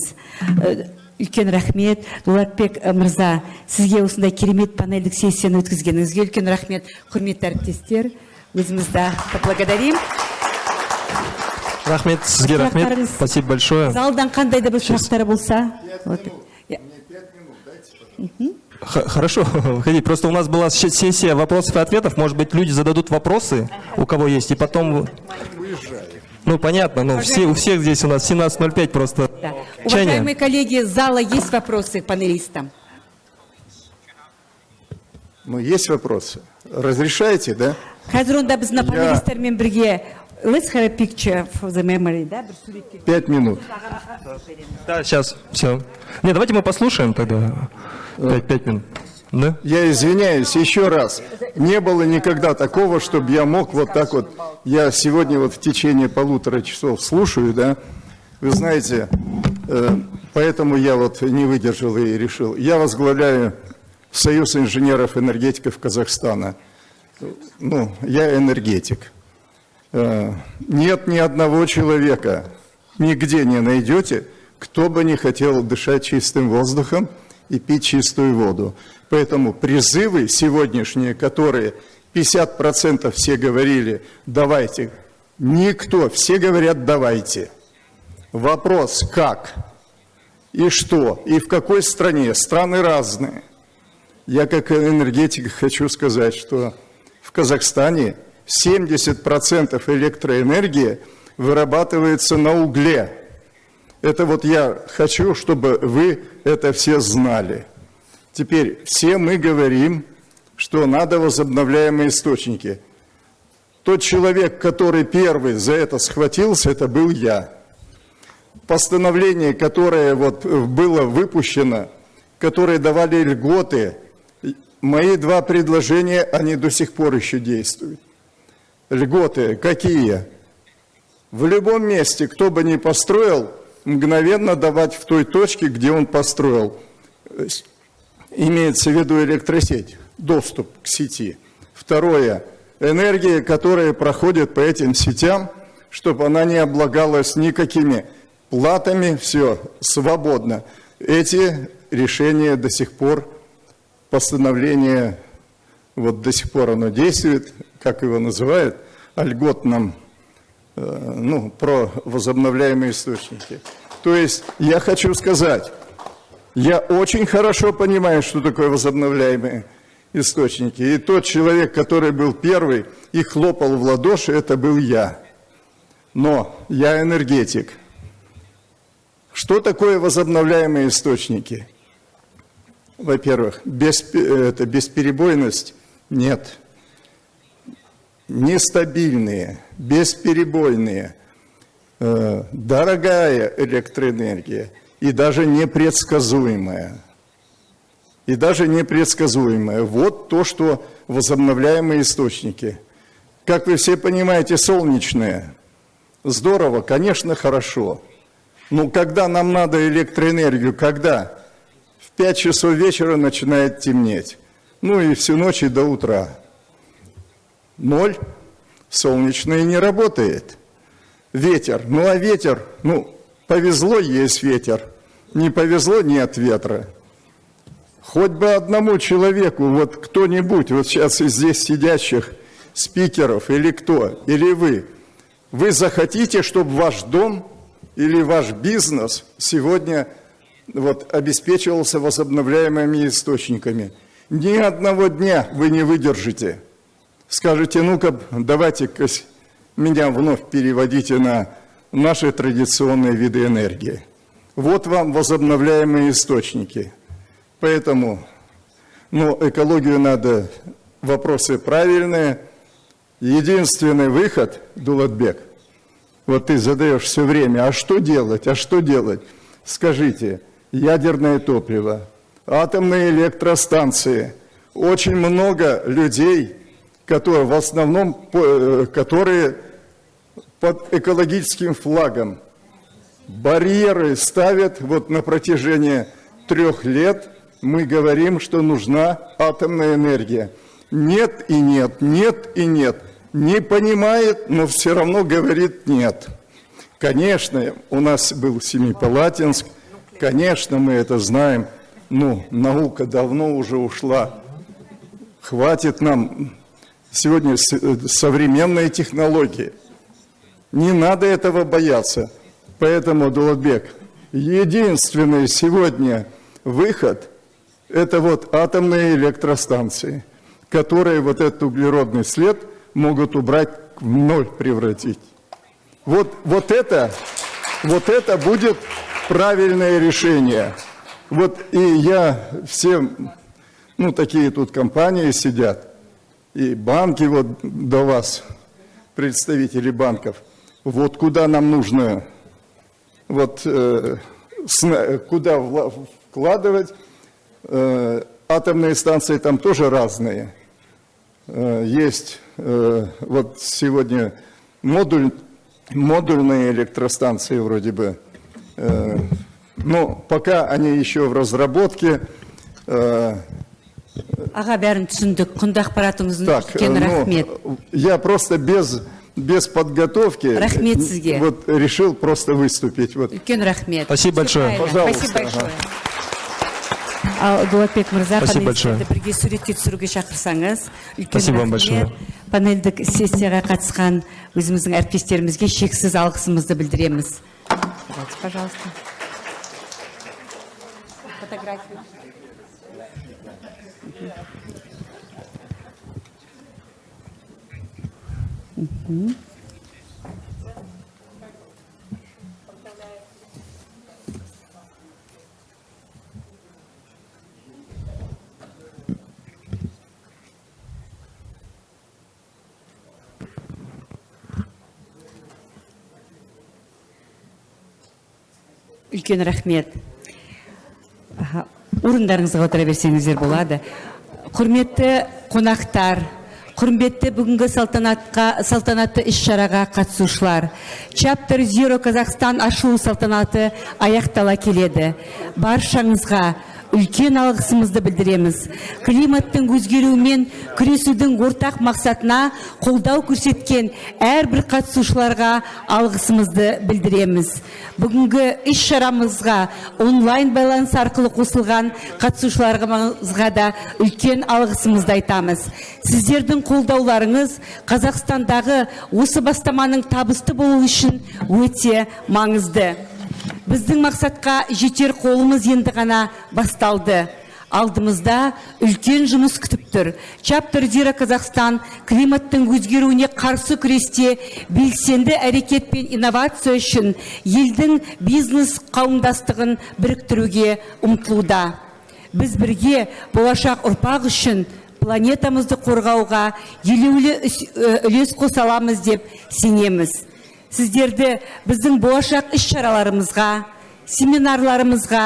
үлкен рахмет. Дулатбек мырза, сізге осындай керемет панельдік сессияны өткізгеніңізге үлкен рахмет. Құрметті әріптестер, өзімізді поблагодарим. Рахмет, сізге рахмет. Спасибо большое. Залдан қандай да бір сұрақтары болса. Хорошо, выходи. Просто у нас была сессия вопросов и ответов. Может быть, люди зададут вопросы, у кого есть, и потом... Ну, понятно, но у всех здесь у нас 17:05 просто. Да. Уважаемые коллеги, с зала есть вопросы к панелистам? Ну, есть вопросы. Разрешаете, да? Қазір онда біздің панелистермен бірге let's have a picture for the memory, да? 5 минут. Да, сейчас, все. Не, давайте мы послушаем тогда 5 минут. Да? Я извиняюсь еще раз. Не было никогда такого, чтобы я мог вот так вот. Я сегодня вот в течение 1,5 часов слушаю, да. Вы знаете, поэтому я вот не выдержал и решил. Я возглавляю Союз инженеров-энергетиков Казахстана. Ну, я энергетик. Нет ни одного человека, нигде не найдете, кто бы не хотел дышать чистым воздухом и пить чистую воду. Поэтому призывы сегодняшние, которые 50% все говорили, давайте, никто, все говорят, давайте. Вопрос, как и что, и в какой стране, страны разные. Я как энергетик хочу сказать, что в Казахстане 70% электроэнергии вырабатывается на угле. Это вот я хочу, чтобы вы это все знали. Теперь все мы говорим, что надо возобновляемые источники. Тот человек, который первый за это схватился, это был я. Постановление, которое вот было выпущено, которые давали льготы, мои 2 предложения, они до сих пор еще действуют. Льготы какие? В любом месте, кто бы ни построил, мгновенно давать в той точке, где он построил. Имеется в виду электросеть, доступ к сети. Второе, энергия, которая проходит по этим сетям, чтобы она не облагалась никакими платами, все свободно. Эти решения до сих пор, постановление, вот до сих пор оно действует, как его называют, о льготном, ну, про возобновляемые источники. То есть я хочу сказать, я очень хорошо понимаю, что такое возобновляемые источники. И тот человек, который был первый и хлопал в ладоши, это был я. Но я энергетик. Что такое возобновляемые источники? Во-первых, это бесперебойность? Нет. Нестабильные, бесперебойные, дорогая электроэнергия. И даже непредсказуемое. И даже непредсказуемое. Вот то, что возобновляемые источники. Как вы все понимаете, солнечные. Здорово, конечно, хорошо. Но когда нам надо электроэнергию, когда? В 5 часов вечера начинает темнеть. Ну и всю ночь и до утра. 0. Солнечное не работает. Ветер. Ну а ветер, ну, повезло, есть ветер. Не повезло, нет ветра. Хоть бы одному человеку, вот кто-нибудь, вот сейчас из здесь сидящих спикеров, или кто, или вы захотите, чтобы ваш дом или ваш бизнес сегодня вот обеспечивался возобновляемыми источниками. Ни одного дня вы не выдержите. Скажете, ну-ка, давайте-ка меня вновь переводите на наши традиционные виды энергии. Вот вам возобновляемые источники. Поэтому, ну, экологию надо, вопросы правильные. Единственный выход, Дулатбек, вот ты задаешь все время, а что делать, а что делать? Скажите, ядерное топливо, атомные электростанции, очень много людей, которые в основном, которые под экологическим флагом барьеры ставят вот на протяжении 3 лет. Мы говорим, что нужна атомная энергия. Нет и нет, нет и нет. Не понимает, но все равно говорит нет. Конечно, у нас был Семипалатинск, конечно, мы это знаем. Ну, наука давно уже ушла. Хватит нам сегодня современные технологии. Не надо этого бояться. Поэтому, Дулатбек, единственный сегодня выход – это вот атомные электростанции, которые вот этот углеродный след могут убрать, в ноль превратить. Вот это будет правильное решение. Вот и я всем, ну такие тут компании сидят, и банки вот до вас, представители банков, вот куда нам нужно, вот куда вкладывать, атомные станции там тоже разные. Есть вот сегодня модульные электростанции вроде бы, но пока они еще в разработке. Аға, бәрін түсіндік. Құнды ақпаратыңыздың үлкен рахмет. Я просто без подготовки вот решил просто выступить. Вот. Үлкен рахмет. Спасибо большое. Пожалуйста. Спасибо большое. Ал Дулатбек мырза, панелистерді бірге суретке түсіруге шақырсаңыз. Спасибо вам большое. Панельдік сессияға қатысқан өзіміздің әріптестерімізге шексіз алғысымызды білдіреміз. Пожалуйста. Фотографию. Үлкен рахмет. Орындарыңызға отыра берсеңіздер болады. Құрметті қонақтар, құрметті бүгінгі салтанатты іс-шараға қатысушылар. Chapter Zero Kazakhstan ашылу салтанаты аяқтала келеді. Баршаңызға үлкен алғысымызды білдіреміз. Климаттың өзгеруімен күресудің ортақ мақсатына қолдау көрсеткен әрбір қатысушыларға алғысымызды білдіреміз. Бүгінгі іс-шарамызға онлайн байланыс арқылы қосылған қатысушыларымызға да үлкен алғысымызды айтамыз. Сіздердің қолдауларыңыз Қазақстандағы осы бастаманың табысты болуы үшін өте маңызды. Біздің мақсатқа жетер қолымыз енді ғана басталды. Алдымызда үлкен жұмыс күтіп тұр. Chapter Zero Kazakhstan климаттың өзгеруіне қарсы күресте белсенді әрекет пен инновация үшін елдің бизнес қауымдастығын біріктіруге ұмтылуда. Біз бірге болашақ ұрпақ үшін планетамызды қорғауға елеулі үлес қоса аламыз деп сенеміз. Сіздерді біздің болашақ іс-шараларымызға, семинарларымызға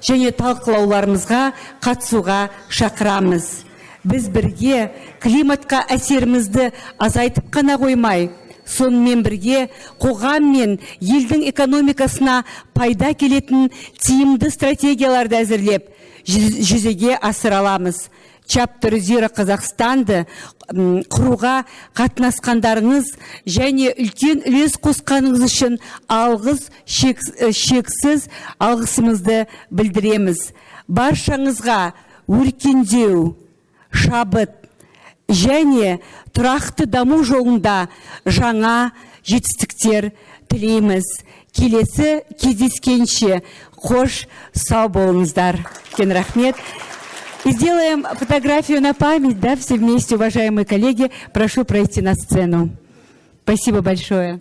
және талқылауларымызға қатысуға шақырамыз. Біз бірге климатқа әсерімізді азайтып қана қоймай, сонымен бірге қоғам мен елдің экономикасына пайда келетін тиімді стратегияларды әзірлеп, жүзеге асыра аламыз. Chapter Zero Kazakhstan'ды құруға қатынасқандарыңыз және үлкен үлес қосқаныңыз үшін шексіз алғысымызды білдіреміз. Баршаңызға өркендеу, шабыт және тұрақты даму жолында жаңа жетістіктер тілейміз. Келесі кездескенше қош сау болыңыздар. Үлкен рахмет. И сделаем фотографию на память, да, все вместе, уважаемые коллеги. Прошу пройти на сцену. Спасибо большое.